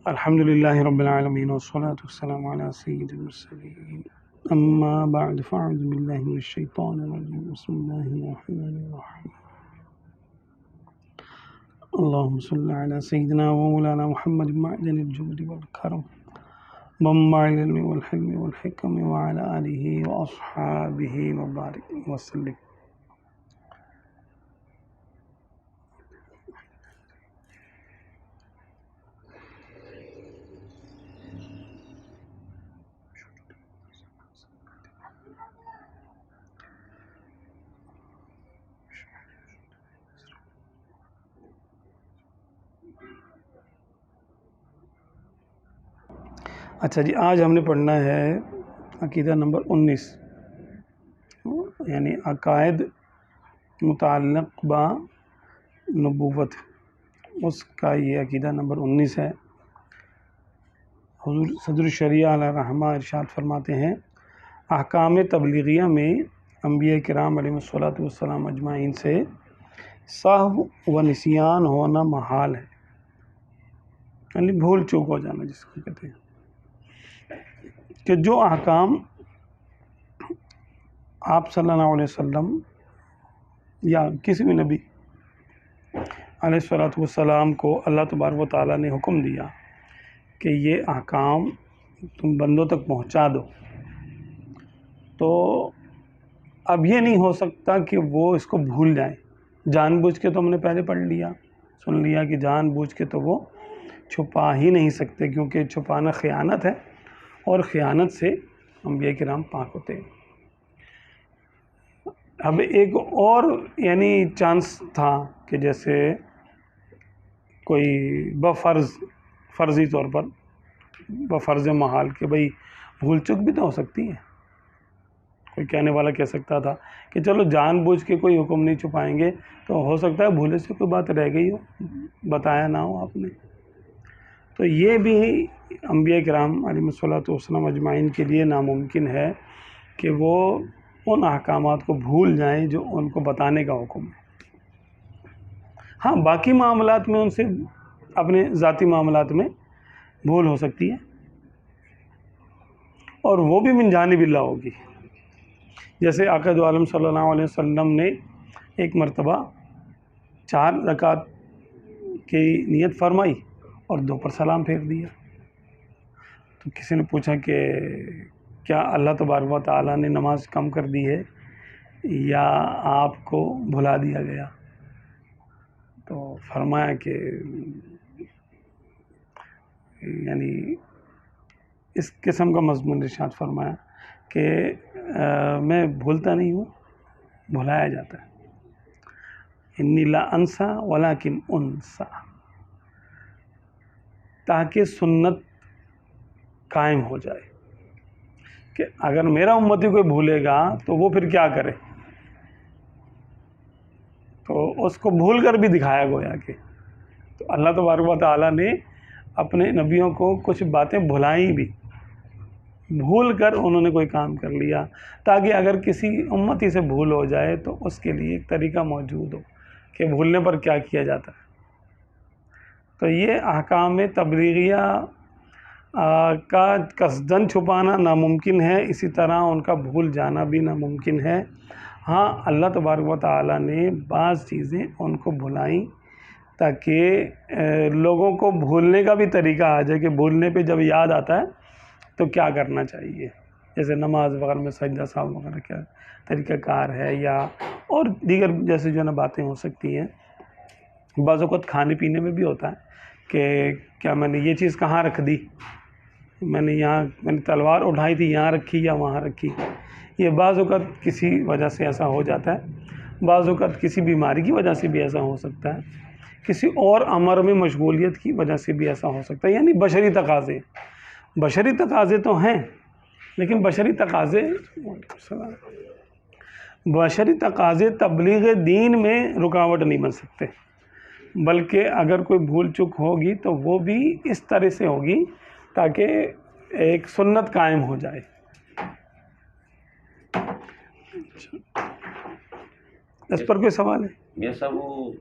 الحمد للہ رب العالمین والصلاة والسلام علی سید المرسلین اما بعد فاعوذ باللہ من الشیطان الرجیم بسم اللہ الرحمن الرحیم اللہم صلی علی سیدنا و مولانا محمد معدن الجود والکرم منبع العلم والحلم والحکم وعلی آلہ واصحابہ وبارک وسلم۔ اچھا جی، آج ہم نے پڑھنا ہے عقیدہ نمبر 19، یعنی عقائد متعلق با نبوت، اس کا یہ عقیدہ نمبر 19 ہے۔ حضور صدر الشریعہ علیہ الرحمہ ارشاد فرماتے ہیں، احکام تبلیغیہ میں انبیاء کرام علیہ الصلوۃ والسلام اجمعین سے سہو و نسیان ہونا محال ہے، یعنی بھول چوک ہو جانا جس کو کہتے ہیں، کہ جو احکام آپ صلی اللہ علیہ وسلم یا کسی بھی نبی علیہ الصلوۃ والسلام کو اللہ تبارک و تعالیٰ نے حکم دیا کہ یہ احکام تم بندوں تک پہنچا دو، تو اب یہ نہیں ہو سکتا کہ وہ اس کو بھول جائیں۔ جان بوجھ کے تو ہم نے پہلے پڑھ لیا، سن لیا کہ جان بوجھ کے تو وہ چھپا ہی نہیں سکتے، کیونکہ چھپانا خیانت ہے، اور خیانت سے انبیاء کرام پاک ہوتے ہیں۔ اب ایک اور یعنی چانس تھا کہ جیسے کوئی فرضی طور پر بفرض محال کہ بھئی بھول چک بھی تو ہو سکتی ہے۔ کوئی کہنے والا کہہ سکتا تھا کہ چلو جان بوجھ کے کوئی حکم نہیں چھپائیں گے، تو ہو سکتا ہے بھولے سے کوئی بات رہ گئی ہو، بتایا نہ ہو آپ نے۔ تو یہ بھی انبیاء کرام علیہ الصلوۃ والسلام اجمعین کے لیے ناممکن ہے کہ وہ ان احکامات کو بھول جائیں جو ان کو بتانے کا حکم ہے۔ ہاں، باقی معاملات میں ان سے، اپنے ذاتی معاملات میں بھول ہو سکتی ہے، اور وہ بھی من جانب اللہ ہوگی۔ جیسے آقا دو عالم صلی اللہ علیہ وسلم نے ایک مرتبہ 4 رکعت کی نیت فرمائی اور 2 پر سلام پھیر دیا، تو کسی نے پوچھا کہ کیا اللہ تبارک و تعالیٰ نے نماز کم کر دی ہے یا آپ کو بھلا دیا گیا؟ تو فرمایا کہ یعنی اس قسم کا مضمون ارشاد فرمایا کہ میں بھولتا نہیں ہوں، بھلایا جاتا ہے۔ انی لا انسا ولکن انسا، تاکہ سنت قائم ہو جائے کہ اگر میرا امتی کوئی بھولے گا تو وہ پھر کیا کرے، تو اس کو بھول کر بھی دکھایا گویا کہ۔ تو اللہ تبارک و تعالیٰ نے اپنے نبیوں کو کچھ باتیں بھلائیں بھی، بھول کر انہوں نے کوئی کام کر لیا، تاکہ اگر کسی امتی سے بھول ہو جائے تو اس کے لیے ایک طریقہ موجود ہو کہ بھولنے پر کیا کیا جاتا ہے۔ تو یہ احکام تبلیغیہ کا قصداً چھپانا ناممکن ہے، اسی طرح ان کا بھول جانا بھی ناممکن ہے۔ ہاں، اللہ تبارک و تعالیٰ نے بعض چیزیں ان کو بھلائیں تاکہ لوگوں کو بھولنے کا بھی طریقہ آ جائے کہ بھولنے پہ جب یاد آتا ہے تو کیا کرنا چاہیے، جیسے نماز وغیرہ میں سجدہ ساہو وغیرہ کیا طریقہ کار ہے، یا اور دیگر جیسے جو ہے نا باتیں ہو سکتی ہیں۔ بعض اوقات کھانے پینے میں بھی ہوتا ہے کہ کیا میں نے یہ چیز کہاں رکھ دی، میں نے تلوار اٹھائی تھی یہاں رکھی یا وہاں رکھی۔ یہ بعض اوقات کسی وجہ سے ایسا ہو جاتا ہے، بعض اوقات کسی بیماری کی وجہ سے بھی ایسا ہو سکتا ہے، کسی اور امر میں مشغولیت کی وجہ سے بھی ایسا ہو سکتا ہے۔ یعنی بشری تقاضے تو ہیں، لیکن بشری تقاضے تبلیغ دین میں رکاوٹ نہیں بن سکتے، بلکہ اگر کوئی بھول چک ہوگی تو وہ بھی اس طرح سے ہوگی تاکہ ایک سنت قائم ہو جائے۔ اس پر کوئی سوال ہے؟ یہ سب وہ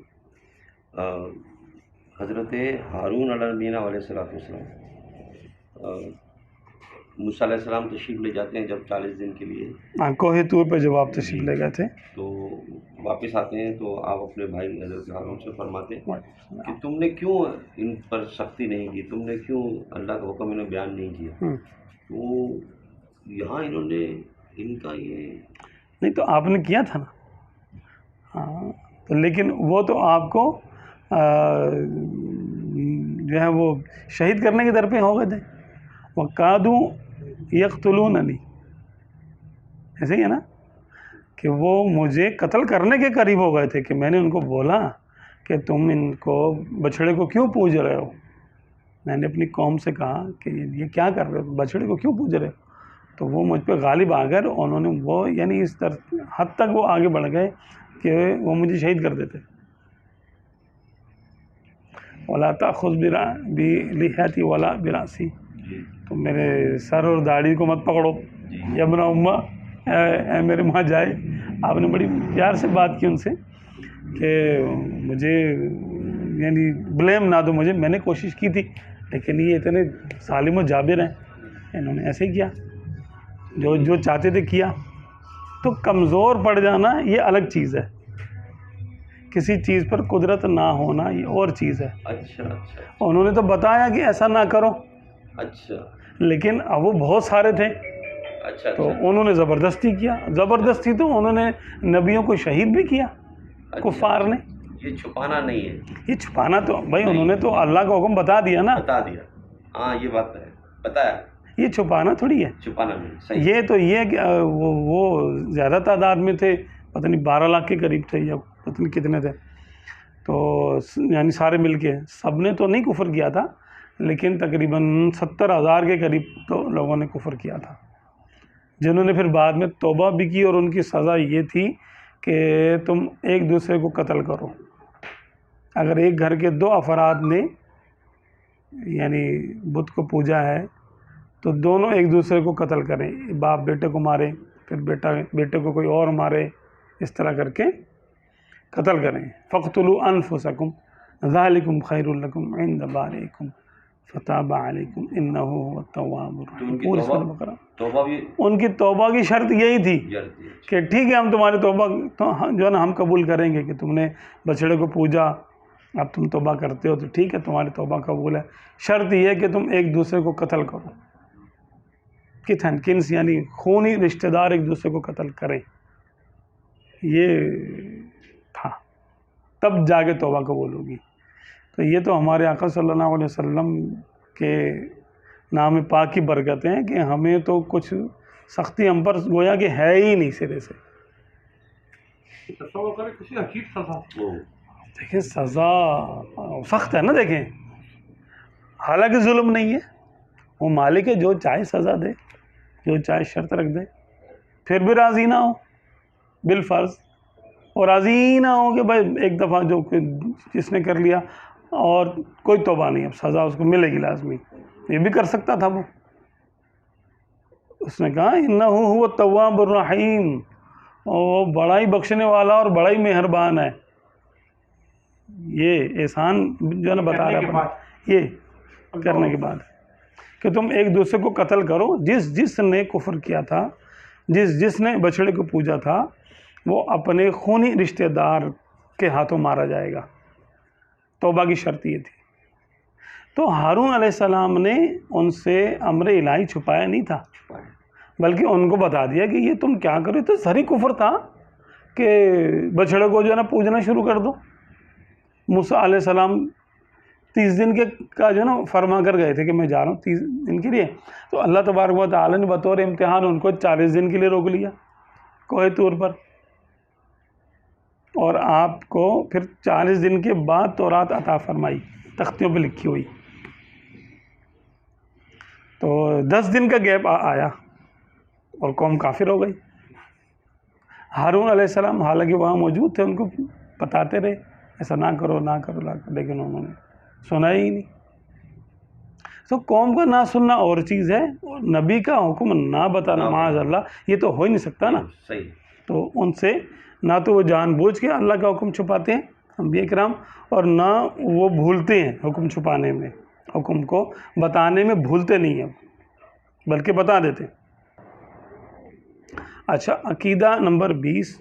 حضرت ہارون علیہ السلام موسیٰ علیہ السلام تشریف لے جاتے ہیں جب 40 دن کے لیے، کوہ طور پہ جب آپ تشریف لے گئے تھے، تو واپس آتے ہیں تو آپ اپنے بھائی حضرت ہارون سے فرماتے ہیں کہ تم نے کیوں ان پر سختی نہیں کی، تم نے کیوں اللہ کا حکم انہیں بیان نہیں کیا. تو یہاں انہوں نے ان کا یہ نہیں تو آپ نے کیا تھا نا. ہاں تو لیکن وہ تو آپ کو جو ہے وہ شہید کرنے کے در پہ ہو گئے تھے. وَقَادُوا يَقْتُلُونَنِي، ایسے ہی ہے نا کہ وہ مجھے قتل کرنے کے قریب ہو گئے تھے کہ میں نے ان کو بولا کہ تم ان کو بچھڑے کو کیوں پوج رہے ہو. میں نے اپنی قوم سے کہا کہ یہ کیا کر رہے ہو، بچھڑے کو کیوں پوج رہے ہو. تو وہ مجھ پہ غالب آ گئے، انہوں نے وہ یعنی اس طرح حد تک وہ آگے بڑھ گئے کہ وہ مجھے شہید کر دیتے. وَلَا تَأْخُذْ بِلِحْيَتِي وَلَا بِرَأْسِي، تو میرے سر اور داڑھی کو مت پکڑو. یا ابن اماں، اے میرے ماں جائے. آپ نے بڑی پیار سے بات کی ان سے کہ مجھے یعنی بلیم نہ دو مجھے، میں نے کوشش کی تھی لیکن یہ اتنے ظالم و جابر ہیں، انہوں نے ایسے ہی کیا جو چاہتے تھے کیا. تو کمزور پڑ جانا یہ الگ چیز ہے، کسی چیز پر قدرت نہ ہونا یہ اور چیز ہے. اچھا اچھا انہوں نے تو بتایا کہ ایسا نہ کرو، اچھا لیکن اب وہ بہت سارے تھے اچھا تو انہوں نے زبردستی کیا. زبردستی تو انہوں نے نبیوں کو شہید بھی کیا کفار نے. یہ چھپانا نہیں ہے، یہ چھپانا تو بھائی انہوں نے تو اللہ کا حکم بتا دیا نا، بتا دیا. ہاں یہ بات ہے، بتایا. یہ چھپانا تھوڑی ہے. چھپانا نہیں، صحیح. یہ تو یہ کہ وہ زیادہ تعداد میں تھے، پتہ نہیں 12 لاکھ کے قریب تھے یا پتہ نہیں کتنے تھے. تو یعنی سارے مل کے سب نے تو نہیں کفر کیا تھا، لیکن تقریباً 70,000 کے قریب تو لوگوں نے کفر کیا تھا، جنہوں نے پھر بعد میں توبہ بھی کی. اور ان کی سزا یہ تھی کہ تم ایک دوسرے کو قتل کرو. اگر ایک گھر کے 2 افراد نے یعنی بت کو پوجا ہے تو دونوں ایک دوسرے کو قتل کریں. باپ بیٹے کو مارے، پھر بیٹے کو کوئی اور مارے، اس طرح کر کے قتل کریں. فَاقْتُلُوا أَنفُسَكُمْ ذَلِكُمْ خَيْرٌ لَكُمْ عِنْدَ بَارِئِكُمْ فَتَابَ عَلَيْكُمْ إِنَّهُ هُوَ التَّوَّابُ الرَّحِيمُ. پوری سورۃ بقرہ. توبہ بھی ان کی توبہ کی شرط یہی تھی کہ ٹھیک ہے ہم تمہاری توبہ جو ہے نا ہم قبول کریں گے کہ تم نے بچڑے کو پوجا، اب تم توبہ کرتے ہو تو ٹھیک ہے تمہاری توبہ قبول ہے. شرط یہ ہے کہ تم ایک دوسرے کو قتل کرو. کنس یعنی خونی رشتہ دار ایک دوسرے کو قتل کریں. یہ تھا، تب جا کے توبہ قبول ہوگی. تو یہ تو ہمارے آقا صلی اللہ علیہ وسلم کے نام پاک کی برکتیں ہیں کہ ہمیں تو کچھ سختی ہم پر گویا کہ ہے ہی نہیں سرے سے. دیکھیں سزا سخت ہے نا. دیکھیں حالانکہ ظلم نہیں ہے، وہ مالک ہے، جو چاہے سزا دے، جو چاہے شرط رکھ دے، پھر بھی راضی نہ ہو بالفرض، اور راضی نہ ہو کہ بھائی ایک دفعہ جو جس نے کر لیا اور کوئی توبہ نہیں، اب سزا اس کو ملے گی لازمی. یہ بھی کر سکتا تھا وہ. اس نے کہا انہ هو التواب الرحیم، وہ بڑا ہی بخشنے والا اور بڑا ہی مہربان ہے. یہ احسان جو ہے نا بتا رہا ہے یہ کرنے کے بعد کہ تم ایک دوسرے کو قتل کرو. جس نے کفر کیا تھا، جس نے بچڑے کو پوجا تھا، وہ اپنے خونی رشتہ دار کے ہاتھوں مارا جائے گا. توبہ کی شرط یہ تھی. تو ہارون علیہ السلام نے ان سے امر الہی چھپایا نہیں تھا، بلکہ ان کو بتا دیا کہ یہ تم کیا کرو. تو صحیح کفر تھا کہ بچڑے کو جو ہے نا پوجنا شروع کر دو. موسیٰ علیہ السلام 30 دن کا جو ہے نا فرما کر گئے تھے کہ میں جا رہا ہوں 30 دن کے لیے. تو اللہ تبارک و تعالی نے بطور امتحان ان کو 40 دن کے لیے روک لیا کوہ طور پر، اور آپ کو پھر 40 دن کے بعد تورات عطا فرمائی، تختیوں پہ لکھی ہوئی. تو 10 دن کا گیپ آیا اور قوم کافر ہو گئی. ہارون علیہ السلام حالانکہ وہاں موجود تھے، ان کو بتاتے رہے ایسا نہ کرو نہ کرو، لیکن انہوں نے سنا ہی نہیں. تو قوم کا نہ سننا اور چیز ہے، اور نبی کا حکم نہ بتانا معاذ اللہ یہ تو ہو ہی نہیں سکتا نا. صحیح. تو ان سے نہ تو وہ جان بوجھ کے اللہ کا حکم چھپاتے ہیں انبیاء کرام، اور نہ وہ بھولتے ہیں حکم چھپانے میں، حکم کو بتانے میں بھولتے نہیں ہیں بلکہ بتا دیتے ہیں۔ اچھا، عقیدہ نمبر 20،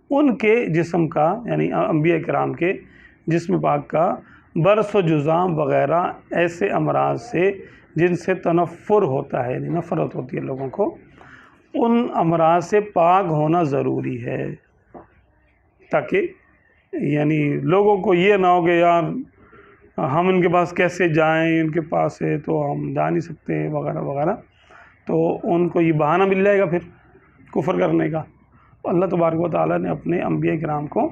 ان کے جسم کا یعنی انبیاء کرام کے جسم پاک کا برس و جذام وغیرہ ایسے امراض سے جن سے تنفر ہوتا ہے، یعنی نفرت ہوتی ہے لوگوں کو، ان امراض سے پاک ہونا ضروری ہے، تاکہ یعنی لوگوں کو یہ نہ ہو کہ یار ہم ان کے پاس کیسے جائیں، ان کے پاس ہے تو ہم جا نہیں سکتے وغیرہ وغیرہ، تو ان کو یہ بہانہ مل جائے گا پھر کفر کرنے کا۔ اللہ تبارک و تعالیٰ نے اپنے انبیاء کرام کو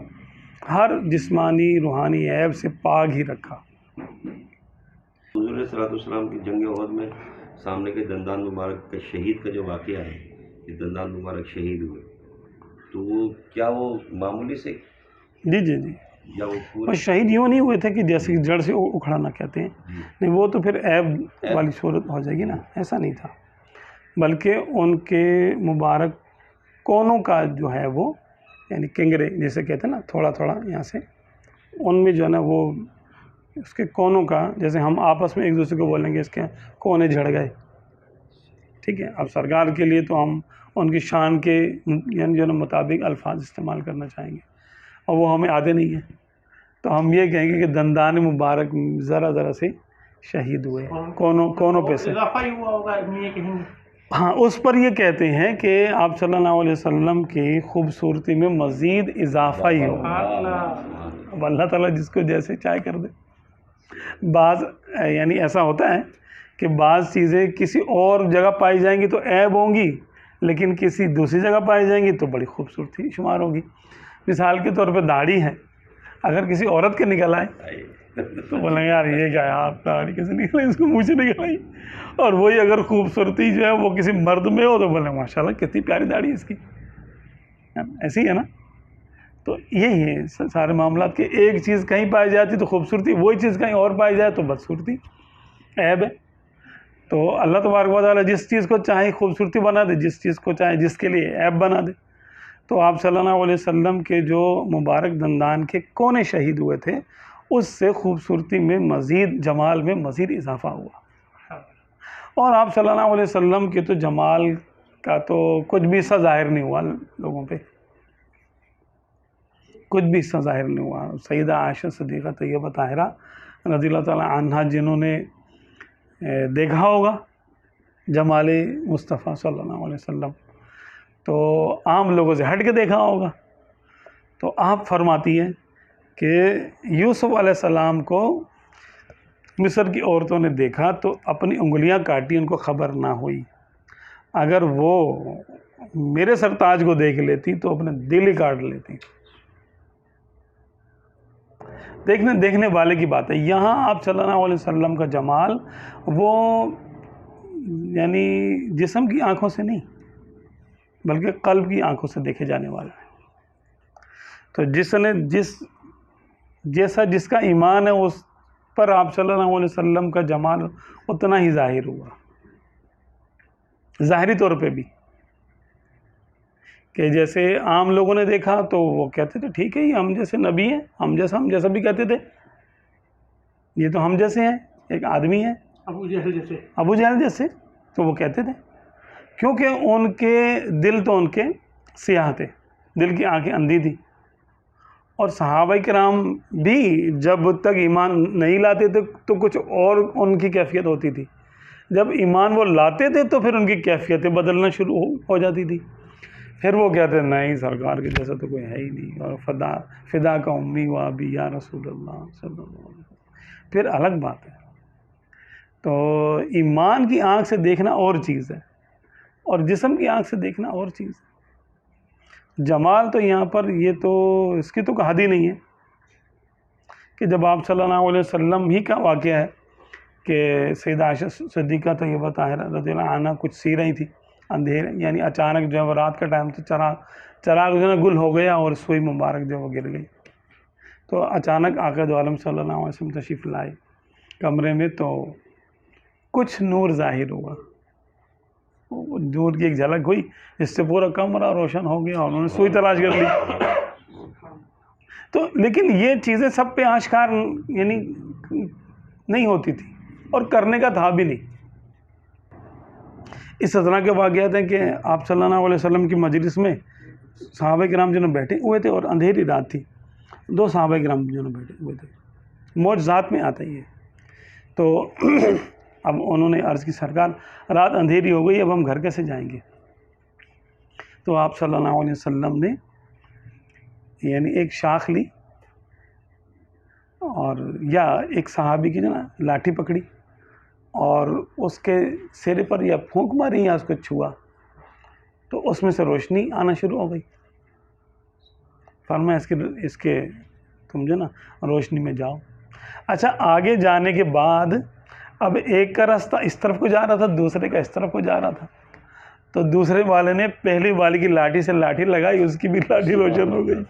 ہر جسمانی روحانی عیب سے پاک ہی رکھا۔ حضور صلی اللہ علیہ وسلم کی جنگ احد میں سامنے کے دندان مبارک کے شہید کا جو واقعہ ہے، کہ دندان مبارک شہید ہوئے، تو وہ کیا وہ معمولی سے جی جی جی، یا وہ وہ شہید یوں نہیں ہوئے تھے کہ جیسے کہ جڑ سے اکھڑنا کہتے ہیں، نہیں وہ تو پھر عیب والی صورت ہو جائے گی نا، ایسا نہیں تھا، بلکہ ان کے مبارک کونوں کا جو ہے وہ یعنی کنگرے جیسے کہتے ہیں نا، تھوڑا تھوڑا یہاں سے ان میں جو ہے نا وہ اس کے کونوں کا، جیسے ہم آپس میں ایک دوسرے کو بولیں گے اس کے کونے جھڑ گئے، ٹھیک ہے، اب سرکار کے لیے تو ہم ان کی شان کے یعنی جو نا مطابق الفاظ استعمال کرنا چاہیں گے، اور وہ ہمیں آتے نہیں ہیں، تو ہم یہ کہیں گے کہ دندان مبارک ذرا ذرا سے شہید ہوئے کونوں پہ سے، ہاں اس پر یہ کہتے ہیں کہ آپ صلی اللہ علیہ وسلم کی خوبصورتی میں مزید اضافہ ہی ہو۔ اب اللہ تعالیٰ جس کو جیسے چاہے کر دے۔ بعض یعنی ایسا ہوتا ہے کہ بعض چیزیں کسی اور جگہ پائی جائیں گی تو عیب ہوں گی، لیکن کسی دوسری جگہ پائی جائیں گی تو بڑی خوبصورتی شمار ہوگی۔ مثال کے طور پہ داڑھی ہے، اگر کسی عورت کے نکل آئے تو بولیں گے یار یہ کیا ہے، آپ داڑھی کیسے نکل آئی، اس کو منہ سے نکل آئی، اور وہی اگر خوبصورتی جو ہے وہ کسی مرد میں ہو تو بولیں ماشاءاللہ کتنی پیاری داڑھی ہے اس کی، ایسی ہے نا۔ تو یہی ہے سارے معاملات، کہ ایک چیز کہیں پائی جاتی تو خوبصورتی، وہی چیز کہیں اور پائی جائے تو بدصورتی، عیب ہے۔ تو اللہ تبارک و تعالیٰ جس چیز کو چاہے خوبصورتی بنا دے، جس چیز کو چاہے جس کے لیے عیب بنا دے۔ تو آپ صلی اللہ علیہ وسلم کے جو مبارک دندان کے کونے شہید ہوئے تھے، اس سے خوبصورتی میں مزید، جمال میں مزید اضافہ ہوا، اور آپ صلی اللہ علیہ وسلم کے تو جمال کا تو کچھ بھی حصہ ظاہر نہیں ہوا لوگوں پہ، کچھ بھی حصہ ظاہر نہیں ہوا۔ سیدہ عائشہ صدیقہ طیبہ طاہرہ رضی اللہ تعالیٰ عنہا، جنہوں نے دیکھا ہوگا جمال مصطفیٰ صلی اللہ علیہ وسلم، تو عام لوگوں سے ہٹ کے دیکھا ہوگا، تو آپ فرماتی ہیں کہ یوسف علیہ السلام کو مصر کی عورتوں نے دیکھا تو اپنی انگلیاں کاٹی، ان کو خبر نہ ہوئی، اگر وہ میرے سرتاج کو دیکھ لیتی تو اپنے دل ہی کاٹ لیتی۔ دیکھنے والے کی بات ہے۔ یہاں آپ صلی اللہ علیہ وسلم کا جمال وہ یعنی جسم کی آنکھوں سے نہیں بلکہ قلب کی آنکھوں سے دیکھے جانے والا ہے۔ تو جس کا ایمان ہے اس پر آپ صلی اللہ علیہ وسلم کا جمال اتنا ہی ظاہر ہوا، ظاہری طور پہ بھی، کہ جیسے عام لوگوں نے دیکھا تو وہ کہتے تھے ٹھیک ہے یہ ہم جیسے نبی ہیں، ہم جیسا بھی کہتے تھے، یہ تو ہم جیسے ہیں، ایک آدمی ہے ابو جہل جیسے، تو وہ کہتے تھے، کیونکہ ان کے دل تو ان کے سیاہ تھے، دل کی آنکھیں اندھی تھی۔ اور صحابہ کرام بھی جب تک ایمان نہیں لاتے تھے تو کچھ اور ان کی کیفیت ہوتی تھی، جب ایمان وہ لاتے تھے تو پھر ان کی کیفیتیں بدلنا شروع ہو جاتی تھی، پھر وہ کہتے ہیں نہیں سرکار کے جیسا تو کوئی ہے ہی نہیں، اور فدا کا امی و ابی یا رسول اللہ صلی اللہ علیہ وسلم، پھر الگ بات ہے۔ تو ایمان کی آنکھ سے دیکھنا اور چیز ہے، اور جسم کی آنکھ سے دیکھنا اور چیز ہے۔ جمال تو یہاں پر یہ تو اس کی تو حد ہی نہیں ہے، کہ جب آپ صلی اللہ علیہ وسلم ہی کا واقعہ ہے کہ سیدہ عائشہ صدیقہ طیبہ طاہرہ رضی اللہ عنہا کچھ سی رہی تھی، اندھیرے یعنی اچانک جو ہے وہ رات کا ٹائم تو چراغ جو ہے گل ہو گیا اور سوئی مبارک جو وہ گر گئی، تو اچانک آقا دو عالم صلی اللہ علیہ وسلم تشریف لائے کمرے میں، تو کچھ نور ظاہر ہوا، نور کی ایک جھلک ہوئی، اس سے پورا کمرہ روشن ہو گیا اور انہوں نے سوئی تلاش کر لی۔ تو لیکن یہ چیزیں سب پہ آشکار یعنی نہیں ہوتی تھی اور کرنے کا تھا بھی نہیں. اس طرح کے واقعات ہیں کہ آپ صلی اللہ علیہ وسلم کی مجلس میں صحابہ کرام جو بیٹھے ہوئے تھے اور اندھیری رات تھی. 2 صحابہ کرام جو بیٹھے ہوئے تھے. معجزات میں آتا ہی ہے. تو اب انہوں نے عرض کی سرکار رات اندھیری ہو گئی, اب ہم گھر کیسے جائیں گے؟ تو آپ صلی اللہ علیہ وسلم نے یعنی ایک شاخ لی اور یا ایک صحابی کی جو نا لاٹھی پکڑی اور اس کے سرے پر یا پھونک ماری یا اس کو چھوا تو اس میں سے روشنی آنا شروع ہو گئی. فرمایا اس کے تم جو نا روشنی میں جاؤ. اچھا, آگے جانے کے بعد اب ایک کا راستہ اس طرف کو جا رہا تھا, دوسرے کا اس طرف کو جا رہا تھا. تو دوسرے والے نے پہلے والے کی لاٹھی سے لاٹھی لگائی, اس کی بھی لاٹھی روشن ہو گئی.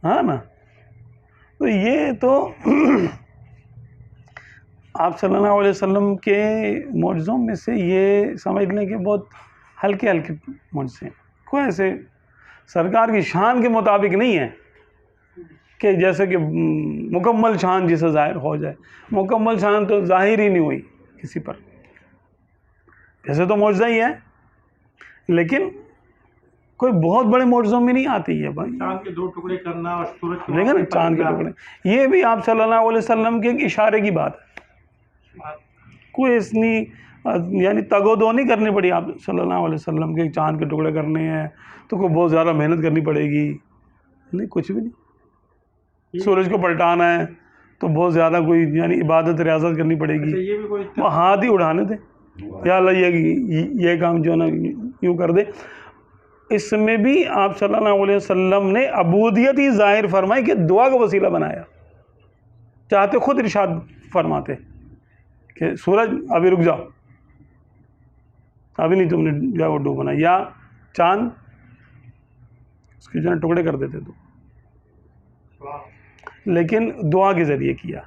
ہاں نا. تو یہ تو آپ صلی اللہ علیہ وسلم کے معجزوں میں سے یہ سمجھ لیں کہ بہت ہلکے ہلکے معجزے ہیں. کوئی ایسے سرکار کی شان کے مطابق نہیں ہے کہ جیسے کہ مکمل شان جسے ظاہر ہو جائے. مکمل شان تو ظاہر ہی نہیں ہوئی کسی پر. ایسے تو معجزہ ہی ہے لیکن کوئی بہت بڑے معجزوں میں نہیں آتی ہے بھائی. چاند کے 2 ٹکڑے کرنا اور سورج کو دیکھیں نا چاند کے ٹکڑے, یہ بھی آپ صلی اللہ علیہ وسلم کے ایک اشارے کی بات ہے. کوئی اس نہیں یعنی تگ و دو نہیں کرنی پڑی آپ صلی اللہ علیہ وسلم کے چاند کے ٹکڑے کرنے ہیں تو کوئی بہت زیادہ محنت کرنی پڑے گی نہیں, کچھ بھی نہیں. سورج کو پلٹانا ہے تو بہت زیادہ کوئی یعنی عبادت ریاضت کرنی پڑے گی. یہ بھی کوئی وہ ہاتھ ہی اٹھانے تھے, یا اللہ یہ کام جو ہے نا یوں کر دے. اس میں بھی آپ صلی اللہ علیہ وسلم نے عبودیت ہی ظاہر فرمائی کہ دعا کا وسیلہ بنایا. چاہتے خود ارشاد فرماتے کہ سورج ابھی رک جاؤ, ابھی نہیں تم نے جو ہے وہ ڈوبنا, یا چاند اس کے جو ہے ٹکڑے کر دیتے تو, لیکن دعا کے ذریعے کیا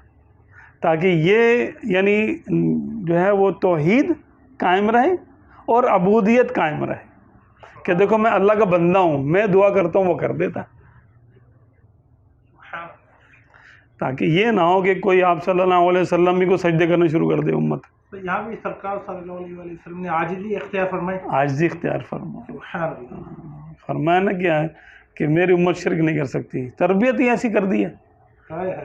تاکہ یہ یعنی جو ہے وہ توحید قائم رہے اور عبودیت قائم رہے کہ دیکھو میں اللہ کا بندہ ہوں, میں دعا کرتا ہوں وہ کر دیتا. تاکہ یہ نہ ہو کہ کوئی آپ صلی اللہ علیہ وسلم بھی کو سجدے کرنا شروع کر دے امت. تو یہاں بھی سرکار صلی اللہ علیہ وسلم نے عاجزی اختیار فرمائی. عاجزی اختیار فرمایا. سبحان اللہ. فرمایا نا کیا ہے کہ میری امت شرک نہیں کر سکتی. تربیت ہی ایسی کر دی ہے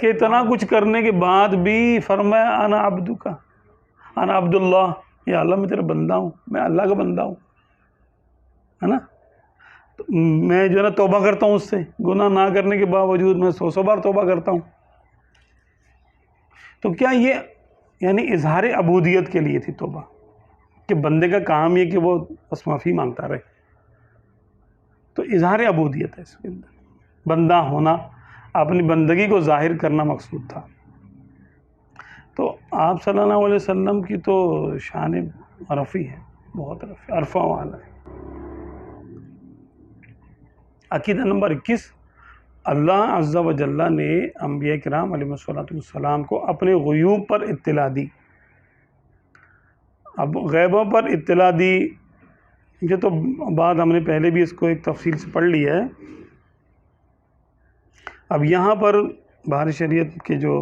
کہ اتنا کچھ کرنے کے بعد بھی فرمایا انا عبدک, انا عبد اللہ, یا اللہ میں تیرا بندہ ہوں, میں اللہ کا بندہ ہوں, ہے نا. میں جو ہے نا توبہ کرتا ہوں اس سے, گناہ نہ کرنے کے باوجود میں 100 بار توبہ کرتا ہوں. تو کیا یہ یعنی اظہار عبودیت کے لیے تھی توبہ کہ بندے کا کام یہ کہ وہ بس معافی مانگتا رہے. تو اظہار عبودیت ہے اس کے اندر, بندہ ہونا, اپنی بندگی کو ظاہر کرنا مقصود تھا. تو آپ صلی اللہ علیہ وسلم کی تو شان رفیع ہے, بہت رفیع, عرفہ والا ہے. عقیدہ نمبر 21, اللہ عز و جل نے انبیاء کرام علیہ السلام کو اپنے غیوب پر اطلاع دی. اب غیبوں پر اطلاع دی, یہ تو بعد ہم نے پہلے بھی اس کو ایک تفصیل سے پڑھ لیا ہے. اب یہاں پر بہار شریعت کے جو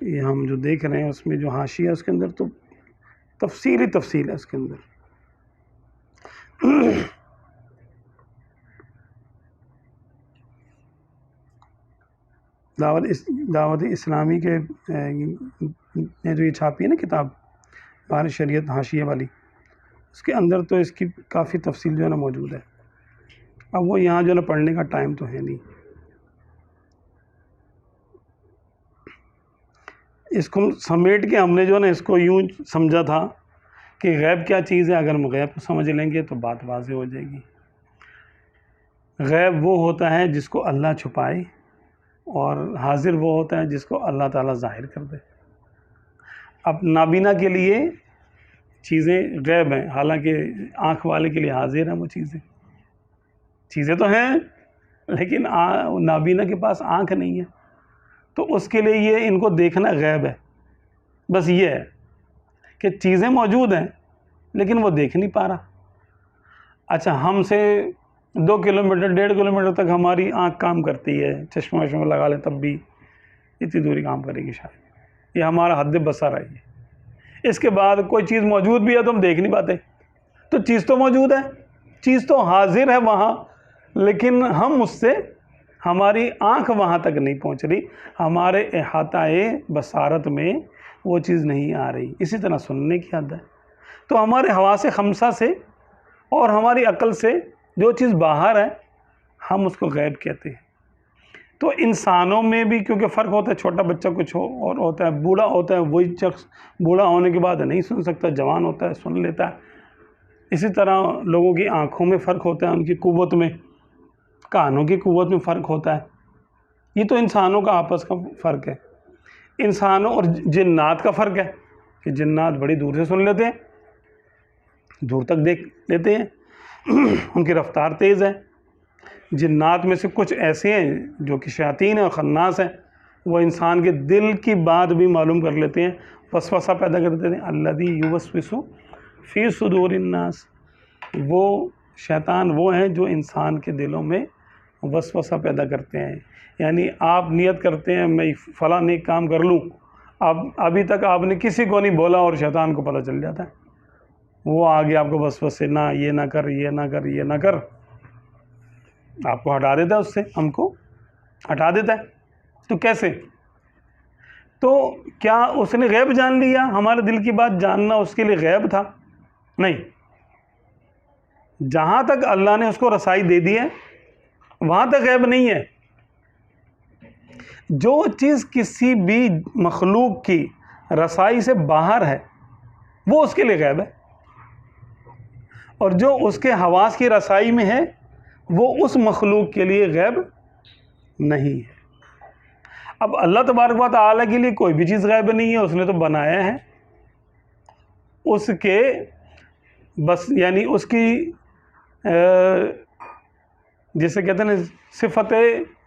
یہ ہم جو دیکھ رہے ہیں اس میں جو حاشیہ ہے اس کے اندر تو تفصیل ہے اس کے اندر. دعوت اسلامی کے نے جو یہ چھاپی ہے نا کتاب بہار شریعت حاشیے والی, اس کے اندر تو اس کی کافی تفصیل جو ہے نا موجود ہے. اب وہ یہاں جو ہے نا پڑھنے کا ٹائم تو ہے نہیں. اس کو سمیٹ کے ہم نے جو ہے نا اس کو یوں سمجھا تھا کہ غیب کیا چیز ہے. اگر ہم غیب کو سمجھ لیں گے تو بات واضح ہو جائے گی. غیب وہ ہوتا ہے جس کو اللہ چھپائے, اور حاضر وہ ہوتا ہے جس کو اللہ تعالیٰ ظاہر کر دے. اب نابینا کے لیے چیزیں غیب ہیں, حالانکہ آنکھ والے کے لیے حاضر ہیں وہ چیزیں تو ہیں, لیکن نابینا کے پاس آنکھ نہیں ہے تو اس کے لیے یہ ان کو دیکھنا غیب ہے. بس یہ ہے کہ چیزیں موجود ہیں لیکن وہ دیکھ نہیں پا رہا. اچھا, ہم سے 2 کلومیٹر 1.5 کلومیٹر تک ہماری آنکھ کام کرتی ہے، چشمہ وشمہ لگا لیں تب بھی اتنی دوری کام کرے گی شاید، یہ ہمارا حد بصر ہے۔ اس کے بعد کوئی چیز موجود بھی ہے تو ہم دیکھ نہیں پاتے، تو چیز تو موجود ہے، چیز تو حاضر ہے وہاں، لیکن ہم اس سے، ہماری آنکھ وہاں تک نہیں پہنچ رہی، ہمارے احاطۂ بصارت میں وہ چیز نہیں آ رہی۔ اسی طرح سننے کی حد ہے، تو ہمارے حواس خمسہ سے اور ہماری عقل سے جو چیز باہر ہے ہم اس کو غیب کہتے ہیں۔ تو انسانوں میں بھی کیونکہ فرق ہوتا ہے، چھوٹا بچہ کچھ اور ہوتا ہے، بوڑھا ہوتا ہے وہی شخص بوڑھا ہونے کے بعد نہیں سن سکتا، جوان ہوتا ہے سن لیتا ہے۔ اسی طرح لوگوں کی آنکھوں میں فرق ہوتا ہے، ان کی قوت میں، کانوں کی قوت میں فرق ہوتا ہے۔ یہ تو انسانوں کا آپس کا فرق ہے۔ انسانوں اور جنات کا فرق ہے کہ جنات بڑی دور سے سن لیتے ہیں، دور تک دیکھ لیتے ہیں، ان کی رفتار تیز ہے۔ جنات میں سے کچھ ایسے ہیں جو کہ شیاطین ہیں اور خناس ہیں، وہ انسان کے دل کی بات بھی معلوم کر لیتے ہیں، وسوسہ پیدا کر دیتے ہیں۔ الذی یوسوس فی صدور الناس، وہ شیطان وہ ہیں جو انسان کے دلوں میں وسوسہ پیدا کرتے ہیں۔ یعنی آپ نیت کرتے ہیں میں فلاں نیک کام کر لوں، ابھی تک آپ نے کسی کو نہیں بولا اور شیطان کو پتہ چل جاتا ہے، وہ آگے آپ کو وسوسے، نہ یہ نہ کر، یہ نہ کر، یہ نہ کر، آپ کو ہٹا دیتا ہے، اس سے ہم کو ہٹا دیتا ہے۔ تو کیسے؟ تو کیا اس نے غیب جان لیا؟ ہمارے دل کی بات جاننا اس کے لیے غیب تھا؟ نہیں، جہاں تک اللہ نے اس کو رسائی دے دی ہے وہاں تک غیب نہیں ہے۔ جو چیز کسی بھی مخلوق کی رسائی سے باہر ہے وہ اس کے لیے غیب ہے، اور جو اس کے حواس کی رسائی میں ہے وہ اس مخلوق کے لیے غیب نہیں ہے۔ اب اللہ تبارک و تعالیٰ کے لیے کوئی بھی چیز غیب نہیں ہے، اس نے تو بنایا ہے، اس کے بس یعنی اس کی جسے کہتے ہیں صفت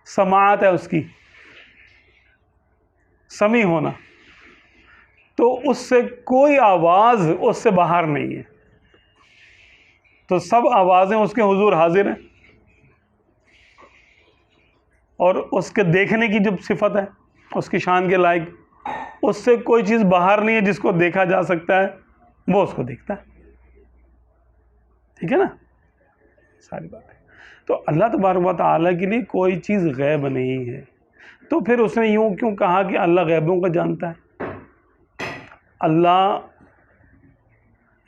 سماعت ہے، اس کی سمیع ہونا، تو اس سے کوئی آواز اس سے باہر نہیں ہے، تو سب آوازیں اس کے حضور حاضر ہیں، اور اس کے دیکھنے کی جو صفت ہے اس کی شان کے لائق، اس سے کوئی چیز باہر نہیں ہے جس کو دیکھا جا سکتا ہے، وہ اس کو دیکھتا ہے۔ ٹھیک ہے نا، ساری بات ہے۔ تو اللہ تبارک و تعالیٰ کے لیے کوئی چیز غیب نہیں ہے، تو پھر اس نے یوں کیوں کہا کہ اللہ غیبوں کو جانتا ہے؟ اللہ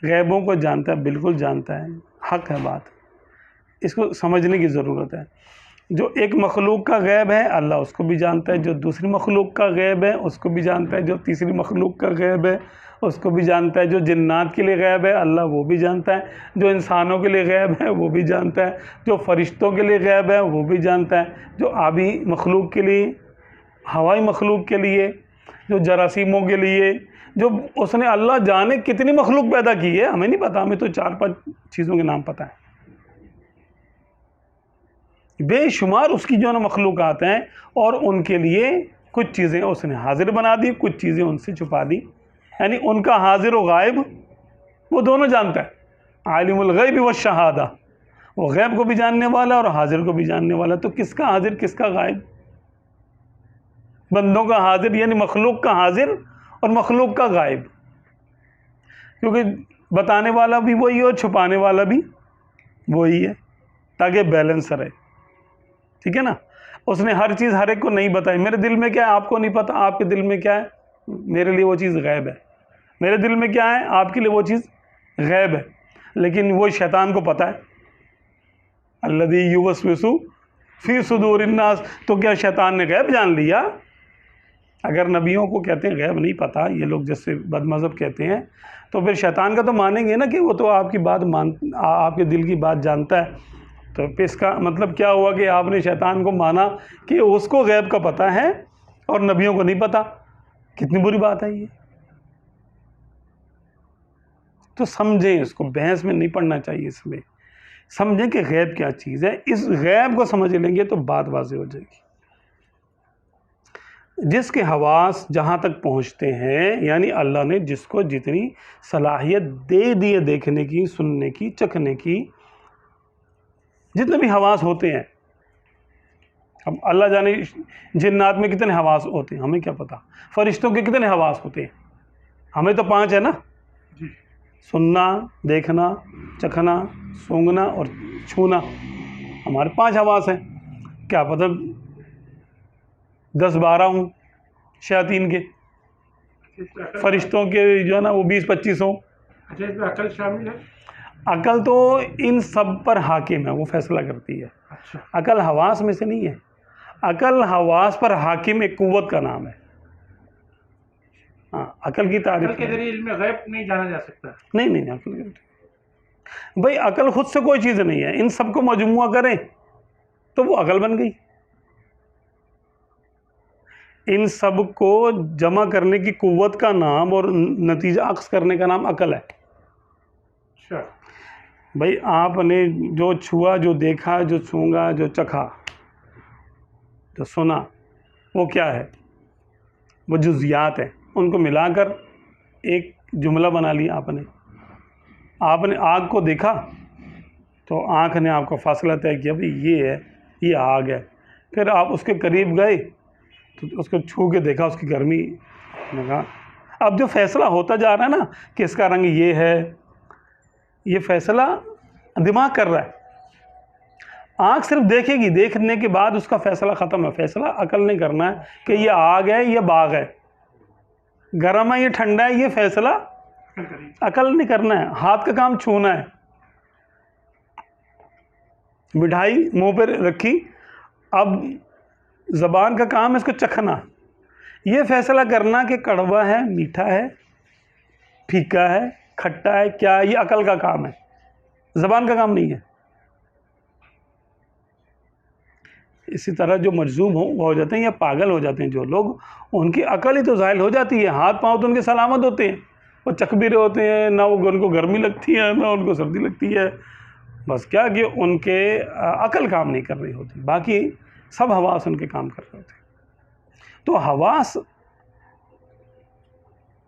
غیبوں کو جانتا ہے، بالکل جانتا ہے، حق ہے بات، اس کو سمجھنے کی ضرورت ہے۔ جو ایک مخلوق کا غیب ہے اللہ اس کو بھی جانتا ہے، جو دوسری مخلوق کا غیب ہے اس کو بھی جانتا ہے، جو تیسری مخلوق کا غیب ہے اس کو بھی جانتا ہے، جو جنات کے لیے غیب ہے اللہ وہ بھی جانتا ہے، جو انسانوں کے لیے غیب ہے وہ بھی جانتا ہے، جو فرشتوں کے لیے غیب ہے وہ بھی جانتا ہے، جو آبی مخلوق کے لیے، ہوائی مخلوق کے لیے، جو جراثیموں کے لیے، جو اس نے اللہ جانے کتنی مخلوق پیدا کی ہے ہمیں نہیں پتہ، ہمیں تو 4-5 چیزوں کے نام پتہ ہے، بے شمار اس کی جو نا مخلوقات ہیں، اور ان کے لیے کچھ چیزیں اس نے حاضر بنا دی، کچھ چیزیں ان سے چھپا دی، یعنی ان کا حاضر و غائب وہ دونوں جانتا ہے، عالم الغیب والشہادہ، وہ غیب کو بھی جاننے والا اور حاضر کو بھی جاننے والا۔ تو کس کا حاضر کس کا غائب؟ بندوں کا حاضر یعنی مخلوق کا حاضر اور مخلوق کا غائب، کیونکہ بتانے والا بھی وہی ہے اور چھپانے والا بھی وہی ہے، تاکہ بیلنس رہے۔ ٹھیک ہے نا، اس نے ہر چیز ہر ایک کو نہیں بتائی، میرے دل میں کیا ہے آپ کو نہیں پتہ، آپ کے دل میں کیا ہے میرے لیے وہ چیز غیب ہے، میرے دل میں کیا ہے آپ کے لیے وہ چیز غیب ہے، لیکن وہ شیطان کو پتہ ہے۔ الذی یوسوس فی صدور الناس، تو کیا شیطان نے غیب جان لیا؟ اگر نبیوں کو کہتے ہیں غیب نہیں پتہ، یہ لوگ جیسے بد مذہب کہتے ہیں، تو پھر شیطان کا تو مانیں گے نا کہ وہ تو آپ کی بات آپ کے دل کی بات جانتا ہے، تو پھر اس کا مطلب کیا ہوا کہ آپ نے شیطان کو مانا کہ اس کو غیب کا پتہ ہے اور نبیوں کو نہیں پتہ، کتنی بری بات ہے یہ۔ تو سمجھیں اس کو، بحث میں نہیں پڑھنا چاہیے، اس میں سمجھیں کہ غیب کیا چیز ہے، اس غیب کو سمجھ لیں گے تو بات واضح ہو جائے گی۔ جس کے حواس جہاں تک پہنچتے ہیں، یعنی اللہ نے جس کو جتنی صلاحیت دے دی ہے دیکھنے کی، سننے کی، چکھنے کی، جتنے بھی حواس ہوتے ہیں، اب اللہ جانے جنات میں کتنے حواس ہوتے ہیں، ہمیں کیا پتہ، فرشتوں کے کتنے حواس ہوتے ہیں، ہمیں تو 5 ہے نا، جی سننا، دیکھنا، چکھنا، سونگنا اور چھونا، ہمارے 5 حواس ہیں، کیا پتہ 10-12 ہوں شیاطین کے، اس پہ عقل، فرشتوں کے جو ہے نا وہ 20-25 ہوں۔ اچھا اس میں عقل شامل ہے؟ عقل تو ان سب پر حاکم ہے، وہ فیصلہ کرتی ہے، اچھا عقل حواس میں سے نہیں ہے، عقل حواس پر حاکم ایک قوت کا نام ہے، ہاں عقل کی عقل تعریف کے ذریعے علم غیب نہیں جانا جا سکتا؟ نہیں عقل بھائی عقل خود سے کوئی چیز نہیں ہے، ان سب کو مجموعہ کریں تو وہ عقل بن گئی، ان سب کو جمع کرنے کی قوت کا نام اور نتیجہ اخذ کرنے کا نام عقل ہے۔ اچھا بھائی آپ نے جو چھوا، جو دیکھا، جو سونگا، جو چکھا، جو سنا، وہ کیا ہے؟ وہ جزیات ہیں، ان کو ملا کر ایک جملہ بنا لیا آپ نے آگ کو دیکھا تو آنکھ نے آپ کو فاصلہ طے کیا بھائی یہ ہے، یہ آگ ہے، پھر آپ اس کے قریب گئے تو اس کو چھو کے دیکھا، اس کی گرمی لگا، اب جو فیصلہ ہوتا جا رہا ہے نا کہ اس کا رنگ یہ ہے، یہ فیصلہ دماغ کر رہا ہے، آنکھ صرف دیکھے گی، دیکھنے کے بعد اس کا فیصلہ ختم ہے، فیصلہ عقل نے کرنا ہے کہ یہ آگ ہے، یہ باغ ہے، گرم ہے، یہ ٹھنڈا ہے، یہ فیصلہ عقل نے کرنا ہے، ہاتھ کا کام چھونا ہے، مٹھائی منہ پہ رکھی، اب زبان کا کام ہے اس کو چکھنا، یہ فیصلہ کرنا کہ کڑوا ہے، میٹھا ہے، پھیکا ہے، کھٹا ہے، کیا ہے، یہ عقل کا کام ہے، زبان کا کام نہیں ہے۔ اسی طرح جو مجذوب ہو جاتے ہیں یا پاگل ہو جاتے ہیں جو لوگ، ان کی عقل ہی تو زائل ہو جاتی ہے، ہاتھ پاؤں تو ان کے سلامت ہوتے ہیں، وہ چک بھی رہے ہوتے ہیں، نہ ان کو گرمی لگتی ہے نہ ان کو سردی لگتی ہے، بس کیا کہ ان کے عقل کام نہیں کر رہی ہوتی، باقی سب حواس ان کے کام کر رہے ہوتے ہیں۔ تو حواس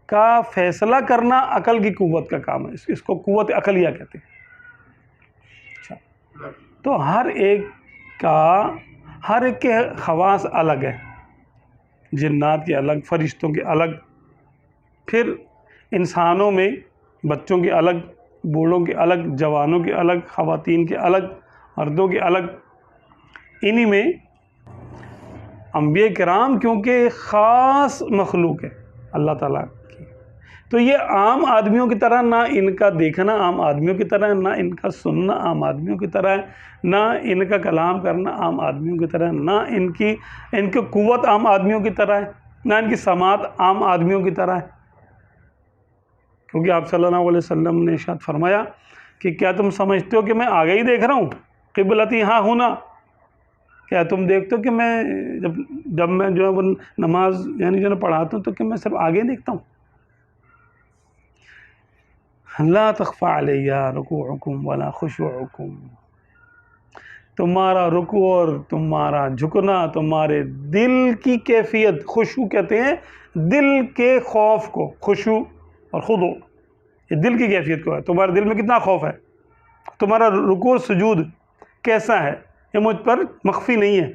کا فیصلہ کرنا عقل کی قوت کا کام ہے، اس کو قوت عقلیہ کہتے ہیں۔ اچھا، تو ہر ایک کے خواص الگ ہے، جنات کے الگ، فرشتوں کے الگ، پھر انسانوں میں بچوں کے الگ، بوڑھوں کے الگ، جوانوں کے الگ، خواتین کے الگ، مردوں کے الگ، انہی میں انبیاء کرام کیونکہ خاص مخلوق ہے اللہ تعالیٰ کی، تو یہ عام آدمیوں کی طرح نہ ان کا دیکھنا عام آدمیوں کی طرح ہے، نہ ان کا سننا عام آدمیوں کی طرح ہے، نہ ان کا کلام کرنا عام آدمیوں کی طرح ہے، نہ ان کی قوت عام آدمیوں کی طرح ہے، نہ ان کی سماعت عام آدمیوں کی طرح ہے، کیونکہ آپ صلی اللہ علیہ وسلم نے ارشاد فرمایا کہ کیا تم سمجھتے ہو کہ میں آگے ہی دیکھ رہا ہوں، قبلتی ہاں ہونا، کیا تم دیکھتے ہو کہ میں جب میں جو ہے وہ نماز یعنی جو ہے پڑھاتا ہوں تو کہ میں صرف آگے دیکھتا ہوں؟ لا تخفى علی رکوعکم ولا خشوعکم، تمہارا رکوع اور تمہارا جھکنا تمہارے دل کی کیفیت، خشوع کہتے ہیں دل کے خوف کو، خشوع اور خضوع یہ دل کی کیفیت کو ہے، تمہارے دل میں کتنا خوف ہے، تمہارا رکوع اور سجود کیسا ہے، یہ مجھ پر مخفی نہیں ہے۔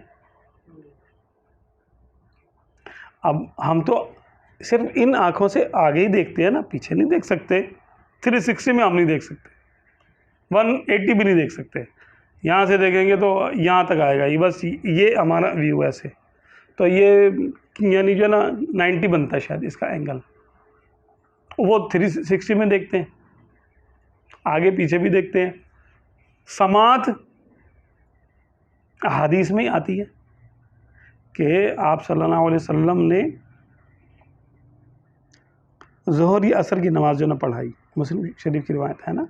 اب ہم تو صرف ان آنکھوں سے آگے ہی دیکھتے ہیں نا، پیچھے نہیں دیکھ سکتے، 360 میں ہم نہیں دیکھ سکتے، 180 بھی نہیں دیکھ سکتے، یہاں سے دیکھیں گے تو یہاں تک آئے گا، یہ بس یہ ہمارا ویو ایسے، تو یہ یعنی جو ہے نا 90 بنتا ہے شاید اس کا اینگل، وہ 360 میں دیکھتے ہیں، آگے پیچھے بھی دیکھتے ہیں۔ سماعت حدیث میں آتی ہے کہ آپ صلی اللہ علیہ وسلم نے ظہر یا عصر کی نماز جو نہ پڑھائی، مسلم شریف کی روایت ہے نا،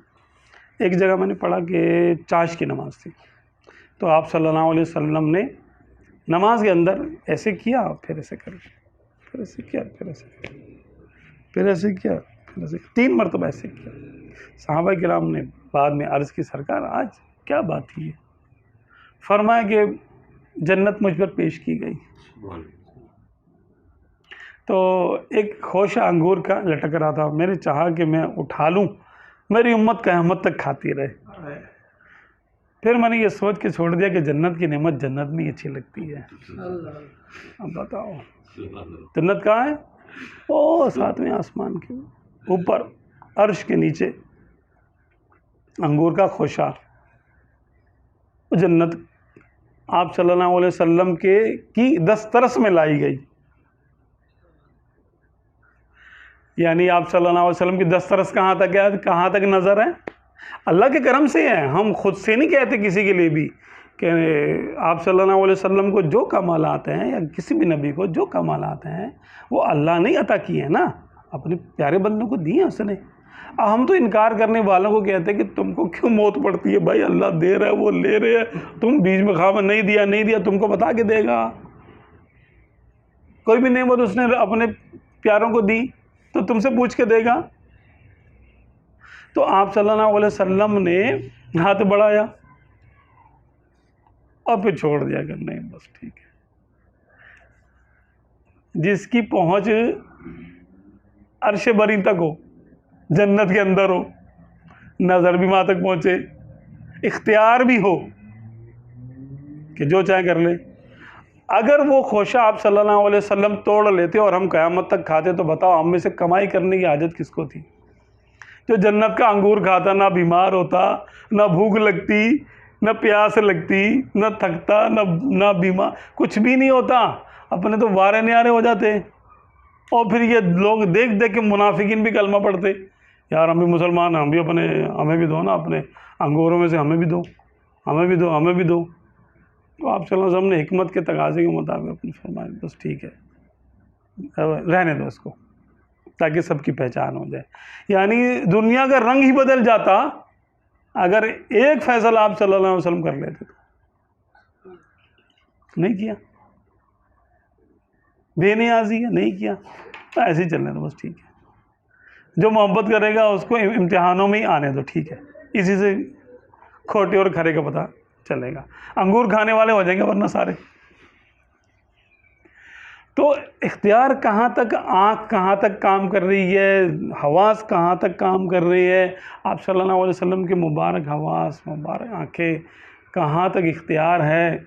ایک جگہ میں نے پڑھا کہ چاش کی نماز تھی، تو آپ صلی اللہ علیہ وسلم نے نماز کے اندر ایسے کیا، پھر ایسے کر، پھر ایسے کیا، پھر ایسے کیا، پھر ایسے کیا، پھر ایسے 3 مرتبہ ایسے کیا۔ صحابہ کرام نے بعد میں عرض کی سرکار آج کیا بات تھی ہے؟ فرمایا کہ جنت مجھ پر پیش کی گئی، تو ایک خوشہ انگور کا لٹک رہا تھا، میں نے چاہا کہ میں اٹھا لوں، میری امت قیامت تک کھاتی رہے، پھر میں نے یہ سوچ کے چھوڑ دیا کہ جنت کی نعمت جنت میں ہی اچھی لگتی ہے. اب بتاؤ جنت کہاں ہے؟ او 7ویں آسمان کے اوپر عرش کے نیچے انگور کا خوشہ. جنت آپ صلی اللہ علیہ وسلم کی دسترس میں لائی گئی. یعنی آپ صلی اللہ علیہ وسلم کی دسترس کہاں تک ہے؟ کہاں تک نظر ہے؟ اللہ کے کرم سے ہے. ہم خود سے نہیں کہتے کسی کے لیے بھی کہ آپ صلی اللہ علیہ وسلم کو جو کمالات ہیں یا کسی بھی نبی کو جو کمالات ہیں وہ اللہ نے عطا کیے ہیں نا، اپنے پیارے بندوں کو دیے اس نے. ہم تو انکار کرنے والوں کو کہتے ہیں کہ تم کو کیوں موت پڑتی ہے بھائی، اللہ دے رہا ہے، وہ لے رہے ہیں، تم بیچ میں خواہ نہیں دیا تم کو بتا کے دے گا. کوئی بھی نعمت اس نے اپنے پیاروں کو دی تو تم سے پوچھ کے دے گا. تو آپ صلی اللہ علیہ وسلم نے ہاتھ بڑھایا اور پھر چھوڑ دیا کہ نہیں بس ٹھیک ہے. جس کی پہنچ عرش بری تک ہو، جنت کے اندر ہو، نظر بھی وہاں تک پہنچے، اختیار بھی ہو کہ جو چاہے کر لے. اگر وہ خوشہ آپ صلی اللہ علیہ وسلم توڑ لیتے اور ہم قیامت تک کھاتے تو بتاؤ ہم میں سے کمائی کرنے کی حاجت کس کو تھی؟ جو جنت کا انگور کھاتا نہ بیمار ہوتا، نہ بھوک لگتی، نہ پیاس لگتی، نہ تھکتا، نہ بیمار، کچھ بھی نہیں ہوتا. اپنے تو وارے نیارے ہو جاتے. اور پھر یہ لوگ دیکھ دیکھ کے منافقین بھی کلمہ پڑھتے، یار ہم بھی مسلمان ہیں، ہمیں بھی دو نا، اپنے انگوروں میں سے ہمیں بھی دو. تو آپ صلی اللہ علیہ وسلم نے حکمت کے تقاضے کے مطابق اپنے فرمایا بس ٹھیک ہے، رہنے دو اس کو تاکہ سب کی پہچان ہو جائے. یعنی دنیا کا رنگ ہی بدل جاتا اگر ایک فیصلہ آپ صلی اللہ علیہ وسلم کر لیتے تو. نہیں کیا، بے نیازی ہے، نہیں کیا، تو ایسے ہی چلنے دو بس ٹھیک ہے. جو محبت کرے گا اس کو امتحانوں میں ہی آنے دو ٹھیک ہے، اسی سے کھوٹے اور کھرے کا پتہ چلے گا. انگور کھانے والے ہو جائیں گے ورنہ سارے. تو اختیار کہاں تک، آنکھ کہاں تک کام کر رہی ہے، حواس کہاں تک کام کر رہی ہے. آپ صلی اللہ علیہ وسلم کے مبارک حواس، مبارک آنکھیں کہاں تک اختیار ہے.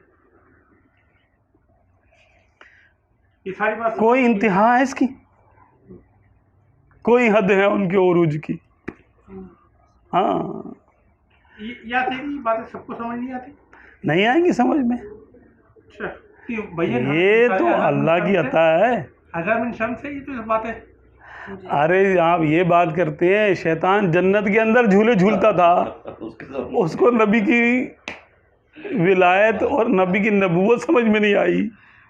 یہ ساری بات کوئی انتہا ہے اس کی؟ کوئی حد ہے ان کے عروج کی؟ ہاں یا تیری باتیں سب کو سمجھ نہیں آتی؟ نہیں آئیں گی سمجھ میں. اچھا یہ تو اللہ کی عطا ہے. ہزار من شمس سے یہ تو بات ہے. ارے آپ یہ بات کرتے ہیں، شیطان جنت کے اندر جھولے جھولتا تھا، اس کو نبی کی ولایت اور نبی کی نبوت سمجھ میں نہیں آئی.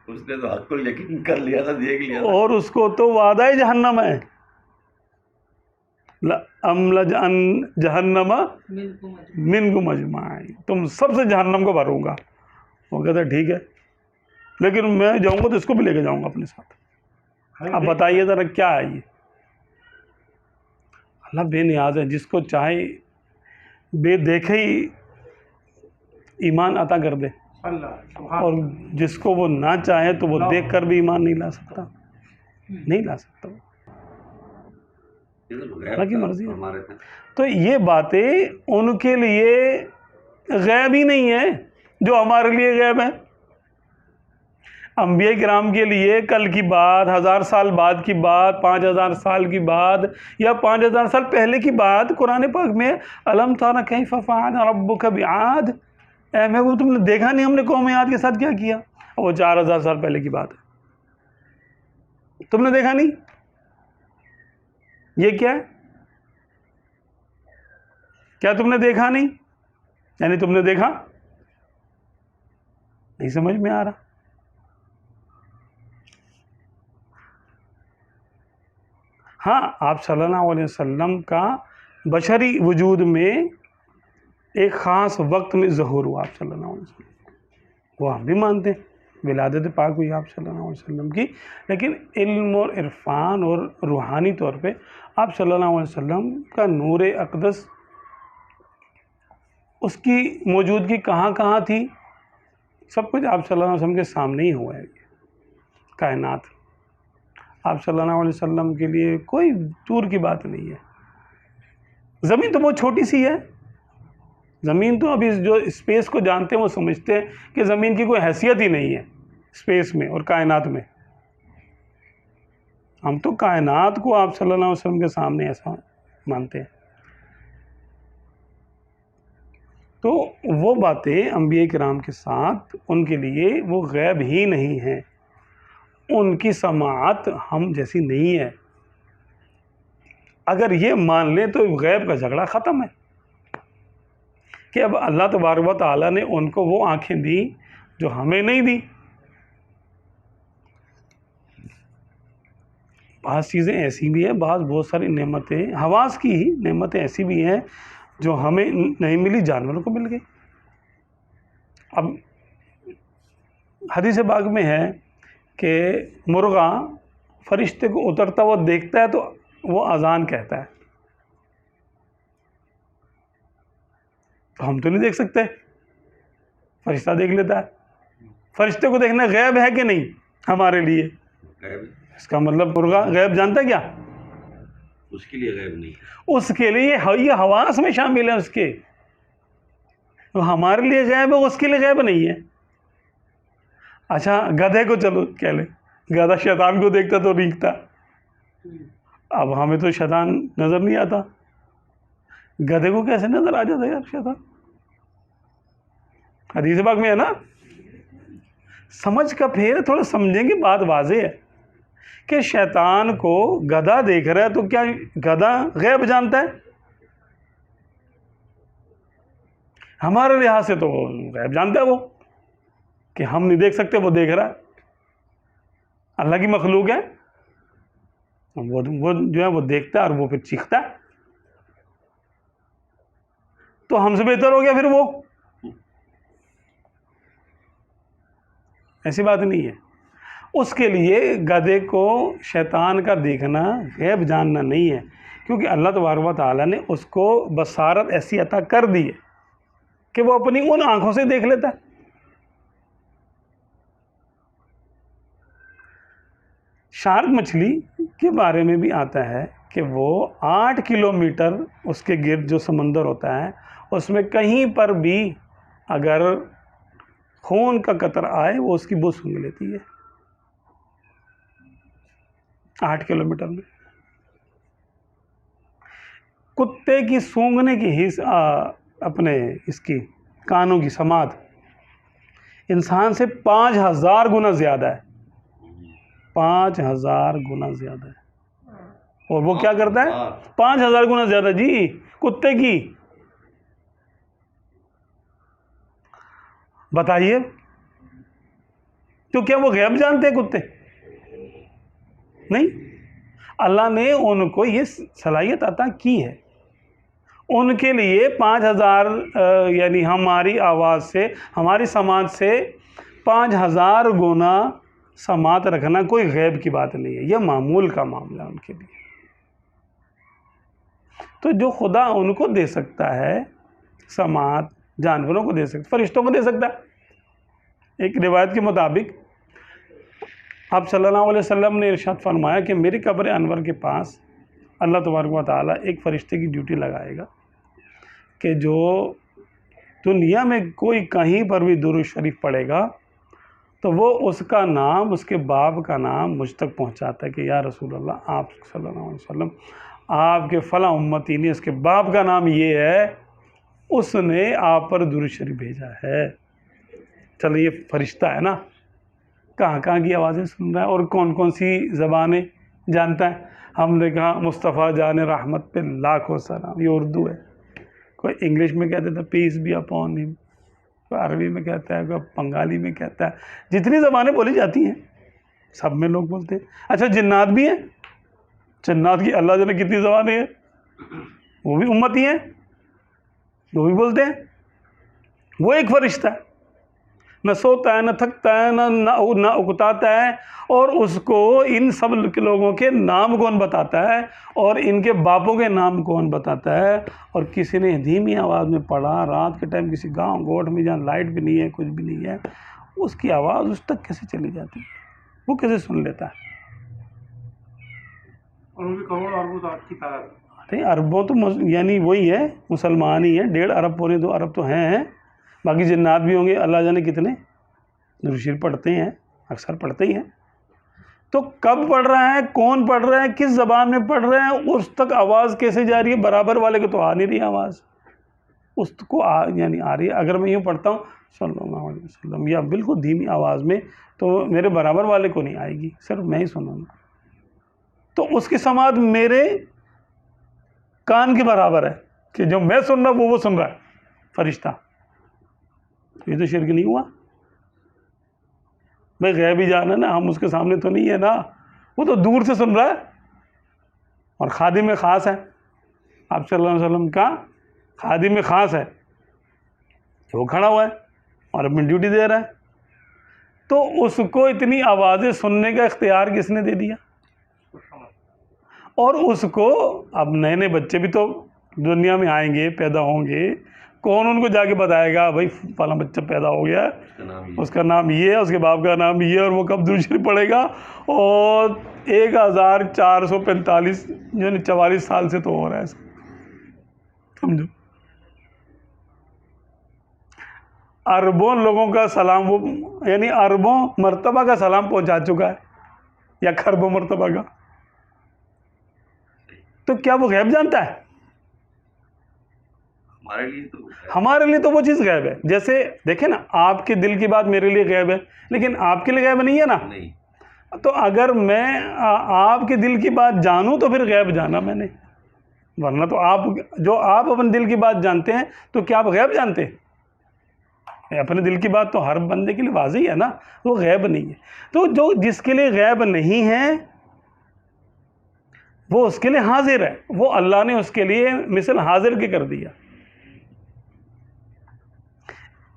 اس نے تو حق کو یقین کر لیا تھا، دیکھ لیا تھا. اور اس کو تو وعدہ جہنم ہے، لَأَمْلَجْأَنَّ جَهَنَّمَ مِنْكُمْ أَجْمَعِينَ، تم سب سے جہنم کو بھروں گا. وہ کہتا ہے ٹھیک ہے، لیکن میں جاؤں گا تو اس کو بھی لے کے جاؤں گا اپنے ساتھ. اب بتائیے ذرا کیا ہے یہ؟ اللہ بے نیاز ہے، جس کو چاہے بے دیکھے ہی ایمان عطا کر دے، اور جس کو وہ نہ چاہے تو وہ دیکھ کر بھی ایمان نہیں لا سکتا، نہیں لا سکتا. اللہ کی مرضی ہے. تو یہ باتیں ان کے لیے غیب ہی نہیں ہے جو ہمارے لیے غیب ہے. انبیاء کرام کے لیے کل کی بات، 1000 سال بعد کی بات، 5000 سال کی بات، یا 5000 سال پہلے کی بات قرآن پاک میں الم تر کیف فعل ربک بعاد، اے محبوب تم نے دیکھا نہیں ہم نے قوم عاد کے ساتھ کیا کیا؟ وہ 4000 سال پہلے کی بات ہے، تم نے دیکھا نہیں؟ یہ کیا ہے؟ کیا تم نے دیکھا نہیں؟ یعنی تم نے دیکھا نہیں، سمجھ میں آ رہا. ہاں آپ صلی اللہ علیہ وسلم کا بشری وجود میں ایک خاص وقت میں ظہور ہوا آپ صلی اللہ علیہ وسلم، وہ ہم بھی مانتے ہیں، ولادت پاک ہوئی آپ صلی اللہ علیہ وسلم کی. لیکن علم اور عرفان اور روحانی طور پہ آپ صلی اللہ علیہ وسلم کا نور اقدس، اس کی موجودگی کہاں کہاں تھی، سب کچھ آپ صلی اللہ علیہ وسلم کے سامنے ہی ہوا ہے. کائنات آپ صلی اللہ علیہ وسلم کے لیے کوئی دور کی بات نہیں ہے. زمین تو بہت چھوٹی سی ہے، زمین تو ابھی جو اسپیس کو جانتے ہیں وہ سمجھتے ہیں کہ زمین کی کوئی حیثیت ہی نہیں ہے اسپیس میں اور کائنات میں. ہم تو کائنات کو آپ صلی اللہ علیہ وسلم کے سامنے ایسا مانتے ہیں. تو وہ باتیں انبیاء کرام کے ساتھ ان کے لیے وہ غیب ہی نہیں ہیں. ان کی سماعت ہم جیسی نہیں ہے. اگر یہ مان لیں تو غیب کا جھگڑا ختم ہے کہ اب اللہ تبارک و تعالیٰ نے ان کو وہ آنکھیں دی جو ہمیں نہیں دی. بعض چیزیں ایسی بھی ہیں، بہت ساری نعمتیں حواس کی ہی نعمتیں ایسی بھی ہیں جو ہمیں نہیں ملی، جانوروں کو مل گئی. اب حدیث پاک میں ہے کہ مرغا فرشتے کو اترتا ہوا دیکھتا ہے تو وہ اذان کہتا ہے. تو ہم تو نہیں دیکھ سکتے، فرشتہ دیکھ لیتا ہے. فرشتے کو دیکھنا غیب ہے کہ نہیں ہمارے لیے؟ اس کا مطلب مرغا غیب جانتا ہے کیا؟ اس کے لیے غیب نہیں. اس کے لیے یہ حواس میں شامل ہے. اس کے ہمارے لیے غیب ہے، اس کے لیے غیب نہیں ہے. اچھا گدھے کو چلو کہہ لیں، گدھا شیطان کو دیکھتا تو رینگتا. اب ہمیں تو شیطان نظر نہیں آتا، گدھے کو کیسے نظر آ جاتا یار شیطان؟ حدیث پاک میں ہے نا. سمجھ کا پھیر تھوڑا سمجھیں گے، بات واضح ہے کہ شیطان کو گدھا دیکھ رہا ہے تو کیا گدھا غیب جانتا ہے؟ ہمارے لحاظ سے تو غیب جانتا ہے وہ، کہ ہم نہیں دیکھ سکتے، وہ دیکھ رہا ہے. اللہ کی مخلوق ہے، وہ جو ہے وہ دیکھتا ہے اور وہ پھر چیختا ہے. تو ہم سے بہتر ہو گیا پھر وہ؟ ایسی بات نہیں ہے. اس کے لیے گدھے کو شیطان کا دیکھنا غیب جاننا نہیں ہے، کیونکہ اللہ تبارک و تعالیٰ نے اس کو بصارت ایسی عطا کر دی ہے کہ وہ اپنی ان آنکھوں سے دیکھ لیتا ہے. شارک مچھلی کے بارے میں بھی آتا ہے کہ وہ 8 کلومیٹر اس کے گرد جو سمندر ہوتا ہے اس میں کہیں پر بھی اگر خون کا قطر آئے وہ اس کی بو سونگھ لیتی ہے. 8 کلومیٹر میں کتے کی سونگھنے کی اپنے اس کی کانوں کی سماعت انسان سے 5000 گنا زیادہ ہے. 5000 گنا زیادہ ہے. اور وہ کیا کرتا ہے؟ 5000 گنا زیادہ جی کتے کی. بتائیے تو کیا وہ غیب جانتے ہیں کتے؟ نہیں. اللہ نے ان کو یہ صلاحیت عطا کی ہے. ان کے لیے 5000 یعنی ہماری آواز سے، ہماری سماعت سے 5000 گنا سماعت رکھنا کوئی غیب کی بات نہیں ہے، یہ معمول کا معاملہ ہے ان کے لیے. تو جو خدا ان کو دے سکتا ہے سماعت، جانوروں کو دے سکتا، فرشتوں کو دے سکتا ہے. ایک روایت کے مطابق آپ صلی اللہ علیہ وسلم نے ارشاد فرمایا کہ میری قبر انور کے پاس اللہ تبارک و تعالیٰ ایک فرشتے کی ڈیوٹی لگائے گا کہ جو دنیا میں کوئی کہیں پر بھی درود شریف پڑھے گا تو وہ اس کا نام، اس کے باپ کا نام مجھ تک پہنچاتا ہے کہ یا رسول اللہ، آپ صلی اللہ علیہ وسلم آپ کے فلاں امتی نے اس کے باپ کا نام یہ ہے، اس نے آپ پر درود شریف بھیجا ہے. چلو یہ فرشتہ ہے نا، کہاں کہاں کی آوازیں سن رہا ہے اور کون کون سی زبانیں جانتا ہے. ہم نے کہا مصطفیٰ جان رحمت پہ لاکھوں سلام، یہ اردو ہے. کوئی انگلش میں کہتے تھے پیس بی اپون ہم، کوئی عربی میں کہتا ہے، کوئی بنگالی میں کہتا ہے. جتنی زبانیں بولی جاتی ہیں سب میں لوگ بولتے ہیں. اچھا جنات بھی ہیں، جنات کی اللہ جانے کتنی زبانیں ہیں، وہ بھی امتی ہیں، وہ بھی بولتے ہیں. وہ ایک فرشتہ ہے، نہ سوتا ہے، نہ تھکتا ہے، نہ اکتاتا ہے. اور اس کو ان سب لوگوں کے نام کون بتاتا ہے اور ان کے باپوں کے نام کون بتاتا ہے؟ اور کسی نے دھیمی آواز میں پڑھا رات کے ٹائم کسی گاؤں گوٹھ میں جہاں لائٹ بھی نہیں ہے، کچھ بھی نہیں ہے، اس کی آواز اس تک کیسے چلی جاتی ہے؟ وہ کیسے سن لیتا ہے؟ اور ان کی کروڑ اربوں ذات کی طاقت. عربوں تو یعنی وہی ہے، مسلمان ہی ہیں، 1.5 ارب پونے 2 ارب تو ہیں، باقی جنات بھی ہوں گے، اللہ جانے کتنے۔ درود شریف پڑھتے ہیں، اکثر پڑھتے ہی ہیں، تو کب پڑھ رہا ہے، کون پڑھ رہا ہے، کس زبان میں پڑھ رہے ہیں، اس تک آواز کیسے جا رہی ہے؟ برابر والے کو تو آ نہیں رہی آواز، اس کو یعنی آ رہی ہے۔ اگر میں یوں پڑھتا ہوں صلی اللہ علیہ وسلم یا بالکل دھیمی آواز میں، تو میرے برابر والے کو نہیں آئے گی، صرف میں ہی سنوں گا، تو اس کی سماعت میرے کان کے برابر ہے کہ جو میں سن رہا وہ سن رہا ہے فرشتہ۔ یہ تو شرک نہیں ہوا بھائی؟ غیب ہی جانا نا، ہم اس کے سامنے تو نہیں ہے نا، وہ تو دور سے سن رہا ہے۔ اور خادم خاص ہے، آپ صلی اللہ علیہ وسلم کا خادم خاص ہے، وہ کھڑا ہوا ہے اور اپنی ڈیوٹی دے رہا ہے، تو اس کو اتنی آوازیں سننے کا اختیار کس نے دے دیا؟ اور اس کو اب نئے نئے بچے بھی تو دنیا میں آئیں گے، پیدا ہوں گے، کون ان کو جا کے بتائے گا بھائی فلاں بچہ پیدا ہو گیا، اس کا نام یہ ہے، اس کے باپ کا نام یہ ہے، اور وہ کب درود شریف پڑھے گا؟ اور 1445 یعنی 44 سال سے تو ہو رہا ہے، سمجھو۔ اربوں لوگوں کا سلام، وہ یعنی اربوں مرتبہ کا سلام پہنچا چکا ہے، یا خربوں مرتبہ کا، تو کیا وہ غیب جانتا ہے؟ ہمارے لیے تو وہ چیز غیب ہے۔ جیسے دیکھیں نا، آپ کے دل کی بات میرے لیے غیب ہے، لیکن آپ کے لیے غیب نہیں ہے نا؟ تو اگر میں آپ کے دل کی بات جانوں تو پھر غیب جانا میں نے، ورنہ تو آپ اپنے دل کی بات جانتے ہیں تو کیا آپ غیب جانتے ہیں؟ اپنے دل کی بات تو ہر بندے کے لیے واضح ہے نا، وہ غیب نہیں ہے۔ تو جو جس کے لیے غیب نہیں ہے وہ اس کے لیے حاضر ہے، وہ اللہ نے اس کے لیے مثل حاضر کے کر دیا۔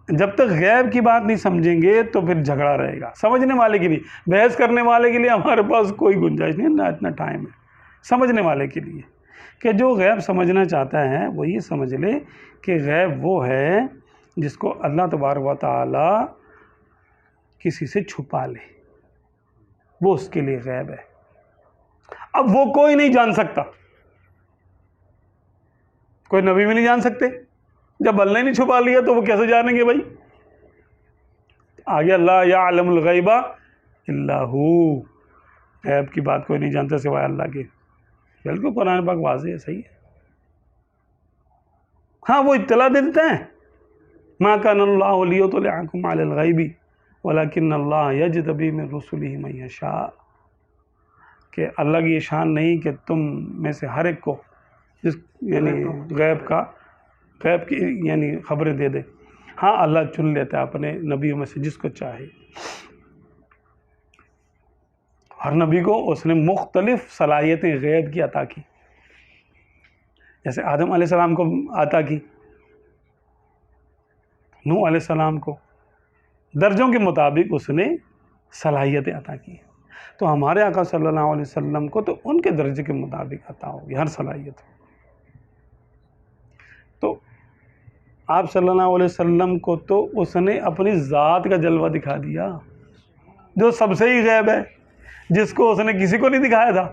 جب تک غیب کی بات نہیں سمجھیں گے تو پھر جھگڑا رہے گا۔ سمجھنے والے کے لیے، بحث کرنے والے کے لیے ہمارے پاس کوئی گنجائش نہیں، نہ اتنا ٹائم ہے۔ سمجھنے والے کے لیے کہ جو غیب سمجھنا چاہتا ہے وہ یہ سمجھ لے کہ غیب وہ ہے جس کو اللہ تبارک و تعالی کسی سے چھپا لے، وہ اس کے لیے غیب ہے۔ اب وہ کوئی نہیں جان سکتا، کوئی نبی بھی نہیں جان سکتے۔ جب اللہ نے چھپا لیا تو وہ کیسے جانیں گے بھائی؟ آگے اللہ یعلم الغیب الا ہو، غیب کی بات کوئی نہیں جانتا سوائے اللہ کے۔ بالکل قرآن پاک واضح ہے، صحیح ہے۔ ہاں وہ اطلاع دے دیتے ہیں، ما کان اللہ لیطلعکم علی الغیب ولکن اللہ یجتبی من رسلہ من یشاء، کہ اللہ کی یہ شان نہیں کہ تم میں سے ہر ایک کو یعنی غیب کی یعنی خبریں دے دے۔ ہاں اللہ چن لیتا ہے اپنے نبیوں میں سے جس کو چاہے۔ ہر نبی کو اس نے مختلف صلاحیتیں غیب کی عطا کی، جیسے آدم علیہ السلام کو عطا کی، نوح علیہ السلام کو، درجوں کے مطابق اس نے صلاحیتیں عطا کی۔ تو ہمارے آقا صلی اللہ علیہ وسلم کو تو ان کے درجے کے مطابق عطا ہوگی ہر صلاحیت۔ تو آپ صلی اللہ علیہ وسلم کو تو اس نے اپنی ذات کا جلوہ دکھا دیا، جو سب سے ہی غیب ہے، جس کو اس نے کسی کو نہیں دکھایا تھا۔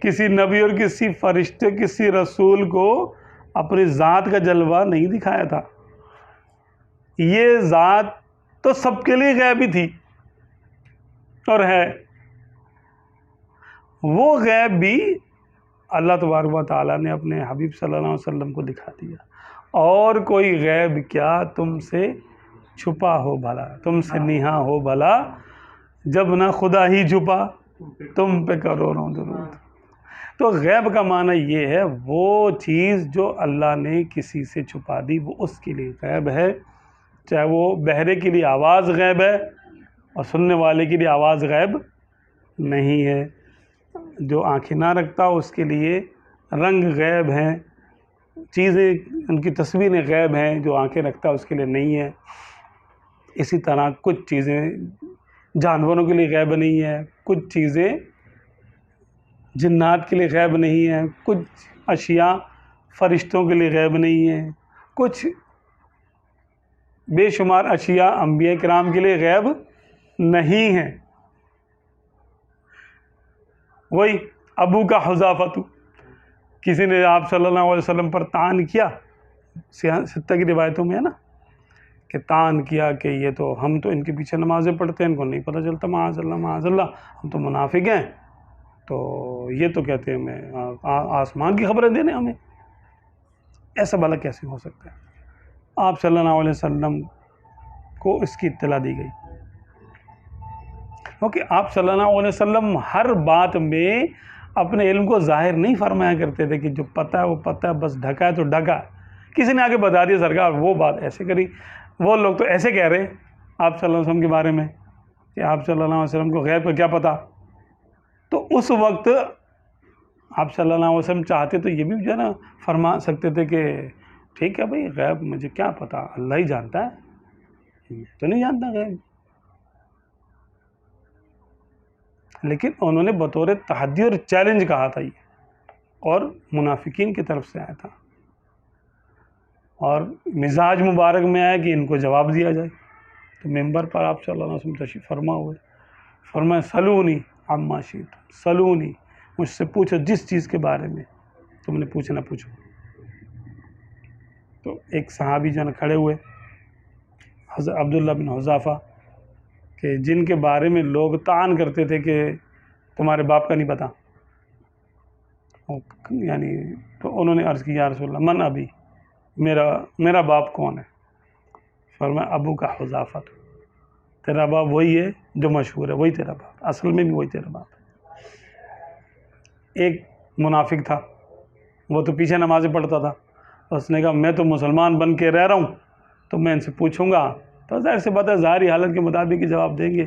کسی نبی اور کسی فرشتے، کسی رسول کو اپنی ذات کا جلوہ نہیں دکھایا تھا۔ یہ ذات تو سب کے لیے غیب ہی تھی اور ہے، وہ غیب بھی اللہ تبارک و تعالیٰ نے اپنے حبیب صلی اللہ علیہ وسلم کو دکھا دیا۔ اور کوئی غیب کیا تم سے چھپا ہو بھلا، تم سے نہاں ہو بھلا، جب نہ خدا ہی چھپا تم پہ کروڑوں درود۔ تو غیب کا معنی یہ ہے وہ چیز جو اللہ نے کسی سے چھپا دی وہ اس کے لیے غیب ہے، چاہے وہ بہرے کے لیے آواز غیب ہے اور سننے والے کے لیے آواز غیب نہیں ہے۔ جو آنکھیں نہ رکھتا اس کے لیے رنگ غیب ہیں، چیزیں ان کی تصویریں غیب ہیں، جو آنکھیں رکھتا اس کے لیے نہیں ہے۔ اسی طرح کچھ چیزیں جانوروں کے لیے غیب نہیں ہے، کچھ چیزیں جنات کے لیے غیب نہیں ہے، کچھ اشیاء فرشتوں کے لیے غیب نہیں ہے، کچھ بے شمار اشیاء انبیاء کرام کے لیے غیب نہیں ہیں۔ وہی ابو کا حذافہ، کسی نے آپ صلی اللہ علیہ وسلم پر طعن کیا، ستہ کی روایتوں میں ہے نا کہ طعن کیا کہ یہ تو ہم تو ان کے پیچھے نمازیں پڑھتے ہیں، ان کو نہیں پتہ چلتا، معاذ اللہ معاذ اللہ، ہم تو منافق ہیں، تو یہ تو کہتے ہیں ہمیں آسمان کی خبریں دینے ہمیں، ایسا بھلا کیسے ہو سکتا ہے؟ آپ صلی اللہ علیہ وسلم کو اس کی اطلاع دی گئی، کیونکہ آپ صلی اللہ علیہ وسلم ہر بات میں اپنے علم کو ظاہر نہیں فرمایا کرتے تھے کہ جو پتہ ہے وہ پتہ ہے، بس ڈھکا ہے تو ڈھکا ہے۔ کسی نے آگے بتا دیا سرکار وہ بات ایسے کری، وہ لوگ تو ایسے کہہ رہے آپ صلی اللہ علیہ وسلم کے بارے میں کہ آپ صلی اللہ علیہ وسلم کو غیب کا کیا پتہ، تو اس وقت آپ صلی اللہ علیہ وسلم چاہتے تو یہ بھی جو ہے نا فرما سکتے تھے کہ ٹھیک ہے بھائی، غیب مجھے کیا پتہ، اللہ ہی جانتا ہے، میں تو نہیں جانتا غیب۔ لیکن انہوں نے بطور تحدی اور چیلنج کہا تھا یہ، اور منافقین کی طرف سے آیا تھا، اور مزاج مبارک میں آیا کہ ان کو جواب دیا جائے۔ تو ممبر پر آپ صلی اللہ علیہ وسلم تشریف فرما ہوئے، فرمایا سلونی عما شئتم، سلونی، مجھ سے پوچھو جس چیز کے بارے میں تم نے پوچھنا پوچھو۔ تو ایک صحابی جو ہے کھڑے ہوئے، حضرت عبداللہ بن حذافہ، کہ جن کے بارے میں لوگ طعن کرتے تھے کہ تمہارے باپ کا نہیں پتہ، یعنی تو انہوں نے عرض کی یا رسول اللہ من ابی، میرا باپ کون ہے؟ فرمایا ابو کا حذافہ، تیرا باپ وہی ہے جو مشہور ہے، وہی تیرا باپ، اصل میں بھی وہی تیرا باپ ہے۔ ایک منافق تھا، وہ تو پیچھے نمازیں پڑھتا تھا، اس نے کہا میں تو مسلمان بن کے رہ رہا ہوں، تو میں ان سے پوچھوں گا تو ظاہر سی بات ہے ظاہری حالت کے مطابق ہی جواب دیں گے،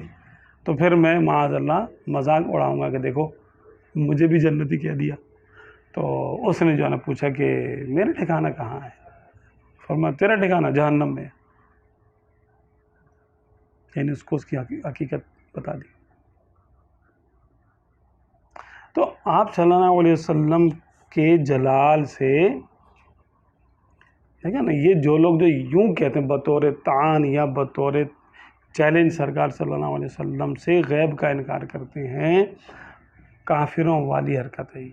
تو پھر میں معاذ اللہ مذاق اڑاؤں گا کہ دیکھو مجھے بھی جنتی کہہ دیا۔ تو اس نے جو ہے نا پوچھا کہ میرا ٹھکانہ کہاں ہے؟ فرمایا تیرا ٹھکانہ جہنم میں ہے، یعنی اس کو اس کی حقیقت بتا دی۔ تو آپ صلی اللہ علیہ وسلم کے جلال سے ہے نا، یہ جو لوگ جو یوں کہتے ہیں بطور طعن یا بطور چیلنج سرکار صلی اللہ علیہ وسلم سے غیب کا انکار کرتے ہیں، کافروں والی حرکت ہے۔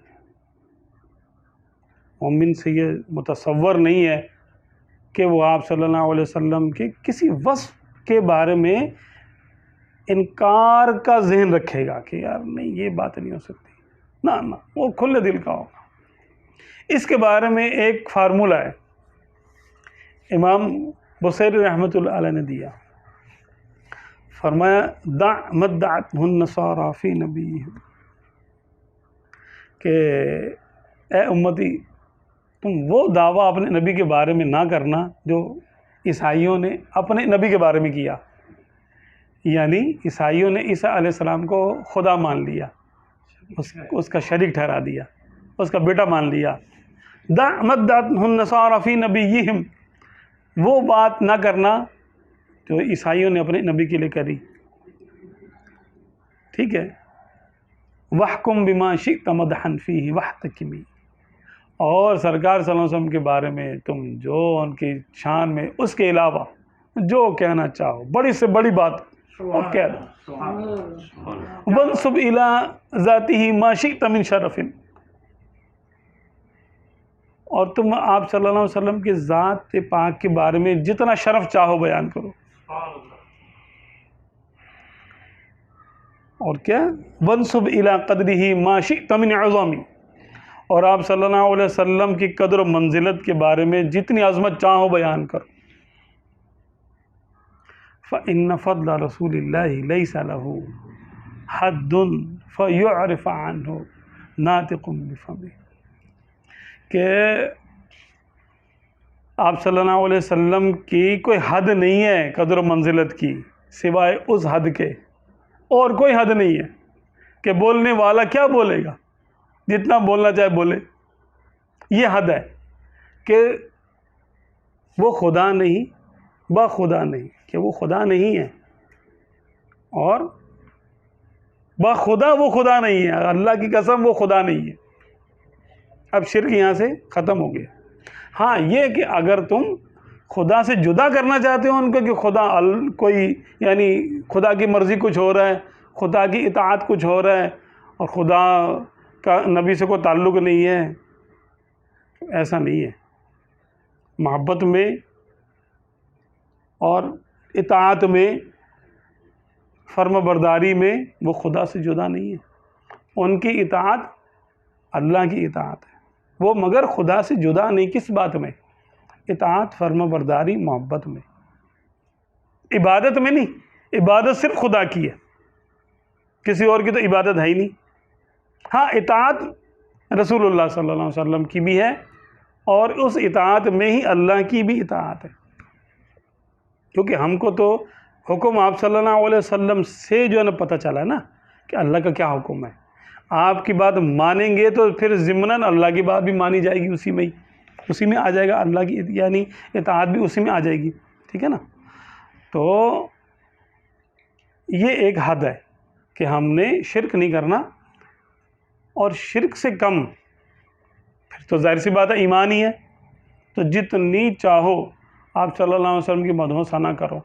مومن سے یہ متصور نہیں ہے کہ وہ آپ صلی اللہ علیہ وسلم کے کسی وصف کے بارے میں انکار کا ذہن رکھے گا کہ یار نہیں یہ بات نہیں ہو سکتی، نہ وہ کھلے دل کا ہوگا۔ اس کے بارے میں ایک فارمولہ ہے، امام بصیری رحمۃ اللہ علیہ نے دیا، فرمایا دع مدعتہ النصارى فی نبیہم، کہ اے امتی تم وہ دعویٰ اپنے نبی کے بارے میں نہ کرنا جو عیسائیوں نے اپنے نبی کے بارے میں کیا، یعنی عیسائیوں نے عیسیٰ علیہ السلام کو خدا مان لیا، اس کا شریک ٹھہرا دیا، اس کا بیٹا مان لیا۔ دع مدعتہ النصارى فی نبیہم، وہ بات نہ کرنا جو عیسائیوں نے اپنے نبی کے لیے کری، ٹھیک ہے۔ وَاحْكُمْ بِمَا شِئْتَ مَدْحًا فِيهِ وَاحْتَكِمِي، اور سرکار صلی اللہ علیہ وسلم کے بارے میں تم جو ان کی شان میں اس کے علاوہ جو کہنا چاہو، بڑی سے بڑی بات وہ کہہ دو۔ وَانْسُبْ إِلَىٰ ذَاتِهِ مَا شِئْتَ مِنْ شَرَفٍ، اور تم آپ صلی اللہ علیہ وسلم کے ذات پاک کے بارے میں جتنا شرف چاہو بیان کرو۔ اور کیا وَانْسُبْ إِلَىٰ قَدْرِهِ مَا شِئْتَ مِنْ عِظَامٍ، اور آپ صلی اللہ علیہ وسلم کی قدر و منزلت کے بارے میں جتنی عظمت چاہو بیان کرو۔ فَإِنَّ فَضْلَ رَسُولِ اللَّهِ لَيْسَ لَهُ حَدٌّ فَيُعْرِفَ عَنْهُ نَاطِقٌ بِفَمِهِ، کہ آپ صلی اللہ علیہ وسلم کی کوئی حد نہیں ہے قدر و منزلت کی سوائے اس حد کے، اور کوئی حد نہیں ہے کہ بولنے والا کیا بولے گا، جتنا بولنا چاہے بولے۔ یہ حد ہے کہ وہ خدا نہیں، بخدا نہیں، کہ وہ خدا نہیں ہے، اور بخدا وہ خدا نہیں ہے، اللہ کی قسم وہ خدا نہیں ہے۔ اب شرک یہاں سے ختم ہو گیا۔ ہاں یہ کہ اگر تم خدا سے جدا کرنا چاہتے ہو ان کو کہ خدا کوئی یعنی خدا کی مرضی کچھ ہو رہا ہے، خدا کی اطاعت کچھ ہو رہا ہے، اور خدا کا نبی سے کوئی تعلق نہیں ہے، ایسا نہیں ہے۔ محبت میں اور اطاعت میں، فرما برداری میں وہ خدا سے جدا نہیں ہے۔ ان کی اطاعت اللہ کی اطاعت ہے، وہ مگر خدا سے جدا نہیں۔ کس بات میں؟ اطاعت، فرما برداری، محبت میں، عبادت میں نہیں۔ عبادت صرف خدا کی ہے، کسی اور کی تو عبادت ہے ہی نہیں۔ ہاں، اطاعت رسول اللہ صلی اللہ علیہ وسلم کی بھی ہے، اور اس اطاعت میں ہی اللہ کی بھی اطاعت ہے، کیونکہ ہم کو تو حکم آپ صلی اللہ علیہ وسلم سے جو ہے نا پتہ چلا ہے نا کہ اللہ کا کیا حکم ہے۔ آپ کی بات مانیں گے تو پھر ضمناً اللہ کی بات بھی مانی جائے گی، اسی میں آ جائے گا اللہ کی، یعنی اطاعت بھی اسی میں آ جائے گی، ٹھیک ہے نا۔ تو یہ ایک حد ہے کہ ہم نے شرک نہیں کرنا، اور شرک سے کم پھر تو ظاہر سی بات ہے ایمان ہی ہے۔ تو جتنی چاہو آپ صلی اللہ علیہ وسلم کی مدح و ثنا کرو،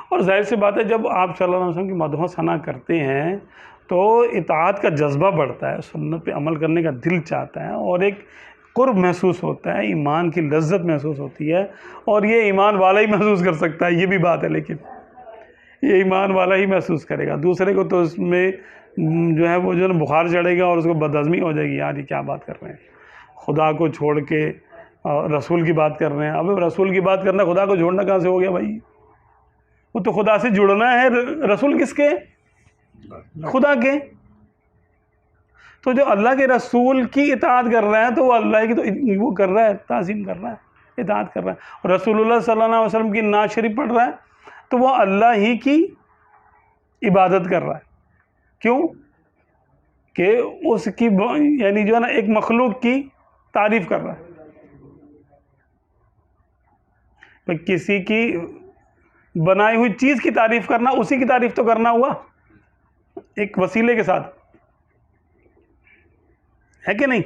اور ظاہر سی بات ہے جب آپ صلی اللہ علیہ وسلم کی مدح و ثنا کرتے ہیں تو اطاعت کا جذبہ بڑھتا ہے، سنت پہ عمل کرنے کا دل چاہتا ہے، اور ایک قرب محسوس ہوتا ہے، ایمان کی لذت محسوس ہوتی ہے، اور یہ ایمان والا ہی محسوس کر سکتا ہے، یہ بھی بات ہے، لیکن یہ ایمان والا ہی محسوس کرے گا، دوسرے کو تو اس میں جو ہے وہ جو ہے نا بخار چڑھے گا اور اس کو بدہضمی ہو جائے گی، یار یہ کیا بات کر رہے ہیں، خدا کو چھوڑ کے رسول کی بات کر رہے ہیں۔ اب رسول کی بات کرنا، خدا کو چھوڑنا کہاں سے ہو گیا بھائی؟ وہ تو خدا سے جڑنا ہے، رسول کس کے؟ خدا کے۔ تو جو اللہ کے رسول کی اطاعت کر رہا ہے تو وہ اللہ کی تو وہ کر رہا ہے، تعظیم کر رہا ہے، اطاعت کر رہا ہے، اور رسول اللہ صلی اللہ علیہ وسلم کی نعت شریف پڑھ رہا ہے تو وہ اللہ ہی کی عبادت کر رہا ہے۔ کیوں؟ کہ اس کی یعنی جو ہے نا ایک مخلوق کی تعریف کر رہا ہے۔ کسی کی بنائی ہوئی چیز کی تعریف کرنا، اسی کی تعریف تو کرنا ہوا ایک وسیلے کے ساتھ، ہے کہ نہیں؟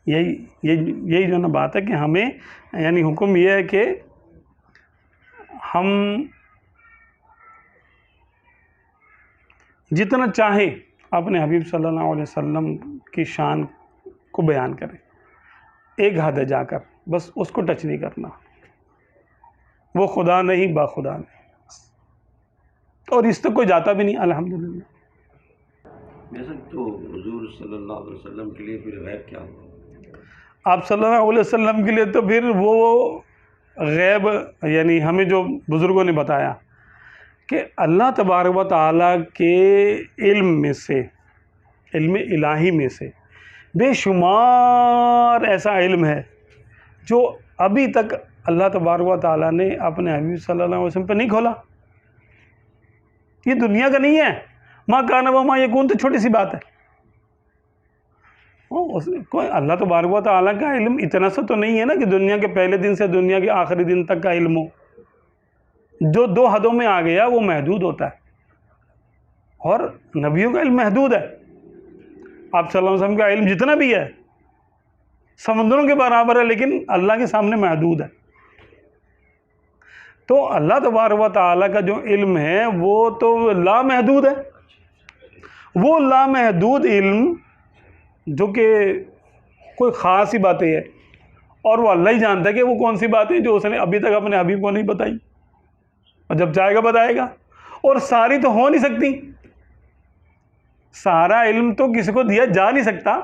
یہی جو ہے نا بات ہے کہ ہمیں یعنی حکم یہ ہے کہ ہم جتنا چاہیں اپنے حبیب صلی اللہ علیہ وسلم کی شان کو بیان کریں، ایک حد ہے جا کر، بس اس کو ٹچ نہیں کرنا۔ وہ خدا نہیں، با خدا نہیں، اور اس تک کوئی جاتا بھی نہیں، الحمدللہ۔ ویسے تو حضور صلی اللہ علیہ وسلم کے لیے پھر غیب کیا ہوا؟ آپ صلی اللہ علیہ وسلم کے لیے تو پھر وہ غیب یعنی ہمیں جو بزرگوں نے بتایا کہ اللہ تبارک و تعالیٰ کے علم میں سے، علم الہی میں سے بے شمار ایسا علم ہے جو ابھی تک اللہ تبارک و تعالیٰ نے اپنے حبیب صلی اللہ علیہ وسلم پہ نہیں کھولا۔ یہ دنیا کا نہیں ہے، ما کان و ما یکون تو چھوٹی سی بات ہے۔ کوئی اللہ تبارک و تعالیٰ کا علم اتنا سا تو نہیں ہے نا کہ دنیا کے پہلے دن سے دنیا کے آخری دن تک کا علم ہو۔ جو دو حدوں میں آ گیا وہ محدود ہوتا ہے، اور نبیوں کا علم محدود ہے۔ آپ صلی اللہ علیہ وسلم کا علم جتنا بھی ہے سمندروں کے برابر ہے، لیکن اللہ کے سامنے محدود ہے۔ تو اللہ تبارک و تعالیٰ کا جو علم ہے وہ تو لامحدود ہے۔ وہ لامحدود علم جو کہ کوئی خاص ہی باتیں ہے، اور وہ اللہ ہی جانتا ہے کہ وہ کون سی باتیں جو اس نے ابھی تک اپنے حبیب کو نہیں بتائی، اور جب چاہے گا بتائے گا، اور ساری تو ہو نہیں سکتی۔ سارا علم تو کسی کو دیا جا نہیں سکتا،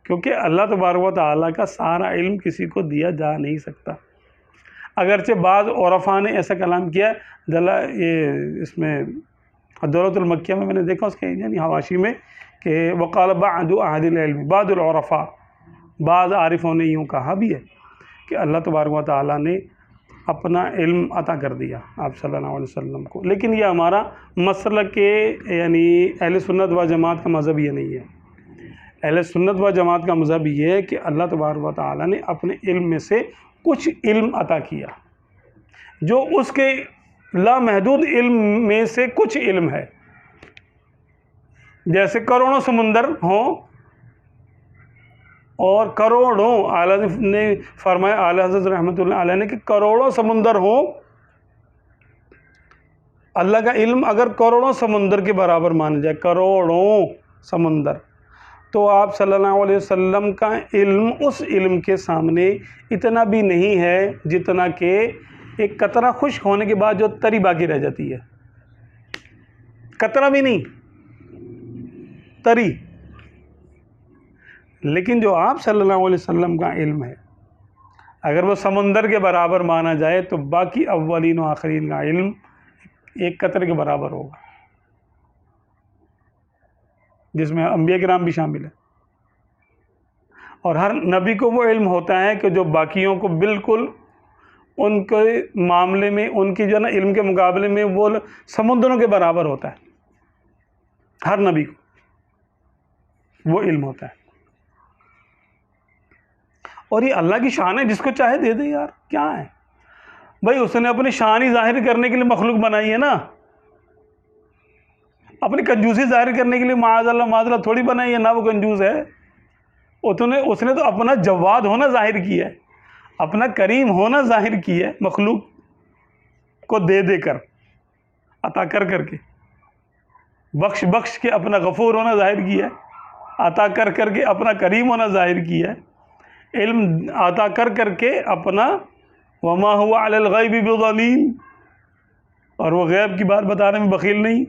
کیونکہ اللہ تبارک و تعالیٰ کا سارا علم کسی کو دیا جا نہیں سکتا۔ اگرچہ بعض عرفاء نے ایسا کلام کیا، یہ اس میں دولت المکیہ میں نے دیکھا اس کے یعنی حواشی میں کہ وقال بعد اہل العلم، بعض العرفاء، بعض عارفوں نے یوں کہا بھی ہے کہ اللہ تبارک و تعالیٰ نے اپنا علم عطا کر دیا آپ صلی اللہ علیہ وسلم کو، لیکن یہ ہمارا مسلک کے یعنی اہل سنت و جماعت کا مذہب یہ نہیں ہے۔ اہل سنت و جماعت کا مذہب یہ ہے کہ اللہ تبارک و تعالیٰ نے اپنے علم میں سے کچھ علم عطا کیا، جو اس کے لامحدود علم میں سے کچھ علم ہے۔ جیسے کروڑوں سمندر ہوں، اور کروڑوں، اعلیٰ نے فرمایا، اعلیٰ حضرت رحمۃ اللہ علیہ نے کہ کروڑوں سمندر ہوں، اللہ کا علم اگر کروڑوں سمندر کے برابر مانا جائے، کروڑوں سمندر، تو آپ صلی اللہ علیہ وسلم کا علم اس علم کے سامنے اتنا بھی نہیں ہے جتنا کہ ایک قطرہ خشک ہونے کے بعد جو تری باقی رہ جاتی ہے، قطرہ بھی نہیں، تری۔ لیکن جو آپ صلی اللہ علیہ وسلم کا علم ہے، اگر وہ سمندر کے برابر مانا جائے تو باقی اولین و آخرین کا علم ایک قطرے کے برابر ہوگا، جس میں انبیاء کرام بھی شامل ہیں۔ اور ہر نبی کو وہ علم ہوتا ہے کہ جو باقیوں کو بالکل ان کے معاملے میں، ان کی جو ہے نا علم کے مقابلے میں وہ سمندروں کے برابر ہوتا ہے۔ ہر نبی کو وہ علم ہوتا ہے، اور یہ اللہ کی شان ہے، جس کو چاہے دے دے یار، کیا ہے بھائی؟ اس نے اپنی شان ہی ظاہر کرنے کے لیے مخلوق بنائی ہے نا، اپنی کنجوسی ظاہر کرنے کے لیے معاذ اللہ تھوڑی بنائی ہے، نہ وہ کنجوس ہے، اس نے تو اپنا جواد ہونا ظاہر کیا ہے، اپنا کریم ہونا ظاہر کیا ہے، مخلوق کو دے دے کر، عطا کر کر کے، بخش کے اپنا غفور ہونا ظاہر کیا ہے، عطا کر کر کے اپنا کریم ہونا ظاہر کیا ہے، علم عطا کر کر کے اپنا وما هو علی الغیب بضنین، اور وہ غیب کی بات بتانے میں بخیل نہیں۔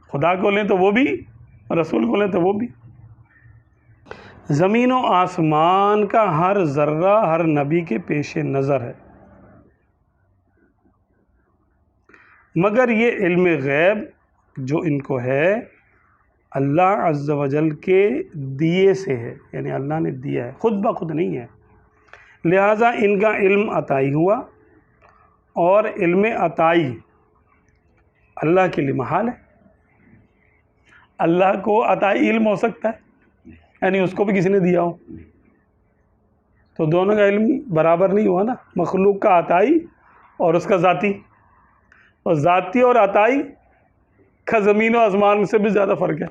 خدا کو لیں تو وہ بھی، رسول کو لیں تو وہ بھی۔ زمین و آسمان کا ہر ذرہ ہر نبی کے پیش نظر ہے، مگر یہ علم غیب جو ان کو ہے اللہ عز و جل کے دیے سے ہے، یعنی اللہ نے دیا ہے، خود بخود نہیں ہے، لہٰذا ان کا علم عطائی ہوا، اور علم عطائی اللہ کے لیے محال ہے۔ اللہ کو عطائی علم ہو سکتا ہے، یعنی اس کو بھی کسی نے دیا ہو، تو دونوں کا علم برابر نہیں ہوا نا، مخلوق کا عطائی اور اس کا ذاتی، اور ذاتی اور عطائی کا زمین و آسمان سے بھی زیادہ فرق ہے۔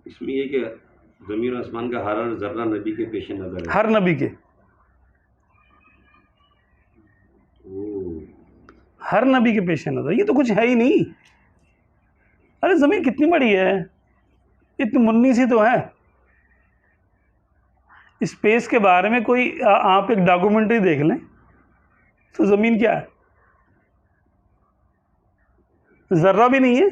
اس میں یہ کہ زمین و آسمان کا ہر ذرہ نبی کے پیش نظر ہے، ہر نبی کے، ہر نبی کے پیش نظر، یہ تو کچھ ہے ہی نہیں۔ ارے زمین کتنی بڑی ہے، اتنی منی سی تو ہے۔ اسپیس کے بارے میں کوئی آپ ایک ڈاکومنٹری دیکھ لیں تو زمین کیا ہے، ذرہ بھی نہیں ہے۔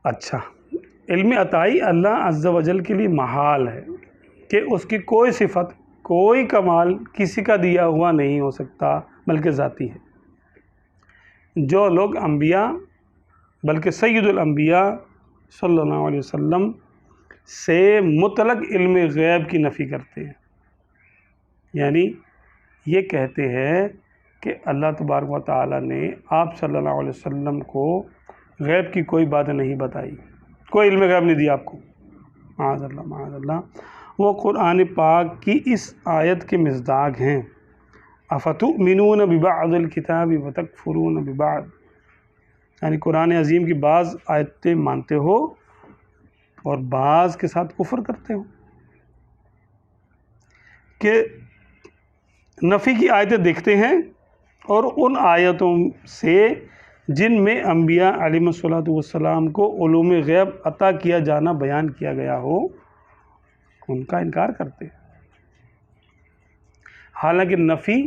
اچھا، علم عطائی اللہ عز و جل کے لیے محال ہے کہ اس کی کوئی صفت، کوئی کمال کسی کا دیا ہوا نہیں ہو سکتا، بلکہ ذاتی ہے۔ جو لوگ انبیاء بلکہ سید الانبیاء صلی اللہ علیہ وسلم سے مطلق علم غیب کی نفی کرتے ہیں، یعنی یہ کہتے ہیں کہ اللہ تبارک و تعالیٰ نے آپ صلی اللہ علیہ وسلم کو غیب کی کوئی بات نہیں بتائی، کوئی علم غیب نہیں دیا آپ کو، معاذ اللہ معاذ اللہ۔ وہ قرآن پاک کی اس آیت کے مصداق ہیں، افتؤمنون ببعض الکتاب وتکفرون ببعض، یعنی قرآن عظیم کی بعض آیتیں مانتے ہو اور بعض کے ساتھ کفر کرتے ہو۔ کہ نفی کی آیتیں دیکھتے ہیں اور ان آیتوں سے جن میں انبیاء علیہ الصلوۃ والسلام کو علوم غیب عطا کیا جانا بیان کیا گیا ہو، ان کا انکار کرتے ہیں۔ حالانکہ نفی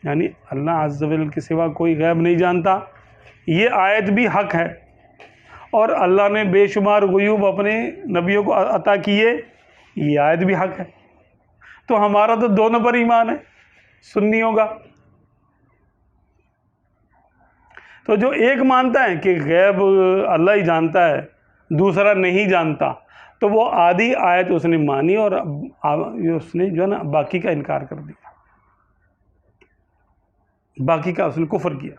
یعنی اللہ عز و جل کے سوا کوئی غیب نہیں جانتا، یہ آیت بھی حق ہے، اور اللہ نے بے شمار غیوب اپنے نبیوں کو عطا کیے، یہ آیت بھی حق ہے۔ تو ہمارا تو دونوں پر ایمان ہے سنیوں کا۔ تو جو ایک مانتا ہے کہ غیب اللہ ہی جانتا ہے، دوسرا نہیں جانتا، تو وہ آدھی آیت اس نے مانی اور اس نے جو ہے نا باقی کا انکار کر دیا، باقی کا اس نے کفر کیا۔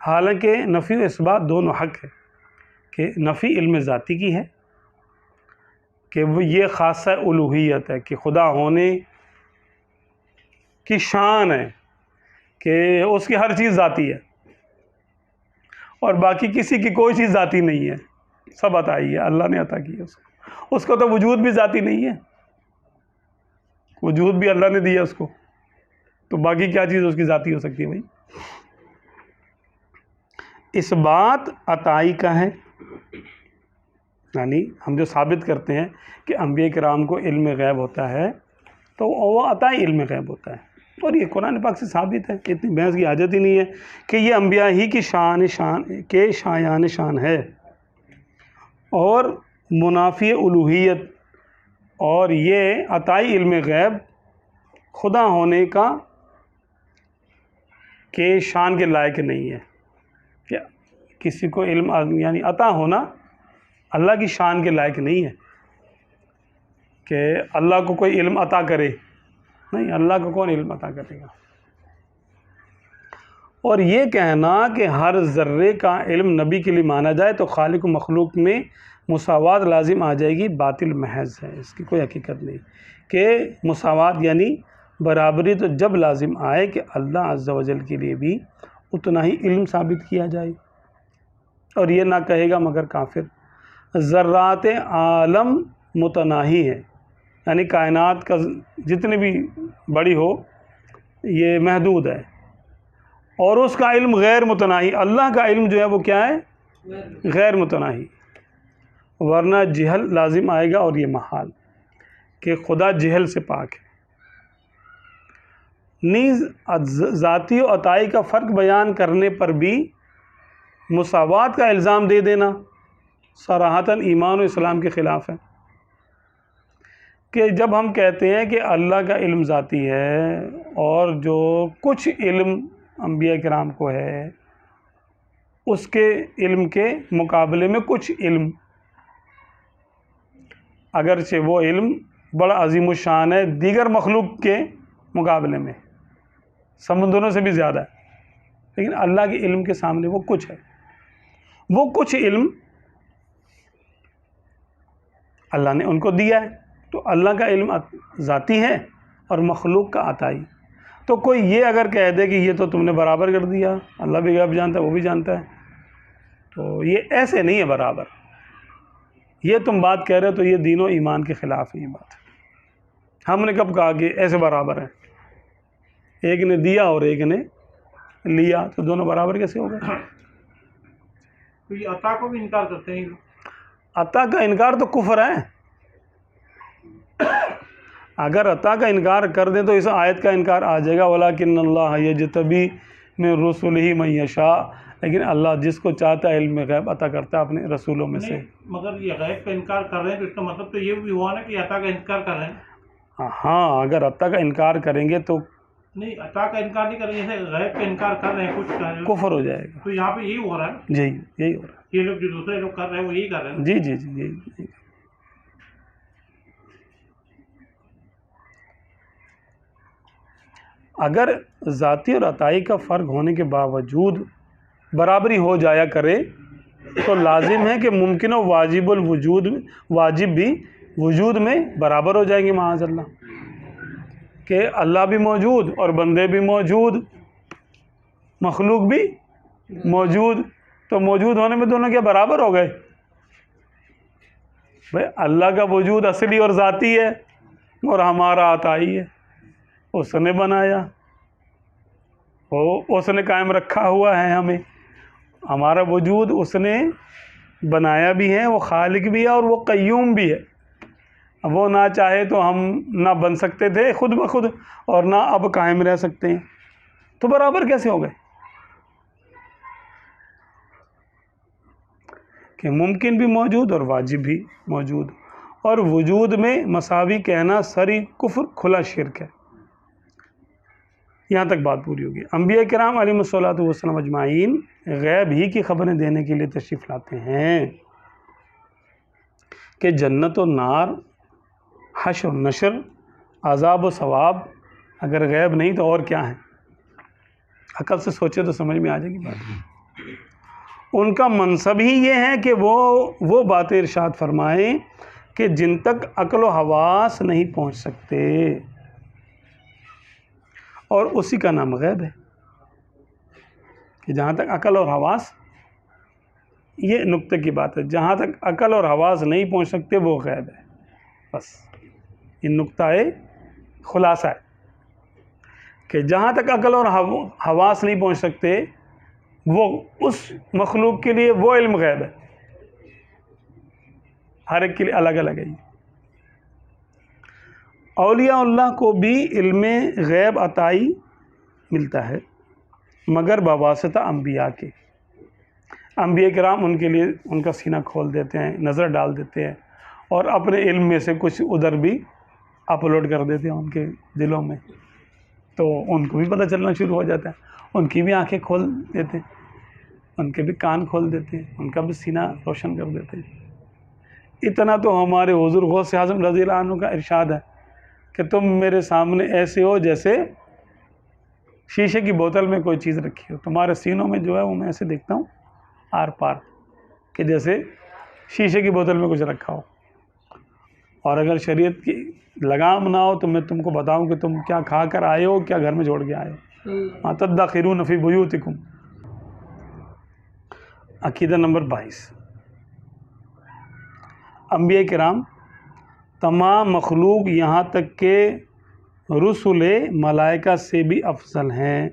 حالانکہ نفی و اثبات دونوں حق ہے، کہ نفی علم ذاتی کی ہے کہ وہ یہ خاصہ الوہیت ہے کہ خدا ہونے کی شان ہے کہ اس کی ہر چیز ذاتی ہے، اور باقی کسی کی کوئی چیز ذاتی نہیں ہے، سب عطائی ہے، اللہ نے عطا کی ہے اس کو تو وجود بھی ذاتی نہیں ہے۔ وجود بھی اللہ نے دیا اس کو، تو باقی کیا چیز اس کی ذاتی ہو سکتی ہے بھائی؟ اس بات عطائی کا ہے، یعنی ہم جو ثابت کرتے ہیں کہ انبیاء کرام کو علم غیب ہوتا ہے تو وہ عطائی علم غیب ہوتا ہے، اور یہ قرآن پاک سے ثابت ہے، اتنی بحث کی حاجت ہی نہیں ہے کہ یہ انبیاء ہی کی شان کے شایان شان ہے، اور منافی الوہیت اور یہ عطائی علم غیب خدا ہونے کا کے شان کے لائق نہیں ہے، کہ کسی کو علم یعنی عطا ہونا اللہ کی شان کے لائق نہیں ہے کہ اللہ کو کوئی علم عطا کرے، نہیں، اللہ کو کون علم عطا کرے گا؟ اور یہ کہنا کہ ہر ذرے کا علم نبی کے لیے مانا جائے تو خالق و مخلوق میں مساوات لازم آ جائے گی، باطل محض ہے، اس کی کوئی حقیقت نہیں کہ مساوات یعنی برابری تو جب لازم آئے کہ اللہ عز و جل کے لیے بھی اتنا ہی علم ثابت کیا جائے، اور یہ نہ کہے گا مگر کافر۔ ذرات عالم متناہی ہے، یعنی کائنات کا جتنی بھی بڑی ہو یہ محدود ہے، اور اس کا علم غیر متناہی، اللہ کا علم جو ہے وہ کیا ہے؟ غیر متناہی، ورنہ جہل لازم آئے گا، اور یہ محال کہ خدا جہل سے پاک ہے۔ نیز ذاتی و عطائی کا فرق بیان کرنے پر بھی مساوات کا الزام دے دینا صراحتاً ایمان و اسلام کے خلاف ہے، کہ جب ہم کہتے ہیں کہ اللہ کا علم ذاتی ہے اور جو کچھ علم انبیاء کرام کو ہے اس کے علم کے مقابلے میں کچھ علم، اگرچہ وہ علم بڑا عظیم الشان ہے دیگر مخلوق کے مقابلے میں، سمندروں سے بھی زیادہ ہے، لیکن اللہ کے علم کے سامنے وہ کچھ ہے، وہ کچھ علم اللہ نے ان کو دیا ہے، تو اللہ کا علم ذاتی ہے اور مخلوق کا عطائی۔ تو کوئی یہ اگر کہہ دے کہ یہ تو تم نے برابر کر دیا، اللہ بھی غیب جانتا ہے وہ بھی جانتا ہے، تو یہ ایسے نہیں ہے برابر، یہ تم بات کہہ رہے ہو تو یہ دین و ایمان کے خلاف ہے یہ بات۔ ہم نے کب کہا کہ ایسے برابر ہیں؟ ایک نے دیا اور ایک نے لیا، تو دونوں برابر کیسے ہو گئے؟ تو یہ عطا کو بھی انکار کرتے ہیں، عطا کا انکار تو کفر ہے، اگر عطا کا انکار کر دیں تو اس آیت کا انکار آ جائے گا، وَلَٰكِنَّ اللَّهَ يَجْتَبِي مِن رُسُلِهِ مَن يَشَاءُ، لیکن اللہ جس کو چاہتا ہے علم غیب عطا کرتا ہے اپنے رسولوں میں سے۔ مگر یہ غیب کا انکار کر رہے ہیں تو اس کا مطلب تو یہ بھی ہوا نا کہ عطا کا انکار کر رہے ہیں۔ ہاں، اگر عطا کا انکار کریں گے تو نہیں، عطا کا انکار نہیں کر رہے، جیسے غیب کا انکار کر رہے ہیں کچھ، کفر ہو جائے گا۔ تو یہاں پہ یہی ہو رہا ہے، جی، یہی ہو رہا یہ لوگ جو دوسرے لوگ کر رہے ہیں وہ یہی کر رہے ہیں۔ ہے، جی جی جی یہی۔ اگر ذاتی اور عطائی کا فرق ہونے کے باوجود برابری ہو جایا کرے تو لازم ہے کہ ممکن و واجب بھی وجود میں برابر ہو جائیں گے معاذ اللہ، کہ اللہ بھی موجود اور بندے بھی موجود، مخلوق بھی موجود، تو موجود ہونے میں دونوں کیا برابر ہو گئے؟ بھائی اللہ کا وجود اصلی اور ذاتی ہے اور ہمارا عطائی ہے، اس نے بنایا، اس نے قائم رکھا ہوا ہے ہمیں، ہمارا وجود اس نے بنایا بھی ہے، وہ خالق بھی ہے اور وہ قیوم بھی ہے، وہ نہ چاہے تو ہم نہ بن سکتے تھے خود بخود اور نہ اب قائم رہ سکتے ہیں، تو برابر کیسے ہو گئے؟ کہ ممکن بھی موجود اور واجب بھی موجود، اور وجود میں مساوی کہنا سری کفر کھلا شرک ہے۔ یہاں تک بات پوری ہوگی۔ انبیاء کرام علیہم الصلوۃ والسلام اجمعین غیب ہی کی خبریں دینے کے لیے تشریف لاتے ہیں کہ جنت و نار، حشر و نشر، عذاب و ثواب اگر غیب نہیں تو اور کیا ہے؟ عقل سے سوچے تو سمجھ میں آ جائے گی بات۔ ان کا منصب ہی یہ ہے کہ وہ باتیں ارشاد فرمائیں کہ جن تک عقل و حواس نہیں پہنچ سکتے، اور اسی کا نام غیب ہے، کہ جہاں تک عقل اور حواس، یہ نقطے کی بات ہے، جہاں تک عقل اور حواس نہیں پہنچ سکتے وہ غیب ہے، بس یہ نقطہ خلاصہ ہے کہ جہاں تک عقل اور حواس نہیں پہنچ سکتے وہ اس مخلوق کے لیے وہ علم غیب ہے، ہر ایک کے لیے الگ الگ ہے۔ اولیاء اللہ کو بھی علم غیب عطائی ملتا ہے مگر بواسطہ انبیاء کے۔ انبیاء کرام ان کے لیے ان کا سینہ کھول دیتے ہیں، نظر ڈال دیتے ہیں اور اپنے علم میں سے کچھ ادھر بھی اپلوڈ کر دیتے ہیں ان کے دلوں میں، تو ان کو بھی پتہ چلنا شروع ہو جاتا ہے، ان کی بھی آنکھیں کھول دیتے ہیں، ان کے بھی کان کھول دیتے ہیں، ان کا بھی سینہ روشن کر دیتے ہیں۔ اتنا تو ہمارے حضور غوث اعظم رضی اللہ عنہ کا ارشاد ہے کہ تم میرے سامنے ایسے ہو جیسے شیشے کی بوتل میں کوئی چیز رکھی ہو، تمہارے سینوں میں جو ہے وہ میں ایسے دیکھتا ہوں آر پار کہ جیسے شیشے کی بوتل میں کچھ رکھا ہو، اور اگر شریعت کی لگام نہ ہو تو میں تم کو بتاؤں کہ تم کیا کھا کر آئے ہو، کیا گھر میں چھوڑ کے آئے ہو۔ مَا تَدَّخِرُونَ فِي بُيُوتِكُمْ۔ عقیدہ نمبر 22، انبیاء کرام تمام مخلوق یہاں تک کہ رسل ملائکہ سے بھی افضل ہیں،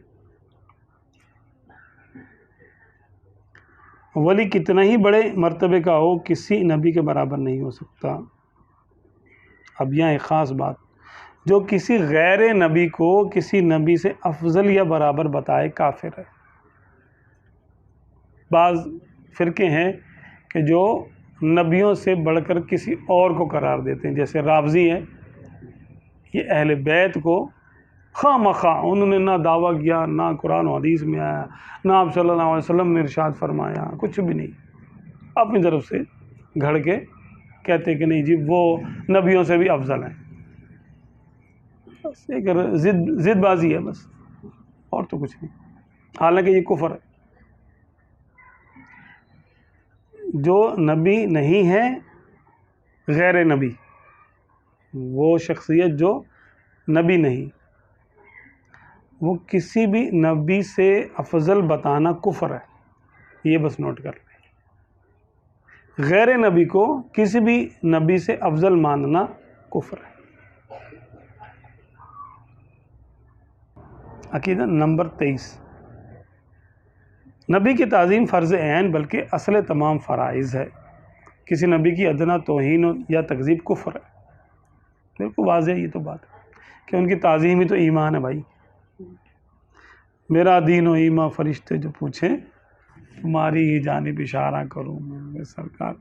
ولی کتنا ہی بڑے مرتبے کا ہو کسی نبی کے برابر نہیں ہو سکتا۔ اب یہاں ایک خاص بات، جو کسی غیر نبی کو کسی نبی سے افضل یا برابر بتائے کافر ہے۔ بعض فرقے ہیں کہ جو نبیوں سے بڑھ کر کسی اور کو قرار دیتے ہیں، جیسے رافضی ہیں، یہ اہل بیت کو خواہ مخواہ انہوں نے نہ دعویٰ کیا، نہ قرآن و حدیث میں آیا، نہ آپ صلی اللہ علیہ وسلم نے ارشاد فرمایا، کچھ بھی نہیں، اپنی طرف سے گھڑ کے کہتے کہ نہیں جی وہ نبیوں سے بھی افضل ہیں۔ بس ایک ضد بازی ہے بس، اور تو کچھ نہیں، حالانکہ یہ کفر ہے۔ جو نبی نہیں ہے غیر نبی، وہ شخصیت جو نبی نہیں، وہ کسی بھی نبی سے افضل بتانا کفر ہے، یہ بس نوٹ کر لیں۔ غیر نبی کو کسی بھی نبی سے افضل ماننا کفر ہے۔ عقیدہ نمبر 23، نبی کی تعظیم فرض عین بلکہ اصل تمام فرائض ہے۔ کسی نبی کی ادنا توہین یا تکذیب کفر ہے۔ بالکل واضح ہے یہ تو بات کہ ان کی تعظیم ہی تو ایمان ہے بھائی۔ میرا دین و ایمان فرشتے جو پوچھیں تمہاری ہی جانب اشارہ کروں میں سرکار،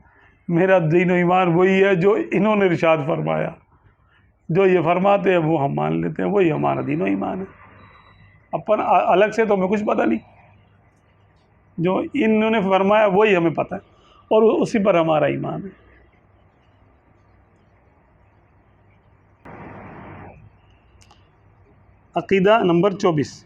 میرا دین و ایمان وہی ہے جو انہوں نے ارشاد فرمایا، جو یہ فرماتے ہیں وہ ہم مان لیتے ہیں، وہی ہمارا دین و ایمان ہے۔ اپن الگ سے تو ہمیں کچھ پتہ نہیں، جو انہوں نے فرمایا وہی ہمیں پتہ ہے اور اسی پر ہمارا ایمان ہے۔ عقیدہ نمبر 24،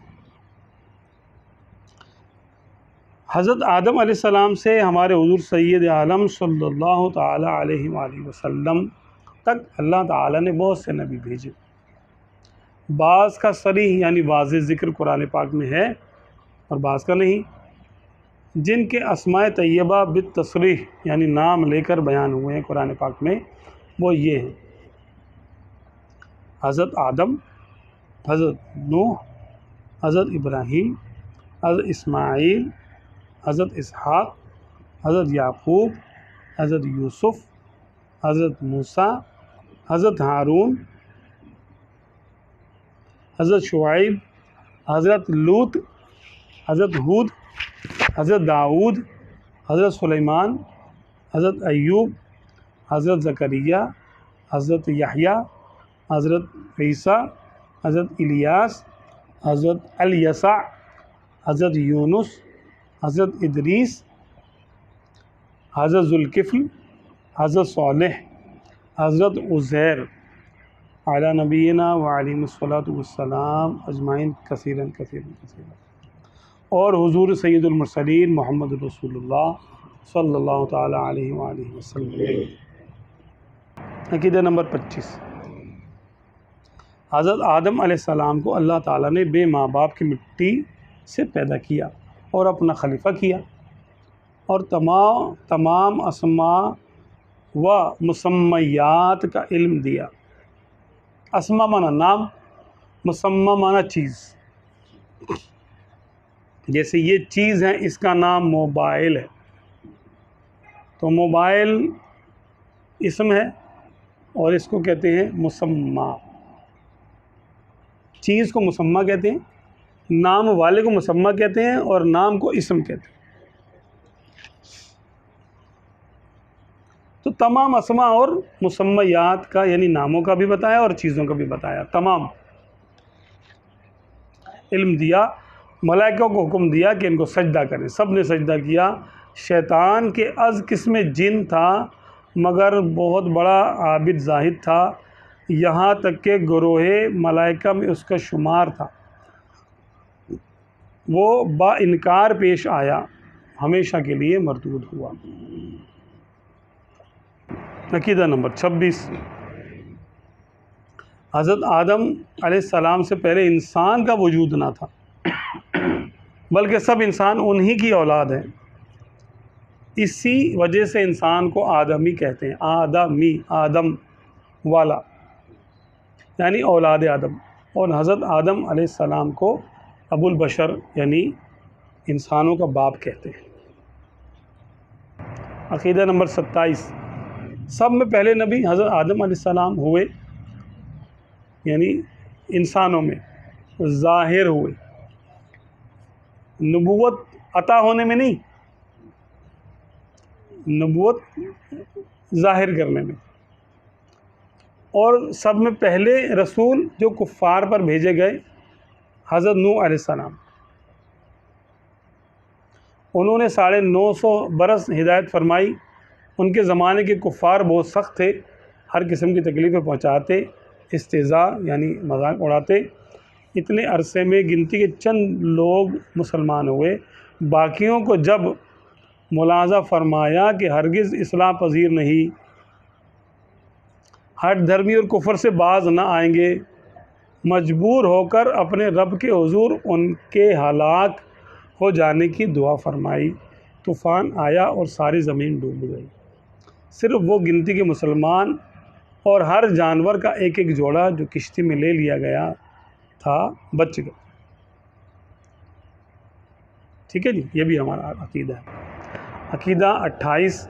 حضرت آدم علیہ السلام سے ہمارے حضور سید عالم صلی اللہ تعالی علیہ وآلہ وسلم تک اللہ تعالی نے بہت سے نبی بھیجے۔ بعض کا صریح یعنی واضح ذکر قرآن پاک میں ہے اور بعض کا نہیں، جن کے اسماء طیبہ بالتصریح یعنی نام لے کر بیان ہوئے ہیں قرآن پاک میں، وہ یہ ہیں: حضرت آدم، حضرت نوح، حضرت ابراہیم، حضرت اسماعیل، حضرت اسحاق، حضرت یعقوب، حضرت یوسف، حضرت موسیٰ، حضرت ہارون، حضرت شعیب، حضرت لوط، حضرت ہود، حضرت داؤد، حضرت سلیمان، حضرت ایوب، حضرت زکریا، حضرت یحییٰ، حضرت عیسیٰ، حضرت الیاس، حضرت الیسع، حضرت یونس، حضرت ادریس، حضرت ذوالکفل، حضرت صالح، حضرت عزیر علی نبینا وعلیہ الصلاۃ والسلام اجمعین کثیراً کثیراً کثیراً، اور حضور سید المرسلین محمد رسول اللہ صلی اللہ تعالی علیہ وآلہ وسلم۔ عقیدہ نمبر 25، حضرت آدم علیہ السلام کو اللہ تعالیٰ نے بے ماں باپ کی مٹی سے پیدا کیا اور اپنا خلیفہ کیا، اور تمام اسماء و مسمیات کا علم دیا۔ اسماء مانا نام، مسمہ مانا چیز، جیسے یہ چیز ہے، اس کا نام موبائل ہے، تو موبائل اسم ہے اور اس کو کہتے ہیں مسمہ، چیز کو مسمہ کہتے ہیں، نام والے کو مسمہ کہتے ہیں اور نام کو اسم کہتے ہیں۔ تو تمام اسماء اور مسمیات کا یعنی ناموں کا بھی بتایا اور چیزوں کا بھی بتایا، تمام علم دیا، ملائکہ کو حکم دیا کہ ان کو سجدہ کریں، سب نے سجدہ کیا۔ شیطان کے از قسم جن تھا مگر بہت بڑا عابد زاہد تھا، یہاں تک کہ گروہ ملائکہ میں اس کا شمار تھا، وہ با انکار پیش آیا، ہمیشہ کے لیے مردود ہوا۔ عقیدہ نمبر 26، حضرت آدم علیہ السلام سے پہلے انسان کا وجود نہ تھا، بلکہ سب انسان انہی کی اولاد ہیں، اسی وجہ سے انسان کو آدمی کہتے ہیں، آدمی، آدم والا یعنی اولاد آدم، اور حضرت آدم علیہ السلام کو ابو البشر یعنی انسانوں کا باپ کہتے ہیں۔ عقیدہ نمبر 27، سب میں پہلے نبی حضرت آدم علیہ السلام ہوئے، یعنی انسانوں میں ظاہر ہوئے، نبوت عطا ہونے میں نہیں، نبوت ظاہر کرنے میں۔ اور سب میں پہلے رسول جو کفار پر بھیجے گئے حضرت نوح علیہ السلام، انہوں نے 950 برس ہدایت فرمائی۔ ان کے زمانے کے کفار بہت سخت تھے، ہر قسم کی تکلیفیں پہنچاتے، استہزاء یعنی مذاق اڑاتے۔ اتنے عرصے میں گنتی کے چند لوگ مسلمان ہوئے، باقیوں کو جب ملاحظہ فرمایا کہ ہرگز اصلاح پذیر نہیں، ہٹ دھرمی اور کفر سے باز نہ آئیں گے، مجبور ہو کر اپنے رب کے حضور ان کے ہلاک ہو جانے کی دعا فرمائی۔ طوفان آیا اور ساری زمین ڈوب گئی، صرف وہ گنتی کے مسلمان اور ہر جانور کا ایک ایک جوڑا جو کشتی میں لے لیا گیا تھا بچ گئے۔ ٹھیک ہے جی، یہ بھی ہمارا عقیدہ ہے۔ عقیدہ 28،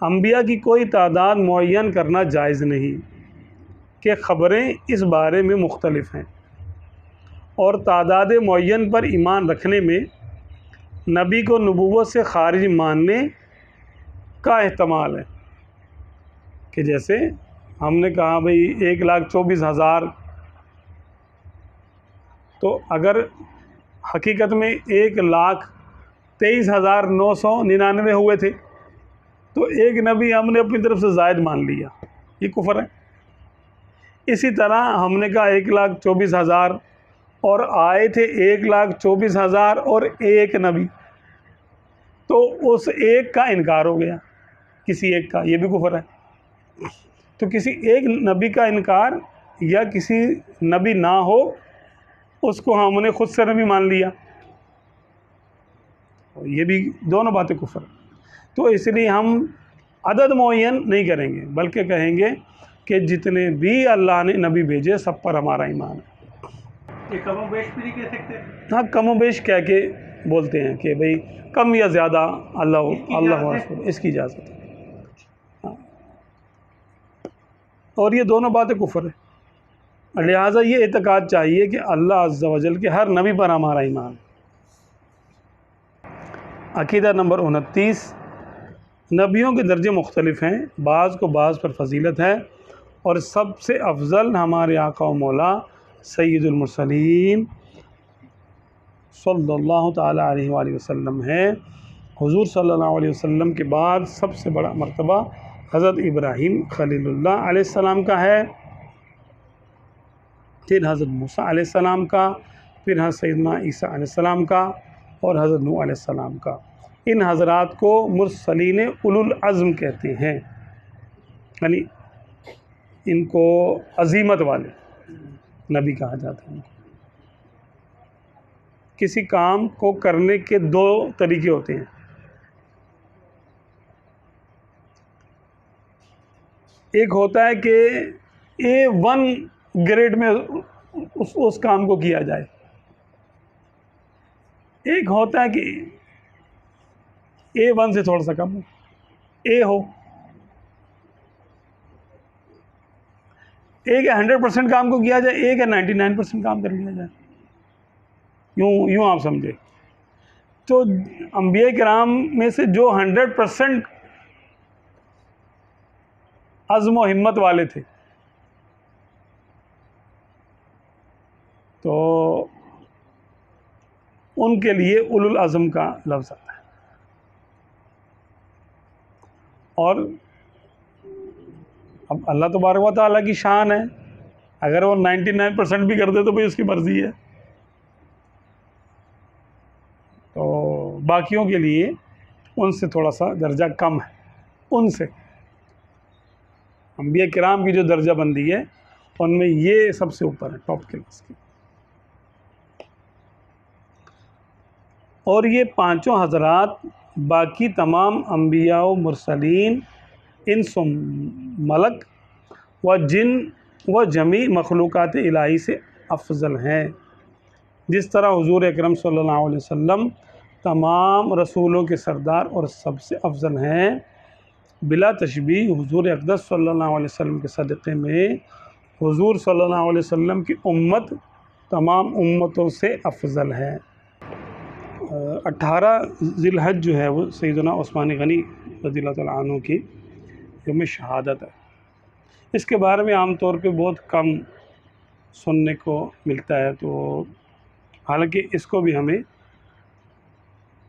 انبیاء کی کوئی تعداد معین کرنا جائز نہیں، کہ خبریں اس بارے میں مختلف ہیں، اور تعداد معین پر ایمان رکھنے میں نبی کو نبوت سے خارج ماننے کا احتمال ہے، کہ جیسے ہم نے کہا بھئی 1,24,000، تو اگر حقیقت میں 1,23,999 ہوئے تھے تو ایک نبی ہم نے اپنی طرف سے زائد مان لیا، یہ کفر ہے۔ اسی طرح ہم نے کہا 1,24,000 اور آئے تھے 1,24,000 اور ایک نبی، تو اس ایک کا انکار ہو گیا، کسی ایک کا، یہ بھی کفر ہے۔ تو کسی ایک نبی کا انکار یا کسی نبی نہ ہو اس کو ہم نے خود سے نبی مان لیا، یہ بھی دونوں باتیں کفر ہیں۔ تو اس لیے ہم عدد معین نہیں کریں گے، بلکہ کہیں گے کہ جتنے بھی اللہ نے نبی بھیجے سب پر ہمارا ایمان ہے۔ یہ کم و بیش بھی نہیں کہہ سکتے؟ ہاں، کم و بیش کہہ کے بولتے ہیں کہ بھئی کم یا زیادہ اللہ و رسول، اس کی اجازت ہے۔ ہاں، اور یہ دونوں باتیں کفر ہے، لہٰذا یہ اعتقاد چاہیے کہ اللہ عز و جل کے ہر نبی پر ہمارا ایمان ہے۔ عقیدہ نمبر 29، نبیوں کے درجے مختلف ہیں، بعض کو بعض پر فضیلت ہے، اور سب سے افضل ہمارے آقا و مولا سید المرسلین صلی اللہ تعالیٰ علیہ وآلہ وسلم ہے۔ حضور صلی اللہ علیہ وسلم کے بعد سب سے بڑا مرتبہ حضرت ابراہیم خلیل اللہ علیہ السلام کا ہے، پھر حضرت موسیٰ علیہ السلام کا، پھر حضرت سیدنا عیسیٰ علیہ السلام کا، اور حضرت نوح علیہ السلام کا۔ ان حضرات کو مرسلین اولو العزم کہتے ہیں، یعنی ان کو عظیمت والے نبی کہا جاتا ہے۔ کسی کام کو کرنے کے دو طریقے ہوتے ہیں، ایک ہوتا ہے کہ A1 گریڈ میں اس کام کو کیا جائے. ایک ہوتا ہے کہ A1 سے تھوڑا سا کم ہو, A ہو. ایک 100% کام کو کیا جائے, ایک 99% کام کر لیا جائے. یوں آپ سمجھے. تو انبیاء کرام میں سے جو 100% عزم و ہمت والے تھے, تو ان کے لیے اولو العزم کا لفظ آتا ہے. اور اب اللہ تبارک و تعالیٰ کی شان ہے, اگر وہ 99% بھی کر دے تو بھئی اس کی مرضی ہے. تو باقیوں کے لیے ان سے تھوڑا سا درجہ کم ہے. ان سے انبیاء کرام کی جو درجہ بندی ہے ان میں یہ سب سے اوپر ہے, ٹاپ کلاس کی. اور یہ پانچوں حضرات باقی تمام انبیاء و مرسلین, انس و ملک و جن و جمیع مخلوقات الہی سے افضل ہیں. جس طرح حضور اکرم صلی اللہ علیہ وسلم تمام رسولوں کے سردار اور سب سے افضل ہیں, بلا تشبیہ حضور اقدس صلی اللہ علیہ وسلم کے صدقے میں حضور صلی اللہ علیہ وسلم کی امت تمام امتوں سے افضل ہے. 18 ذی الحج جو ہے وہ سیدنا عثمان غنی رضی اللہ تعالیٰ عنہ کی یوم شہادت ہے. اس کے بارے میں عام طور پہ بہت کم سننے کو ملتا ہے, تو حالانکہ اس کو بھی ہمیں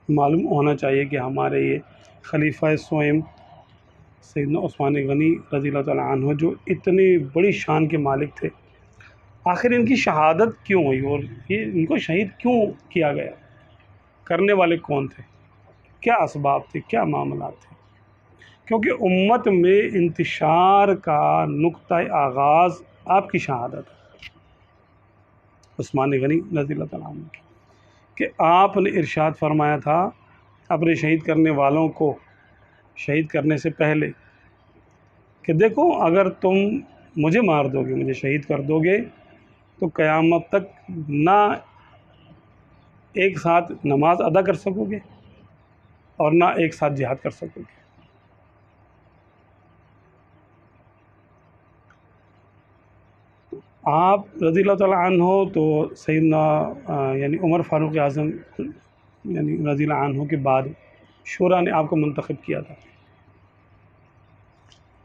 معلوم ہونا چاہیے کہ ہمارے یہ خلیفہ سوئم سیدنا عثمان غنی رضی اللہ تعالیٰ عنہ جو اتنی بڑی شان کے مالک تھے, آخر ان کی شہادت کیوں ہوئی اور یہ ان کو شہید کیوں کیا گیا؟ کرنے والے کون تھے؟ کیا اسباب تھے؟ کیا معاملات تھے؟ کیونکہ امت میں انتشار کا نقطۂ آغاز آپ کی شہادت ہے عثمان غنی رضی اللہ تعالیٰ عنہ کی, کہ آپ نے ارشاد فرمایا تھا اپنے شہید کرنے والوں کو شہید کرنے سے پہلے کہ دیکھو اگر تم مجھے مار دو گے, مجھے شہید کر دو گے, تو قیامت تک نہ ایک ساتھ نماز ادا کر سکو گے اور نہ ایک ساتھ جہاد کر سکو گے. آپ رضی اللہ تعالیٰ عنہ تو سیدنا یعنی عمر فاروق اعظم یعنی رضی اللہ عنہ کے بعد شورا نے آپ کو منتخب کیا تھا,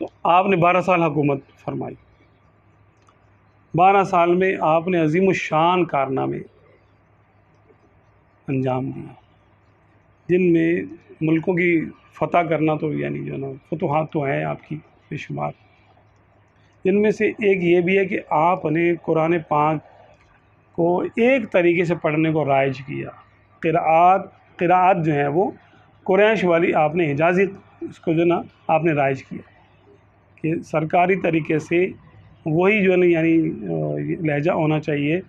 تو آپ نے 12 سال حکومت فرمائی. 12 سال میں آپ نے عظیم الشان کارنامے انجام دیا, جن میں ملکوں کی فتح کرنا تو یعنی جو نا فتوحات تو ہیں آپ کی بے شمار. جن میں سے ایک یہ بھی ہے کہ آپ نے قرآن پاک کو ایک طریقے سے پڑھنے کو رائج کیا. قراءات جو ہیں وہ قریش والی آپ نے حجازی اس کو جو نا آپ نے رائج کیا کہ سرکاری طریقے سے وہی جو ہے یعنی لہجہ ہونا چاہیے,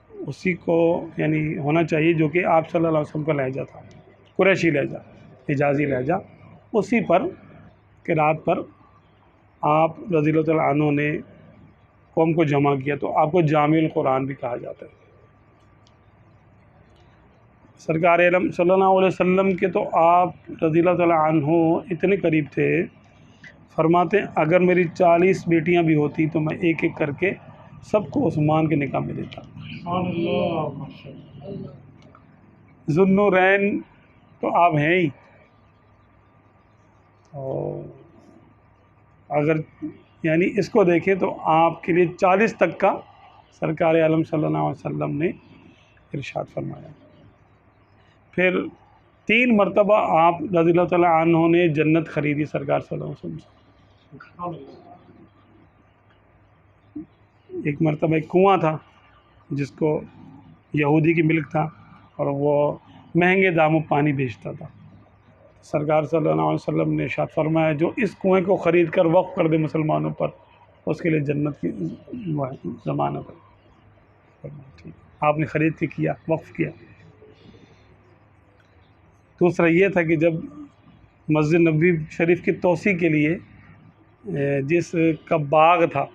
اسی کو یعنی ہونا چاہیے جو کہ آپ صلی اللہ علیہ وسلم کا لہجہ تھا, قریشی لہجہ, حجازی لہجہ. اسی پر قراءت پر آپ رضی اللہ تعالیٰ عنہ نے قوم کو جمع کیا, تو آپ کو جامع القرآن بھی کہا جاتا ہے. سرکار عالم صلی اللہ علیہ وسلم کے تو آپ رضی اللہ تعالیٰ عنہ اتنے قریب تھے, فرماتے ہیں اگر میری 40 بیٹیاں بھی ہوتی تو میں ایک ایک کر کے سب کو عثمان کے نکاح میں دیتا. ذو النورین تو آپ ہیں ہی, اور اگر یعنی اس کو دیکھیں تو آپ کے لیے 40 تک کا سرکار عالم صلی اللہ علیہ وسلم نے ارشاد فرمایا. پھر 3 مرتبہ آپ رضی اللہ تعالیٰ عنہ نے جنت خریدی سرکار صلی اللہ علیہ وسلم سے. ایک مرتبہ ایک کنواں تھا جس کو یہودی کی ملک تھا اور وہ مہنگے داموں پانی بیچتا تھا. سرکار صلی اللہ علیہ وسلم نے ارشاد فرمایا جو اس کنویں کو خرید کر وقف کر دے مسلمانوں پر, اس کے لیے جنت کی ضمانت ہے. آپ نے خرید کے کیا, وقف کیا. دوسرا یہ تھا کہ جب مسجد نبوی شریف کی توسیع کے لیے جس کا باغ تھا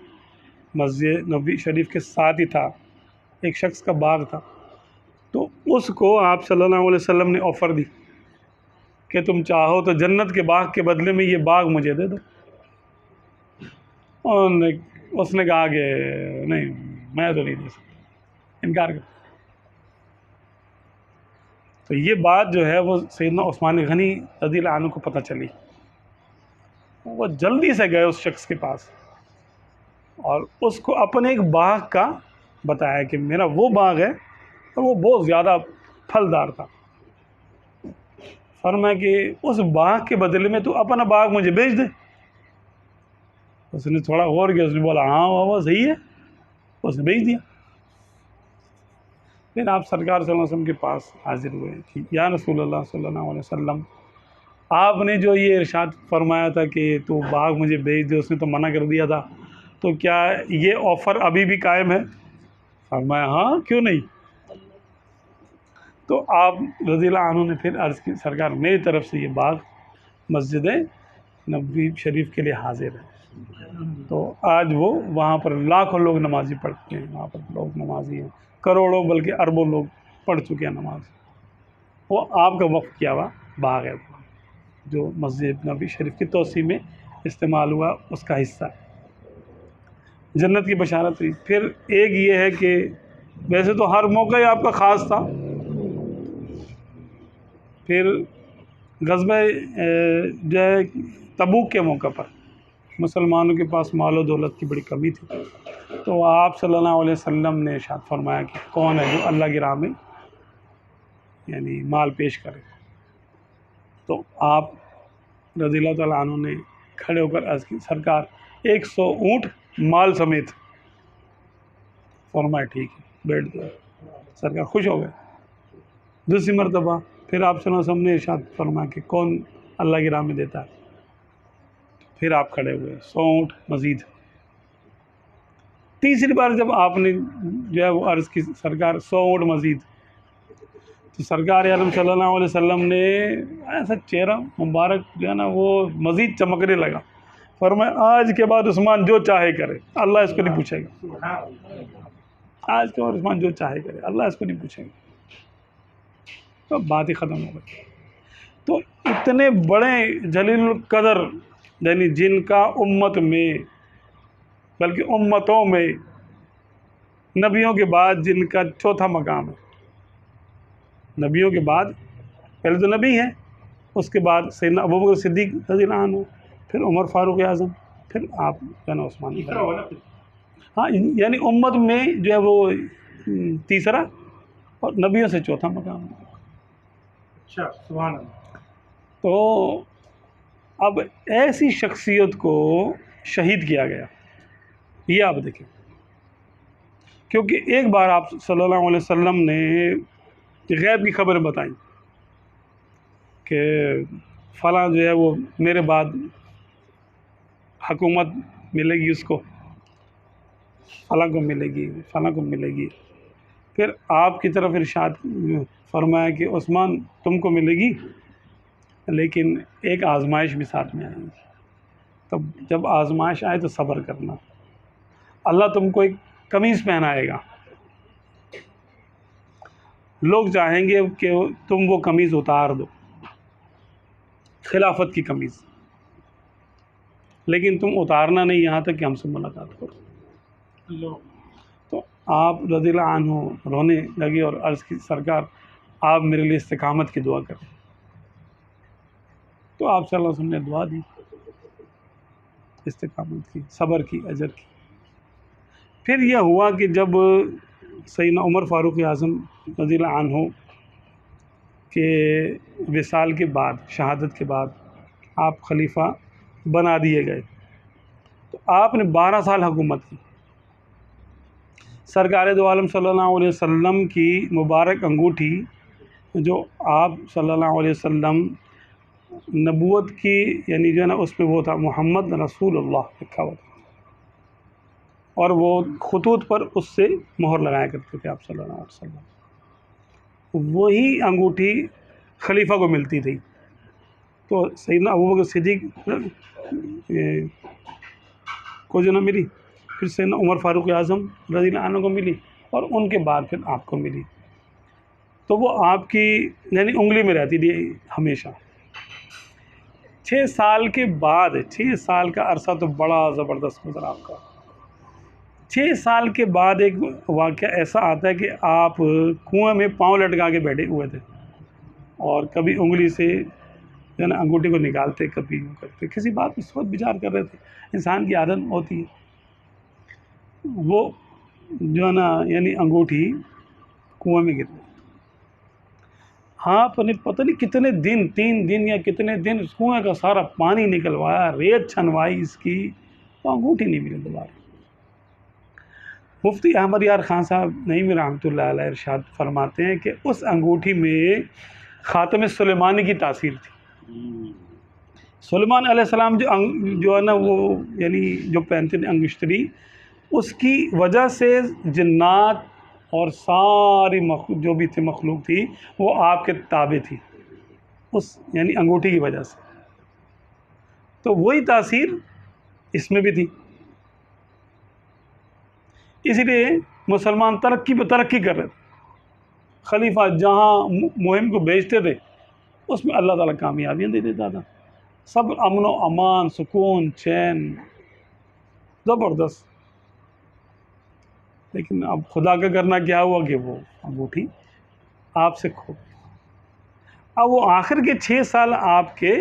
مسجد نبوی شریف کے ساتھ ہی تھا, ایک شخص کا باغ تھا، تو اس کو آپ صلی اللہ علیہ وسلم نے آفر دی کہ تم چاہو تو جنت کے باغ کے بدلے میں یہ باغ مجھے دے دو، اور اس نے کہا کہ نہیں، میں تو نہیں دے سکتا، انکار کر۔ تو یہ بات جو ہے وہ سیدنا عثمان غنی رضی اللہ عنہ کو پتہ چلی، وہ جلدی سے گئے اس شخص کے پاس اور اس کو اپنے ایک باغ کا بتایا کہ میرا وہ باغ ہے اور وہ بہت زیادہ پھلدار تھا۔ فرمایا کہ اس باغ کے بدلے میں تو اپنا باغ مجھے بیچ دے۔ اس نے تھوڑا غور کیا، اس نے بولا ہاں وہ صحیح ہے، اس نے بیچ دیا۔ پھر آپ سرکار صلی اللہ علیہ وسلم کے پاس حاضر ہوئے کہ یا رسول اللہ صلی اللہ علیہ وسلم، آپ نے جو یہ ارشاد فرمایا تھا کہ تو باغ مجھے بیچ دے، اس نے تو منع کر دیا تھا، تو کیا یہ آفر ابھی بھی قائم ہے؟ فرمایا ہاں، کیوں نہیں۔ تو آپ رضی اللہ عنہ نے پھر عرض کی سرکار میری طرف سے یہ باغ مسجد نبوی شریف کے لیے حاضر ہے۔ تو آج وہ وہاں پر لاکھوں لوگ نمازی پڑھتے ہیں، وہاں پر لوگ نمازی ہیں، کروڑوں بلکہ اربوں لوگ پڑھ چکے ہیں نماز۔ وہ آپ کا وقف کیا ہوا باغ ہے جو مسجد نبوی شریف کی توسیع میں استعمال ہوا، اس کا حصہ ہے۔ جنت کی بشارت ہوئی۔ پھر ایک یہ ہے کہ ویسے تو ہر موقع ہی آپ کا خاص تھا، پھر غزوہ جو ہے تبوک کے موقع پر مسلمانوں کے پاس مال و دولت کی بڑی کمی تھی، تو آپ صلی اللہ علیہ وسلم نے ارشاد فرمایا کہ کون ہے جو اللہ کی راہ میں یعنی مال پیش کرے۔ تو آپ رضی اللہ تعالیٰ عنہ نے کھڑے ہو کر عرض کی سرکار 100 اونٹ مال سمیت۔ فرمایا ٹھیک ہے، بیٹھ دو۔ سرکار خوش ہو گئے۔ دوسری مرتبہ پھر آپ صلی اللہ علیہ وسلم نے ارشاد فرمایا کہ کون اللہ کی راہ میں دیتا ہے؟ پھر آپ کھڑے ہوئے، 100 اونٹ مزید۔ تیسری بار جب آپ نے جو ہے وہ عرض کی سرکار 100 اونٹ مزید، تو سرکار عالم صلی اللہ علیہ وسلم نے ایسا چہرہ مبارک جو ہے نا وہ مزید چمکنے لگا۔ فرمایا آج کے بعد عثمان جو چاہے کرے، اللہ اس کو نہیں پوچھے گا۔ آج کے بعد عثمان جو چاہے کرے، اللہ اس کو نہیں پوچھے گا۔ تو بات ہی ختم ہو گئی۔ تو اتنے بڑے جلیل القدر یعنی جن کا امت میں بلکہ امتوں میں نبیوں کے بعد جن کا چوتھا مقام ہے، نبیوں کے بعد پہلے تو نبی ہیں، اس کے بعد سیدنا ابوبکر صدیق رضی اللہ عنہ، پھر عمر فاروق اعظم، پھر آپ جو ہے نا عثمان۔ ہاں یعنی امت میں جو ہے وہ تیسرا اور نبیوں سے چوتھا مقام ہے۔ اچھا، سبحان اللہ۔ تو اب ایسی شخصیت کو شہید کیا گیا، یہ آپ دیکھیں، کیونکہ ایک بار آپ صلی اللہ علیہ وسلم نے غیب کی خبر بتائیں کہ فلاں جو ہے وہ میرے بعد حکومت ملے گی، اس کو فلاں کو ملے گی، فلاں کو ملے گی۔ پھر آپ کی طرف ارشاد فرمایا کہ عثمان تم کو ملے گی، لیکن ایک آزمائش بھی ساتھ میں آئے گی، تب جب آزمائش آئے تو صبر کرنا، اللہ تم کو ایک قمیض پہنائے گا، لوگ چاہیں گے کہ تم وہ قمیض اتار دو، خلافت کی قمیض، لیکن تم اتارنا نہیں یہاں تک کہ ہم سے ملاقات کرو۔ تو آپ رضی اللہ عنہ رونے لگے اور عرض کی سرکار آپ میرے لیے استقامت کی دعا کریں۔ تو آپ صلی اللہ علیہ وسلم نے دعا دی، استقامت کی، صبر کی، اجر کی۔ پھر یہ ہوا کہ جب سیدنا عمر فاروق اعظم رضی اللہ عنہ کے وصال کے بعد، شہادت کے بعد آپ خلیفہ بنا دیے گئے، تو آپ نے 12 سال حکومت کی۔ سرکار دو عالم صلی اللہ علیہ وسلم کی مبارک انگوٹھی جو آپ صلی اللہ علیہ وسلم نبوت کی یعنی جو ہے نا اس پہ وہ تھا محمد رسول اللہ لکھا ہوا تھا، اور وہ خطوط پر اس سے مہر لگایا کرتے تھے آپ صلی اللہ علیہ وسلم۔ وہی انگوٹھی خلیفہ کو ملتی تھی، تو سیدنا ابوبکر صدیق کو جو نہ ملی، پھر سیدنا عمر فاروق اعظم رضی اللہ عنہ کو ملی، اور ان کے بعد پھر آپ کو ملی. تو وہ آپ کی یعنی انگلی میں رہتی تھی ہمیشہ. 6 سال کے بعد، 6 سال کا عرصہ تو بڑا زبردست گزرا آپ کا. 6 سال کے بعد ایک واقعہ ایسا آتا ہے کہ آپ کنویں میں پاؤں لٹکا کے بیٹھے ہوئے تھے اور کبھی انگلی سے جو ہے نا انگوٹھی کو نکالتے، کبھی یوں کرتے، کسی بات پہ سوچ بچار کر رہے تھے. انسان کی عادت ہوتی ہے. وہ جو ہے نا یعنی انگوٹھی کنویں میں گر گئی. ہاں پتہ نہیں کتنے دن، 3 دن یا کتنے دن اس کنویں کا سارا پانی نکلوایا، ریت چھنوائی اس کی، تو انگوٹھی نہیں ملی دوبارہ. مفتی احمد یار خان صاحب نعیمی رحمۃ اللہ علیہ ارشاد فرماتے ہیں کہ اس انگوٹھی میں خاتم سلیمانی کی تاثیر تھی. سلیمان علیہ السلام جو ہے نا وہ یعنی جو پہنتے تھے انگشتری، اس کی وجہ سے جنات اور ساری جو بھی تھے مخلوق تھی وہ آپ کے تابع تھی، اس یعنی انگوٹھی کی وجہ سے. تو وہی تاثیر اس میں بھی تھی. اسی لیے مسلمان ترقی پہ ترقی کر رہے تھے. خلیفہ جہاں مہم کو بھیجتے تھے اس میں اللہ تعالیٰ کامیابیاں دے دیتا تھا. سب امن و امان، سکون، چین، زبردست. لیکن اب خدا کا کرنا کیا ہوا کہ وہ انگوٹھی آپ سے کھو. اب وہ آخر کے 6 سال آپ کے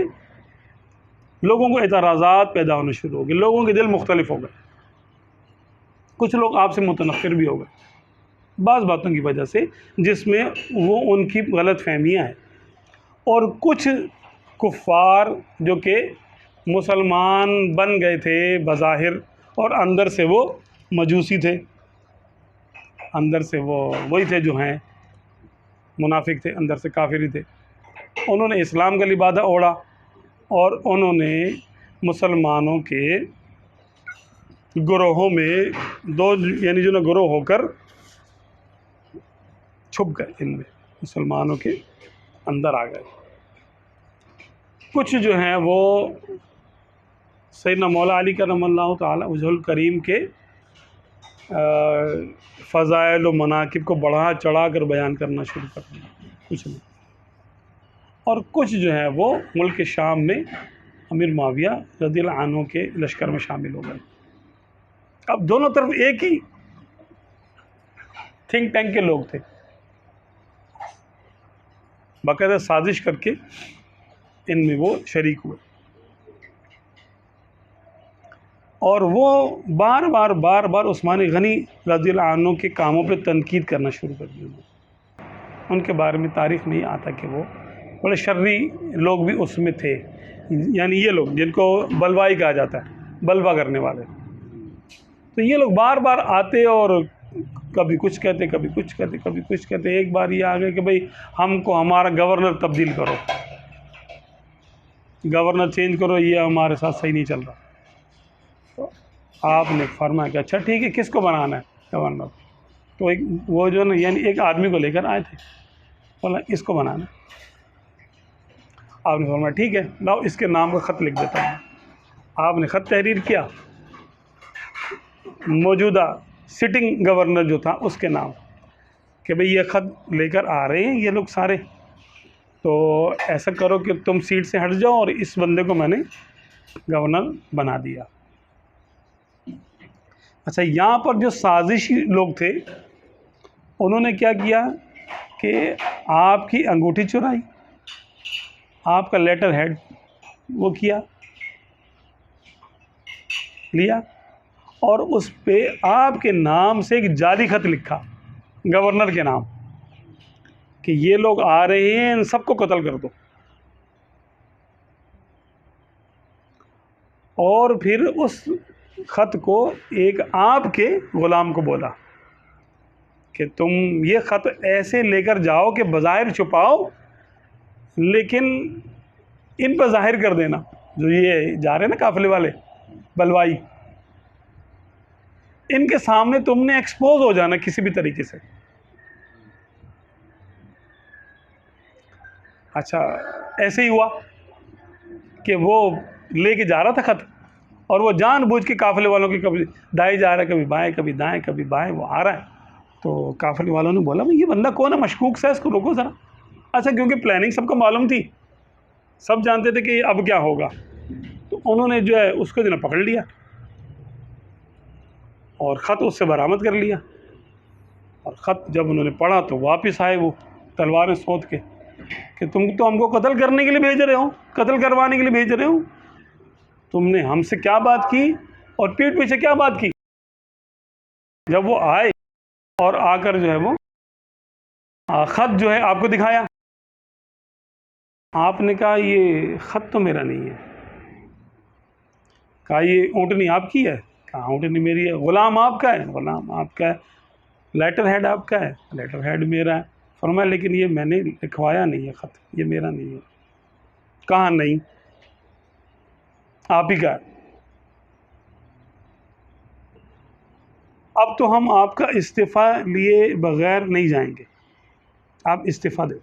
لوگوں کو اعتراضات پیدا ہونے شروع ہو گئے. لوگوں کے دل مختلف ہو گئے. کچھ لوگ آپ سے متنفر بھی ہو گئے بعض باتوں کی وجہ سے، جس میں وہ ان کی غلط فہمیاں ہیں. اور کچھ کفار جو کہ مسلمان بن گئے تھے بظاہر اور اندر سے وہ مجوسی تھے، اندر سے وہ وہی تھے جو ہیں منافق تھے، اندر سے کافری تھے. انہوں نے اسلام کا لبادہ اوڑھا اور انہوں نے مسلمانوں کے گروہوں میں یعنی جو نا گروہ ہو کر چھپ گئے، ان میں مسلمانوں کے اندر آ گئے. کچھ جو ہیں وہ سیدنا مولا علی کرم اللہ تعالی وجہ الکریم کے فضائل و مناقب کو بڑھا چڑھا کر بیان کرنا شروع کر دیا. کچھ نہیں. اور کچھ جو ہیں وہ ملک شام میں امیر معاویہ رضی اللہ عنہ کے لشکر میں شامل ہو گئے. اب دونوں طرف ایک ہی تھنک ٹینک کے لوگ تھے، باقاعدہ سازش کر کے ان میں وہ شریک ہوئے. اور وہ بار بار عثمان غنی رضی اللہ عنہ کے کاموں پہ تنقید کرنا شروع کر دیا. ان کے بارے میں تاریخ میں آتا کہ وہ بڑے شرری لوگ بھی اس میں تھے، یعنی یہ لوگ جن کو بلوائی کہا جاتا ہے، بلوا کرنے والے. تو یہ لوگ بار بار آتے اور کبھی کچھ کہتے، کبھی کچھ کہتے، کبھی کچھ کہتے. ایک بار یہ آ گئے کہ بھئی ہم کو ہمارا گورنر تبدیل کرو، گورنر چینج کرو، یہ ہمارے ساتھ صحیح نہیں چل رہا. تو آپ نے فرمایا کہ اچھا ٹھیک ہے، کس کو بنانا ہے گورنر؟ تو وہ جو نا یعنی ایک آدمی کو لے کر آئے تھے، بولا اس کو بنانا. آپ نے فرمایا ٹھیک ہے، لاؤ اس کے نام کا خط لکھ دیتا ہوں. آپ نے خط تحریر کیا موجودہ سٹنگ گورنر جو تھا اس کے نام کہ بھئی یہ خط لے کر آ رہے ہیں یہ لوگ سارے، تو ایسا کرو کہ تم سیٹ سے ہٹ جاؤ اور اس بندے کو میں نے گورنر بنا دیا. اچھا یہاں پر جو سازشی لوگ تھے انہوں نے کیا کیا کہ آپ کی انگوٹھی چرائی، آپ کا لیٹر ہیڈ وہ کیا لیا اور اس پہ آپ کے نام سے ایک جعلی خط لکھا گورنر کے نام کہ یہ لوگ آ رہے ہیں، ان سب کو قتل کر دو. اور پھر اس خط کو ایک آپ کے غلام کو بولا کہ تم یہ خط ایسے لے کر جاؤ کہ بظاہر چھپاؤ لیکن ان پہ ظاہر کر دینا، جو یہ جا رہے ہیں نا قافلے والے بلوائی، ان کے سامنے تم نے ایکسپوز ہو جانا کسی بھی طریقے سے. اچھا ایسے ہی ہوا کہ وہ لے کے جا رہا تھا خط اور وہ جان بوجھ کے قافلے والوں کی کبھی دائیں جا رہا ہے، کبھی بائیں، کبھی دائیں، کبھی بائیں، وہ آ رہا ہے. تو کافر والوں نے بولا بھائی یہ بندہ کون ہے، مشکوک سا ہے، اس کو روکو ذرا. اچھا کیونکہ پلاننگ سب کو معلوم تھی، سب جانتے تھے کہ اب کیا ہوگا، تو انہوں نے جو ہے اس کو جو ہے پکڑ لیا اور خط اس سے برآمد کر لیا. اور خط جب انہوں نے پڑھا تو واپس آئے وہ تلواریں سونت کے کہ تم تو ہم کو قتل کرنے کے لیے بھیج رہے ہو، قتل کروانے کے لیے بھیج رہے ہو، تم نے ہم سے کیا بات کی اور پیٹھ پیچھے کیا بات کی. جب وہ آئے اور آ کر جو ہے وہ خط جو ہے آپ کو دکھایا، آپ نے کہا یہ خط تو میرا نہیں ہے. کہا یہ اونٹنی آپ کی ہے؟ کہا اونٹنی میری ہے. غلام آپ کا ہے؟ غلام آپ کا ہے. لیٹر ہیڈ آپ کا ہے؟ لیٹر ہیڈ میرا ہے. فرمایا لیکن یہ میں نے لکھوایا نہیں ہے خط، یہ میرا نہیں ہے. کہا نہیں آپ ہی کا ہے. اب تو ہم آپ کا استعفیٰ لیے بغیر نہیں جائیں گے، آپ استعفیٰ دیں.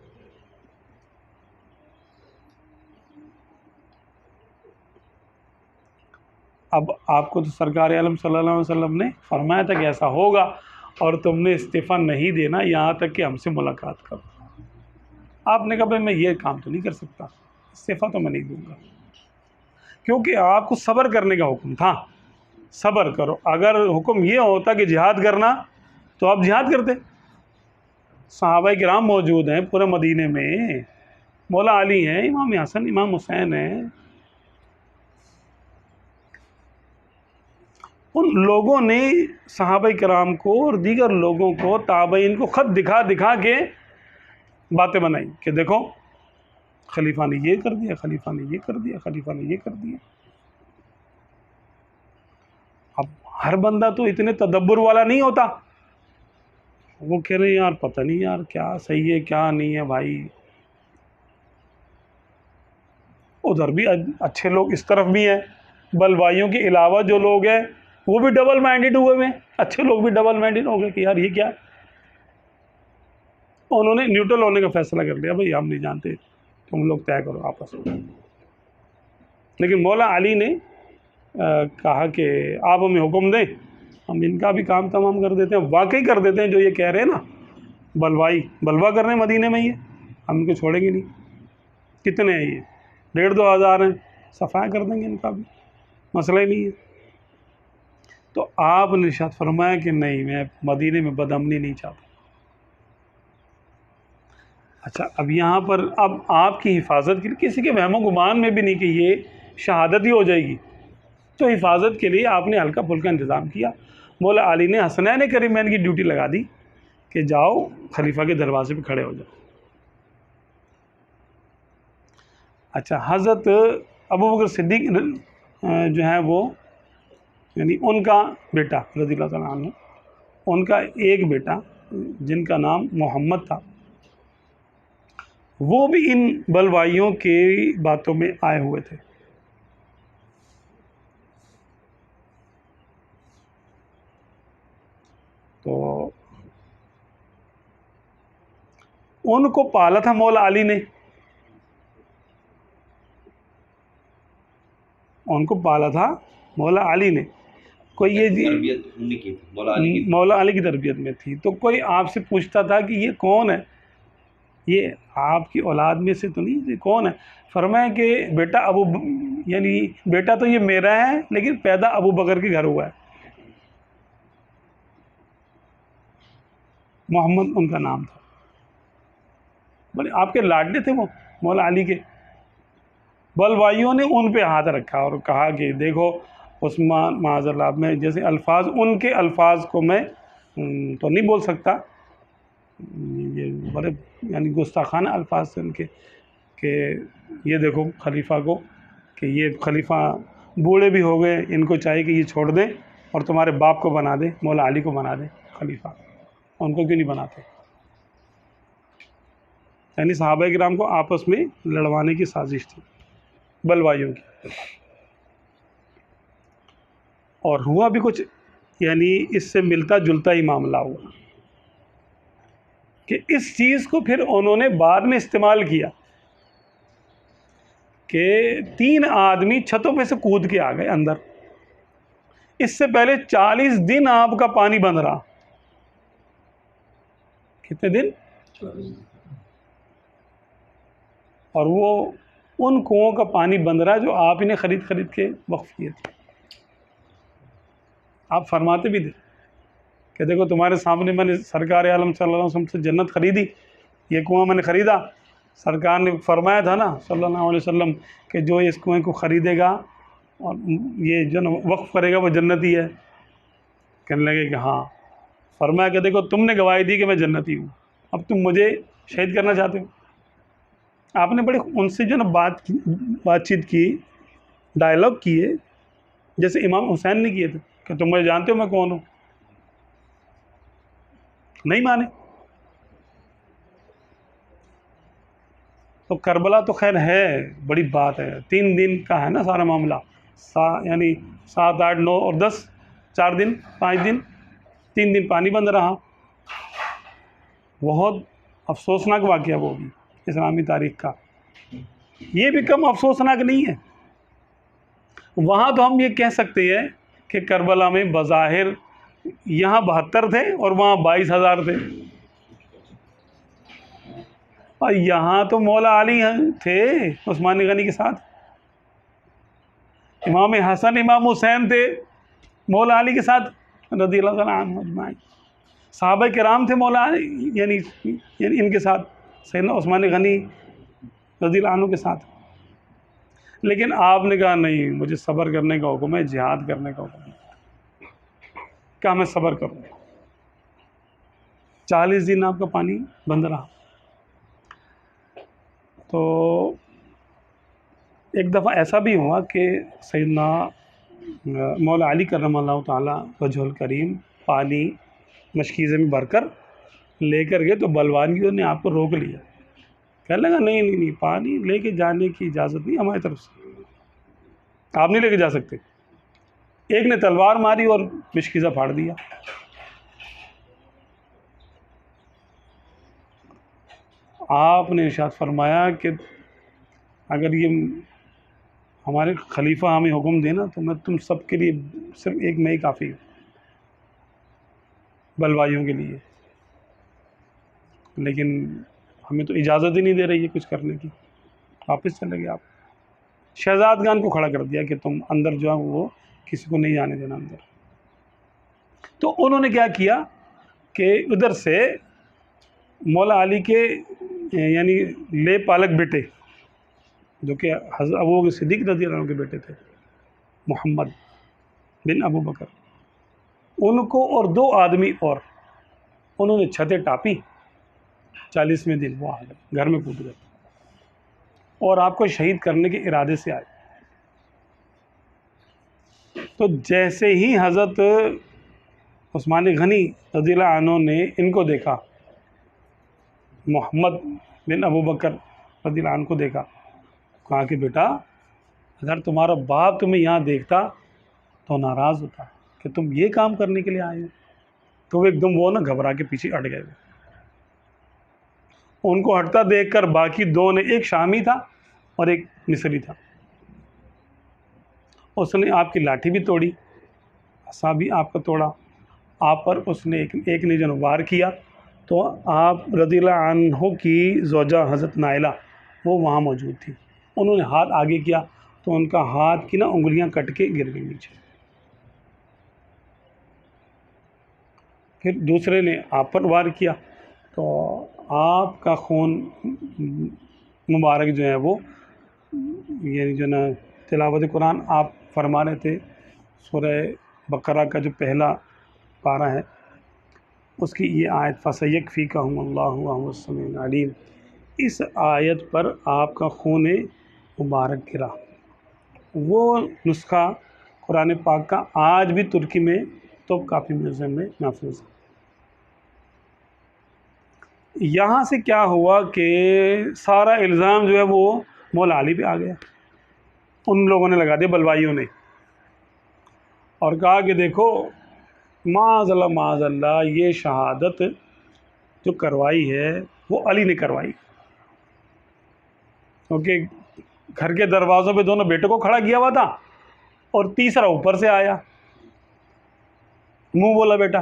اب آپ کو تو سرکار عالم صلی اللہ علیہ وسلم نے فرمایا تھا کہ ایسا ہوگا، اور تم نے استعفیٰ نہیں دینا یہاں تک کہ ہم سے ملاقات کرو. آپ نے کہا بھائی میں یہ کام تو نہیں کر سکتا، استعفیٰ تو میں نہیں دوں گا، کیونکہ آپ کو صبر کرنے کا حکم تھا. صبر کرو. اگر حکم یہ ہوتا کہ جہاد کرنا تو آپ جہاد کرتے. صحابہ کرام موجود ہیں پورے مدینے میں، مولا علی ہیں، امام حسن، امام حسین ہیں. ان لوگوں نے صحابہ کرام کو اور دیگر لوگوں کو، تابعین کو خط دکھا دکھا کے باتیں بنائی کہ دیکھو خلیفہ نے یہ کر دیا، خلیفہ نے یہ کر دیا، خلیفہ نے یہ کر دیا. اب ہر بندہ تو اتنے تدبر والا نہیں ہوتا. وہ کہہ رہے ہیں یار پتہ نہیں یار کیا صحیح ہے کیا نہیں ہے. بھائی ادھر بھی اچھے لوگ اس طرف بھی ہیں، بلوائیوں کے علاوہ جو لوگ ہیں وہ بھی ڈبل مائنڈڈ ہوئے ہوئے ہیں، اچھے لوگ بھی ڈبل مائنڈڈ ہو گئے کہ یار یہ کیا. انہوں نے نیوٹرل ہونے کا فیصلہ کر لیا، بھائی ہم نہیں جانتے، تم لوگ طے کرو آپس میں. لیکن مولا علی نے کہا کہ آپ ہمیں حکم دیں، ہم ان کا بھی کام تمام کر دیتے ہیں. واقعی کر دیتے ہیں جو یہ کہہ رہے ہیں نا، بلوا کر رہے ہیں مدینے میں، یہ ہم ان کو چھوڑیں گے نہیں. کتنے ہیں یہ؟ 1,500-2,000 ہیں، صفائی کر دیں گے ان کا بھی، مسئلہ ہی نہیں ہے. تو آپ نے ارشاد فرمایا کہ نہیں، میں مدینے میں بدامنی نہیں چاہتا. اچھا اب یہاں پر اب آپ کی حفاظت کے لیے، کسی کے وہم و گمان میں بھی نہیں کہ یہ شہادت ہی ہو جائے گی، تو حفاظت کے لیے آپ نے ہلکا پھلکا انتظام کیا. مولا علی نے حسنین کریمین کی ڈیوٹی لگا دی کہ جاؤ خلیفہ کے دروازے پہ کھڑے ہو جاؤ. اچھا حضرت ابوبکر صدیق جو ہیں وہ، یعنی ان کا بیٹا رضی اللہ تعالیٰ عنہ، ان کا ایک بیٹا جن کا نام محمد تھا، وہ بھی ان بلوائیوں کی باتوں میں آئے ہوئے تھے. تو ان کو پالا تھا مولا علی نے، ان کو پالا تھا مولا علی نے. کوئی یہ تربیت انہی کی تھی، مولا علی کی تربیت میں تھی. تو کوئی آپ سے پوچھتا تھا کہ یہ کون ہے، یہ آپ کی اولاد میں سے تو نہیں، یہ کون ہے؟ فرمایا کہ بیٹا یعنی بیٹا تو یہ میرا ہے، لیکن پیدا ابو بکر کے گھر ہوا ہے. محمد ان کا نام تھا. بڑے آپ کے لاڈلے تھے وہ مولا علی کے. بلوائیوں نے ان پہ ہاتھ رکھا اور کہا کہ دیکھو عثمان معاذ اللہ، میں جیسے الفاظ ان کے الفاظ کو میں تو نہیں بول سکتا، یہ بڑے یعنی گستاخانہ الفاظ سے ان کے، کہ یہ دیکھو خلیفہ کو، کہ یہ خلیفہ بوڑھے بھی ہو گئے، ان کو چاہیے کہ یہ چھوڑ دیں اور تمہارے باپ کو بنا دیں، مولا علی کو بنا دیں خلیفہ، ان کو کیوں نہیں بناتے. یعنی صحابہ کرام کو آپس میں لڑوانے کی سازش تھی بلوائیوں کی. اور ہوا بھی کچھ یعنی اس سے ملتا جلتا ہی معاملہ ہوا کہ اس چیز کو پھر انہوں نے بعد میں استعمال کیا کہ 3 آدمی چھتوں پہ سے کود کے آ گئے اندر. اس سے پہلے 40 دن آپ کا پانی بند رہا. کتنے دن؟ اور وہ ان کنوؤں کا پانی بند رہا جو آپ انہیں خرید کے وقف کیے تھے. آپ فرماتے بھی تھے کہ دیکھو تمہارے سامنے میں نے سرکار عالم صلی اللہ علیہ وسلم سے جنت خریدی، یہ کنواں میں نے خریدا. سرکار نے فرمایا تھا نا صلی اللہ علیہ وسلم کہ جو اس کنویں کو خریدے گا اور یہ جو وقف کرے گا وہ جنتی ہے. کہنے لگے کہ ہاں. فرمایا کہ دیکھو تم نے گواہی دی کہ میں جنتی ہوں، اب تم مجھے شہید کرنا چاہتے ہو. آپ نے بڑے ان سے جو نا بات چیت کی، ڈائلاگ کیے، جیسے امام حسین نے کیے تھے کہ تم مجھے جانتے ہو میں کون ہوں. نہیں مانے. تو کربلا تو خیر ہے بڑی بات ہے، 3 دن کا ہے نا سارا معاملہ، یعنی 7، 8، 9 اور 10، 4 دن، 5 دن، 3 دن پانی بند رہا. بہت افسوسناک واقعہ وہ بھی اسلامی تاریخ کا. یہ بھی کم افسوسناک نہیں ہے. وہاں تو ہم یہ کہہ سکتے ہیں کہ کربلا میں بظاہر یہاں 72 تھے اور وہاں 22,000 تھے، اور یہاں تو مولا علی تھے عثمان غنی کے ساتھ، امام حسن امام حسین تھے مولا علی کے ساتھ رضی اللہ تعالیٰ عنہ اجمعین. صحابہ کرام تھے مولا علی یعنی ان کے ساتھ، سیدنا عثمان غنی رضی اللہ عنہ کے ساتھ. لیکن آپ نے کہا نہیں، مجھے صبر کرنے کا حکم ہے، جہاد کرنے کا حکم ہے. کیا میں صبر کروں؟ 40 دن آپ کا پانی بند رہا. تو ایک دفعہ ایسا بھی ہوا کہ سیدنا مولا علی کرم اللہ تعالیٰ وجہ الکریم پانی مشکیزے میں بھر کر لے کر گئے، تو بلوانیوں نے آپ کو روک لیا. کہنے لگا نہیں، پانی لے کے جانے کی اجازت نہیں ہماری طرف سے، آپ نہیں لے کے جا سکتے. ایک نے تلوار ماری اور مشکیزہ پھاڑ دیا. آپ نے ارشاد فرمایا کہ اگر یہ ہمارے خلیفہ ہمیں حکم دینا تو میں تم سب کے لیے صرف ایک میں ہی کافی ہوں بلوائیوں کے لیے، لیکن ہمیں تو اجازت ہی نہیں دے رہی ہے کچھ کرنے کی. واپس چلے گئے. آپ شہزادگان کو کھڑا کر دیا کہ تم اندر جو ہے وہ کسی کو نہیں جانے دینا اندر. تو انہوں نے کیا کیا کہ ادھر سے مولا علی کے یعنی لے پالک بیٹے جو کہ حضرت ابوبکر صدیق رضی اللہ عنہ کے بیٹے تھے، محمد بن ابو بکر، ان کو اور 2 آدمی اور انہوں نے چھتیں ٹاپی. 40ویں دن وہ آ گئے، گھر میں کود گئے اور آپ کو شہید کرنے کے ارادے سے آئے. تو جیسے ہی حضرت عثمان غنی رضی اللہ عنہ نے ان کو دیکھا، محمد بن ابو بکر رضی اللہ عنہ کو دیکھا، کہا کہ بیٹا اگر تمہارا باپ تمہیں یہاں دیکھتا تو ناراض ہوتا کہ تم یہ کام کرنے کے لیے آئے ہو. تو وہ ایک دم وہ نا گھبرا کے پیچھے ہٹ گئے. ان کو ہٹتا دیکھ کر باقی 2 نے، ایک شامی تھا اور ایک مصری تھا، اس نے آپ کی لاٹھی بھی توڑی، عصا بھی آپ کا توڑا. آپ پر اس نے ایک نے جو وار کیا تو آپ رضی اللہ عنہ کی زوجہ حضرت نائلہ وہ وہاں موجود تھی. انہوں نے ہاتھ آگے کیا تو ان کا ہاتھ کی نا انگلیاں کٹ کے گر گئی نیچے. پھر دوسرے نے آپ پر وار کیا تو آپ کا خون مبارک جو ہے وہ یعنی جو نا تلاوت قرآن آپ فرما رہے تھے، سورہ بقرہ کا جو پہلا پارہ ہے اس کی یہ آیت فَسَيَكْفِيكَهُمُ اللَّهُ وَهُوَ السَّمِيعُ الْعَلِيمُ، اس آیت پر آپ کا خون مبارک گرا. وہ نسخہ قرآن پاک کا آج بھی ترکی میں توپ کاپی میوزیم میں محفوظ ہے. یہاں سے کیا ہوا کہ سارا الزام جو ہے وہ مولا علی پہ آ گیا. ان لوگوں نے لگا دیا بلوائیوں نے، اور کہا کہ دیکھو معاذ اللہ یہ شہادت جو کروائی ہے وہ علی نے کروائی، کیونکہ گھر کے دروازوں پہ دونوں بیٹوں کو کھڑا کیا ہوا تھا اور تیسرا اوپر سے آیا، منہ بولا بیٹا.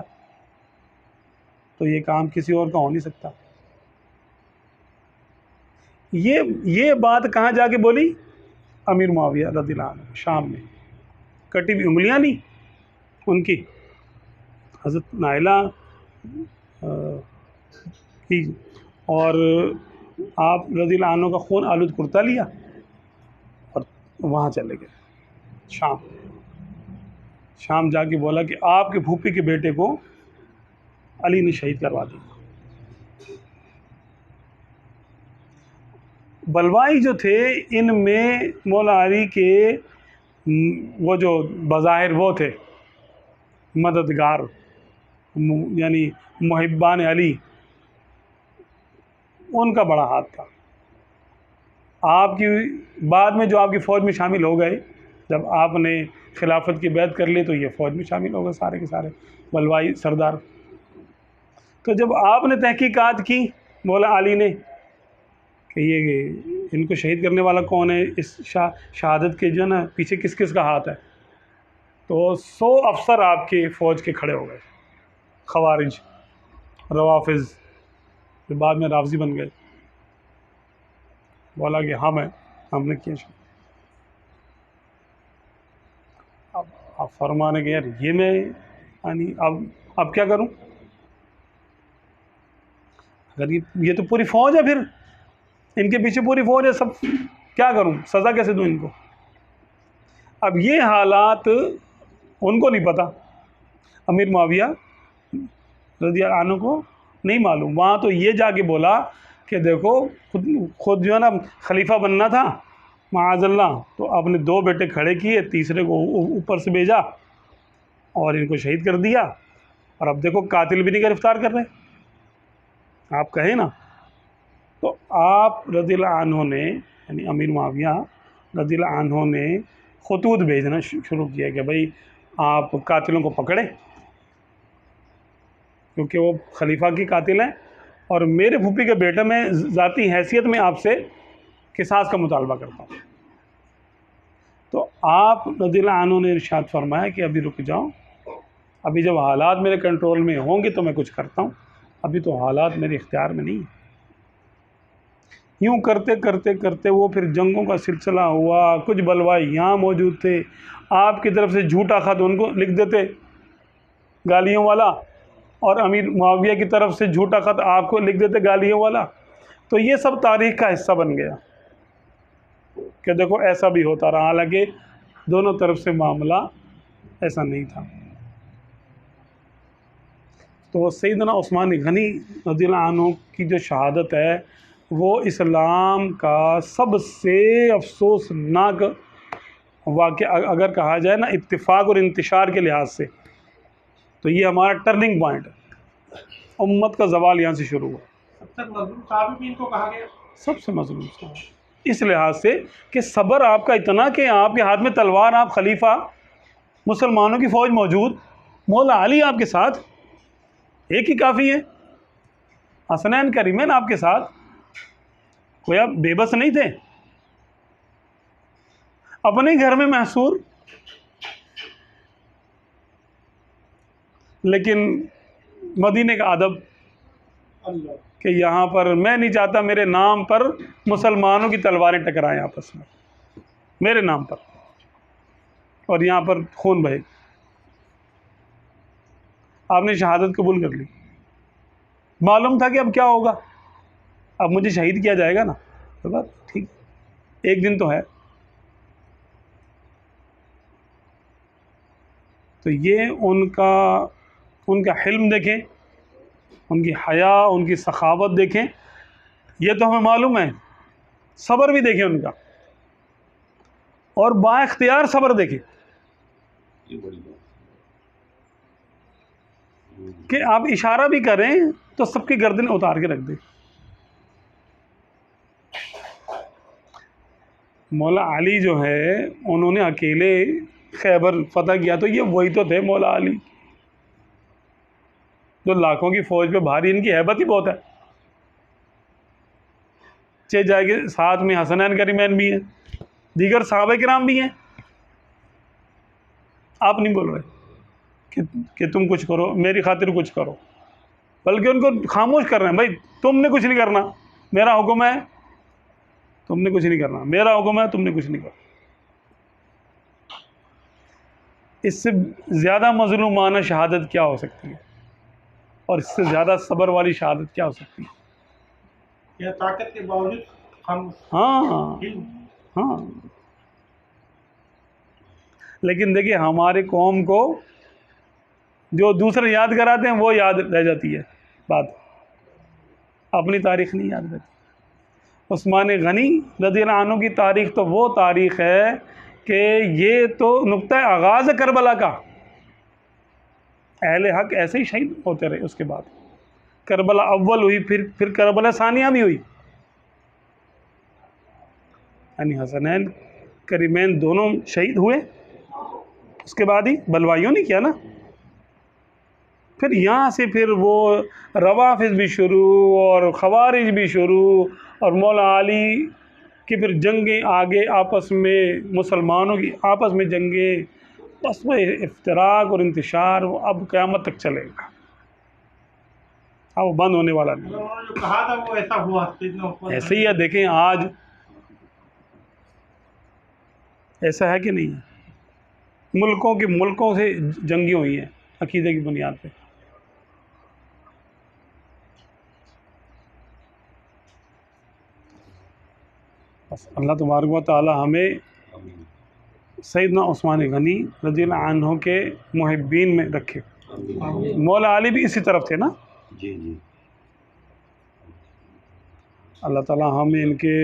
تو یہ کام کسی اور کا ہو نہیں سکتا. یہ بات کہاں جا کے بولی؟ امیر معاویہ رضی اللہ عنہ شام میں. کٹی ہوئی انگلیاں نہیں ان کی حضرت نائلہ کی، اور آپ رضی اللہ عنہ کا خون آلود کرتا لیا اور وہاں چلے گئے. شام جا کے بولا کہ آپ کے پھوپھی کے بیٹے کو علی نے شہید کروا دیا. بلوائی جو تھے ان میں مولا علی کے وہ جو بظاہر وہ تھے مددگار، یعنی محبان علی، ان کا بڑا ہاتھ تھا. آپ کی بعد میں جو آپ کی فوج میں شامل ہو گئے، جب آپ نے خلافت کی بیعت کر لی تو یہ فوج میں شامل ہو گئے سارے کے سارے بلوائی سردار. تو جب آپ نے تحقیقات کی مولا علی نے کہ یہ ان کو شہید کرنے والا کون ہے، اس شہادت کے جو ہے نا پیچھے کس کس کا ہاتھ ہے، تو 100 افسر آپ کے فوج کے کھڑے ہو گئے. خوارج، روافظ، جو بعد میں رافضی بن گئے، بولا کہ ہم نے کیا شہید. اب فرمانے کہ یار یہ میں یعنی اب کیا کروں؟ اگر یہ تو پوری فوج ہے، پھر ان کے پیچھے پوری فوج ہے، سب کیا کروں؟ سزا کیسے دوں ان کو؟ اب یہ حالات ان کو نہیں پتہ، امیر معاویہ رضی اللہ عنہ کو نہیں معلوم. وہاں تو یہ جا کے بولا کہ دیکھو خود جو ہے نا خلیفہ بننا تھا معاذ اللہ، تو آپ نے 2 بیٹے کھڑے کیے، تیسرے کو اوپر سے بھیجا اور ان کو شہید کر دیا، اور اب دیکھو قاتل بھی نہیں گرفتار کر رہے. آپ کہیں نا. تو آپ رضی اللہ عنہ نے یعنی امیر معاویہ رضی اللہ عنہ نے خطوط بھیجنا شروع کیا کہ بھائی آپ قاتلوں کو پکڑیں، کیونکہ وہ خلیفہ کی قاتل ہیں، اور میرے پھوپھی کے بیٹے میں ذاتی حیثیت میں آپ سے قصاص کا مطالبہ کرتا ہوں. تو آپ رضی اللہ عنہ نے ارشاد فرمایا کہ ابھی رک جاؤ، ابھی جب حالات میرے کنٹرول میں ہوں گے تو میں کچھ کرتا ہوں، ابھی تو حالات میرے اختیار میں نہیں ہیں. یوں کرتے کرتے کرتے وہ پھر جنگوں کا سلسلہ ہوا. کچھ بلوائی یہاں موجود تھے، آپ کی طرف سے جھوٹا خط ان کو لکھ دیتے گالیوں والا، اور امیر معاویہ کی طرف سے جھوٹا خط آپ کو لکھ دیتے گالیوں والا. تو یہ سب تاریخ کا حصہ بن گیا کہ دیکھو ایسا بھی ہوتا رہا، حالانکہ دونوں طرف سے معاملہ ایسا نہیں تھا. تو سیدنا عثمان غنی رضی اللہ عنہ کی جو شہادت ہے وہ اسلام کا سب سے افسوسناک واقعہ اگر کہا جائے نا اتفاق اور انتشار کے لحاظ سے، تو یہ ہمارا ٹرننگ پوائنٹ ہے. امت کا زوال یہاں سے شروع ہوا. سب سے مظلوم صحابی بھی ان کو کہا گیا، سب سے مظلوم صحابی، اس لحاظ سے کہ صبر آپ کا اتنا کہ آپ کے ہاتھ میں تلوار، آپ خلیفہ، مسلمانوں کی فوج موجود، مولا علی آپ کے ساتھ، ایک ہی کافی ہے، حسنین کریمین آپ کے ساتھ، کوئی آپ بے بس نہیں تھے، اپنے گھر میں محصور. لیکن مدینے کا ادب کہ یہاں پر میں نہیں چاہتا میرے نام پر مسلمانوں کی تلواریں ٹکرائیں آپس میں، میرے نام پر، اور یہاں پر خون بہے. آپ نے شہادت قبول کر لی، معلوم تھا کہ اب کیا ہوگا، اب مجھے شہید کیا جائے گا نا، تو بات ٹھیک، ایک دن تو ہے. تو یہ ان کا حلم دیکھیں، ان کی حیا، ان کی سخاوت دیکھیں، یہ تو ہمیں معلوم ہے. صبر بھی دیکھیں ان کا، اور با اختیار صبر دیکھیں کہ آپ اشارہ بھی کریں تو سب کی گردن اتار کے رکھ دیں. مولا علی جو ہے انہوں نے اکیلے خیبر فتح کیا، تو یہ وہی تو تھے مولا علی جو لاکھوں کی فوج پہ بھاری، ان کی ہیبت ہی بہت ہے. چہ جائے کہ ساتھ میں حسنین کریمین بھی ہیں، دیگر صحابہ کرام بھی ہیں. آپ نہیں بول رہے کہ تم کچھ کرو، میری خاطر کچھ کرو. بلکہ ان کو خاموش کر رہے ہیں، بھائی تم نے کچھ نہیں کرنا، میرا حکم ہے، تم نے کچھ نہیں کرنا، میرا حکم ہے، تم نے کچھ نہیں کرنا۔ اس سے زیادہ مظلومانہ شہادت کیا ہو سکتی ہے، اور اس سے زیادہ صبر والی شہادت کیا ہو سکتی ہے؟ یہ طاقت کے باوجود ہم ہاں ہاں، لیکن دیکھیے ہماری قوم کو جو دوسرے یاد کراتے ہیں وہ یاد رہ جاتی ہے بات، اپنی تاریخ نہیں یاد رہتی۔ عثمان غنی رضی اللہ عنہ کی تاریخ تو وہ تاریخ ہے کہ یہ تو نقطہ آغاز ہے کربلا کا۔ اہل حق ایسے ہی شہید ہوتے رہے، اس کے بعد کربلا اول ہوئی، پھر کربلا ثانیہ بھی ہوئی، یعنی حسنین کریمین دونوں شہید ہوئے، اس کے بعد ہی بلوائیوں نے کیا نا۔ پھر یہاں سے پھر وہ روافض بھی شروع اور خوارج بھی شروع، اور مولا علی کی پھر جنگیں آگے، آپس میں مسلمانوں کی آپس میں جنگیں، بس وہ افتراق اور انتشار وہ اب قیامت تک چلے گا، اب وہ بند ہونے والا نہیں۔ انہوں نے جو کہا تھا وہ ایسا ہوا، سیدنا عثمان ایسے ہی ہے، دیکھیں آج ایسا ہے کہ نہیں ہے، ملکوں سے جنگیں ہوئی ہیں عقیدے کی بنیاد پہ۔ بس اللہ تبارک و تعالی ہمیں سیدنا عثمان غنی رضی اللہ عنہ کے محبین میں رکھے۔ مولا علی بھی اسی طرف تھے نا، جی جی، اللہ تعالی ہمیں ان کے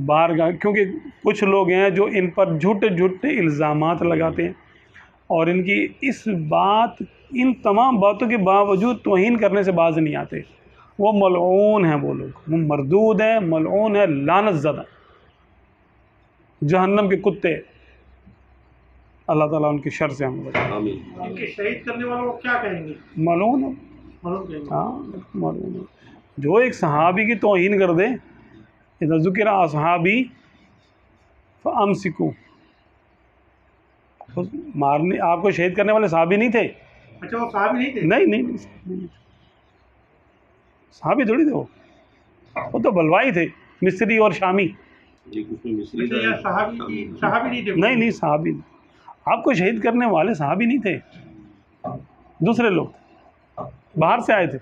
بارگاہ، کیونکہ کچھ لوگ ہیں جو ان پر جھوٹے الزامات لگاتے ہیں، اور ان کی ان تمام باتوں کے باوجود توہین کرنے سے باز نہیں آتے۔ وہ ملعون ہیں، وہ لوگ وہ مردود ہیں، ملعون ہیں، لعنت زدہ، جہنم کے کتے۔ اللہ تعالیٰ ان کی شر سے ہمیں بچائے۔ آمین۔ ان کے شہید کرنے والوں کو کیا کہیں گے؟ ملعون ہے، معلوم کہیں گے؟ ہاں ملعون ہے۔ جو ایک صحابی کی توہین کر دے، اذا ذکر اصحابی فامسکوا، مارنے آپ کو شہید کرنے والے صحابی نہیں تھے، اچھا وہ صحابی نہیں تھے؟ نہیں صحابی تھوڑی تھے، وہ تو بلوائی تھے، مصری اور شامی۔ جی، کچھ میں مصری اچھا یہ صحابی نہیں تھے؟ نہیں صحابی نہیں، آپ کو شہید کرنے والے صحابی نہیں تھے، دوسرے لوگ باہر سے آئے تھے۔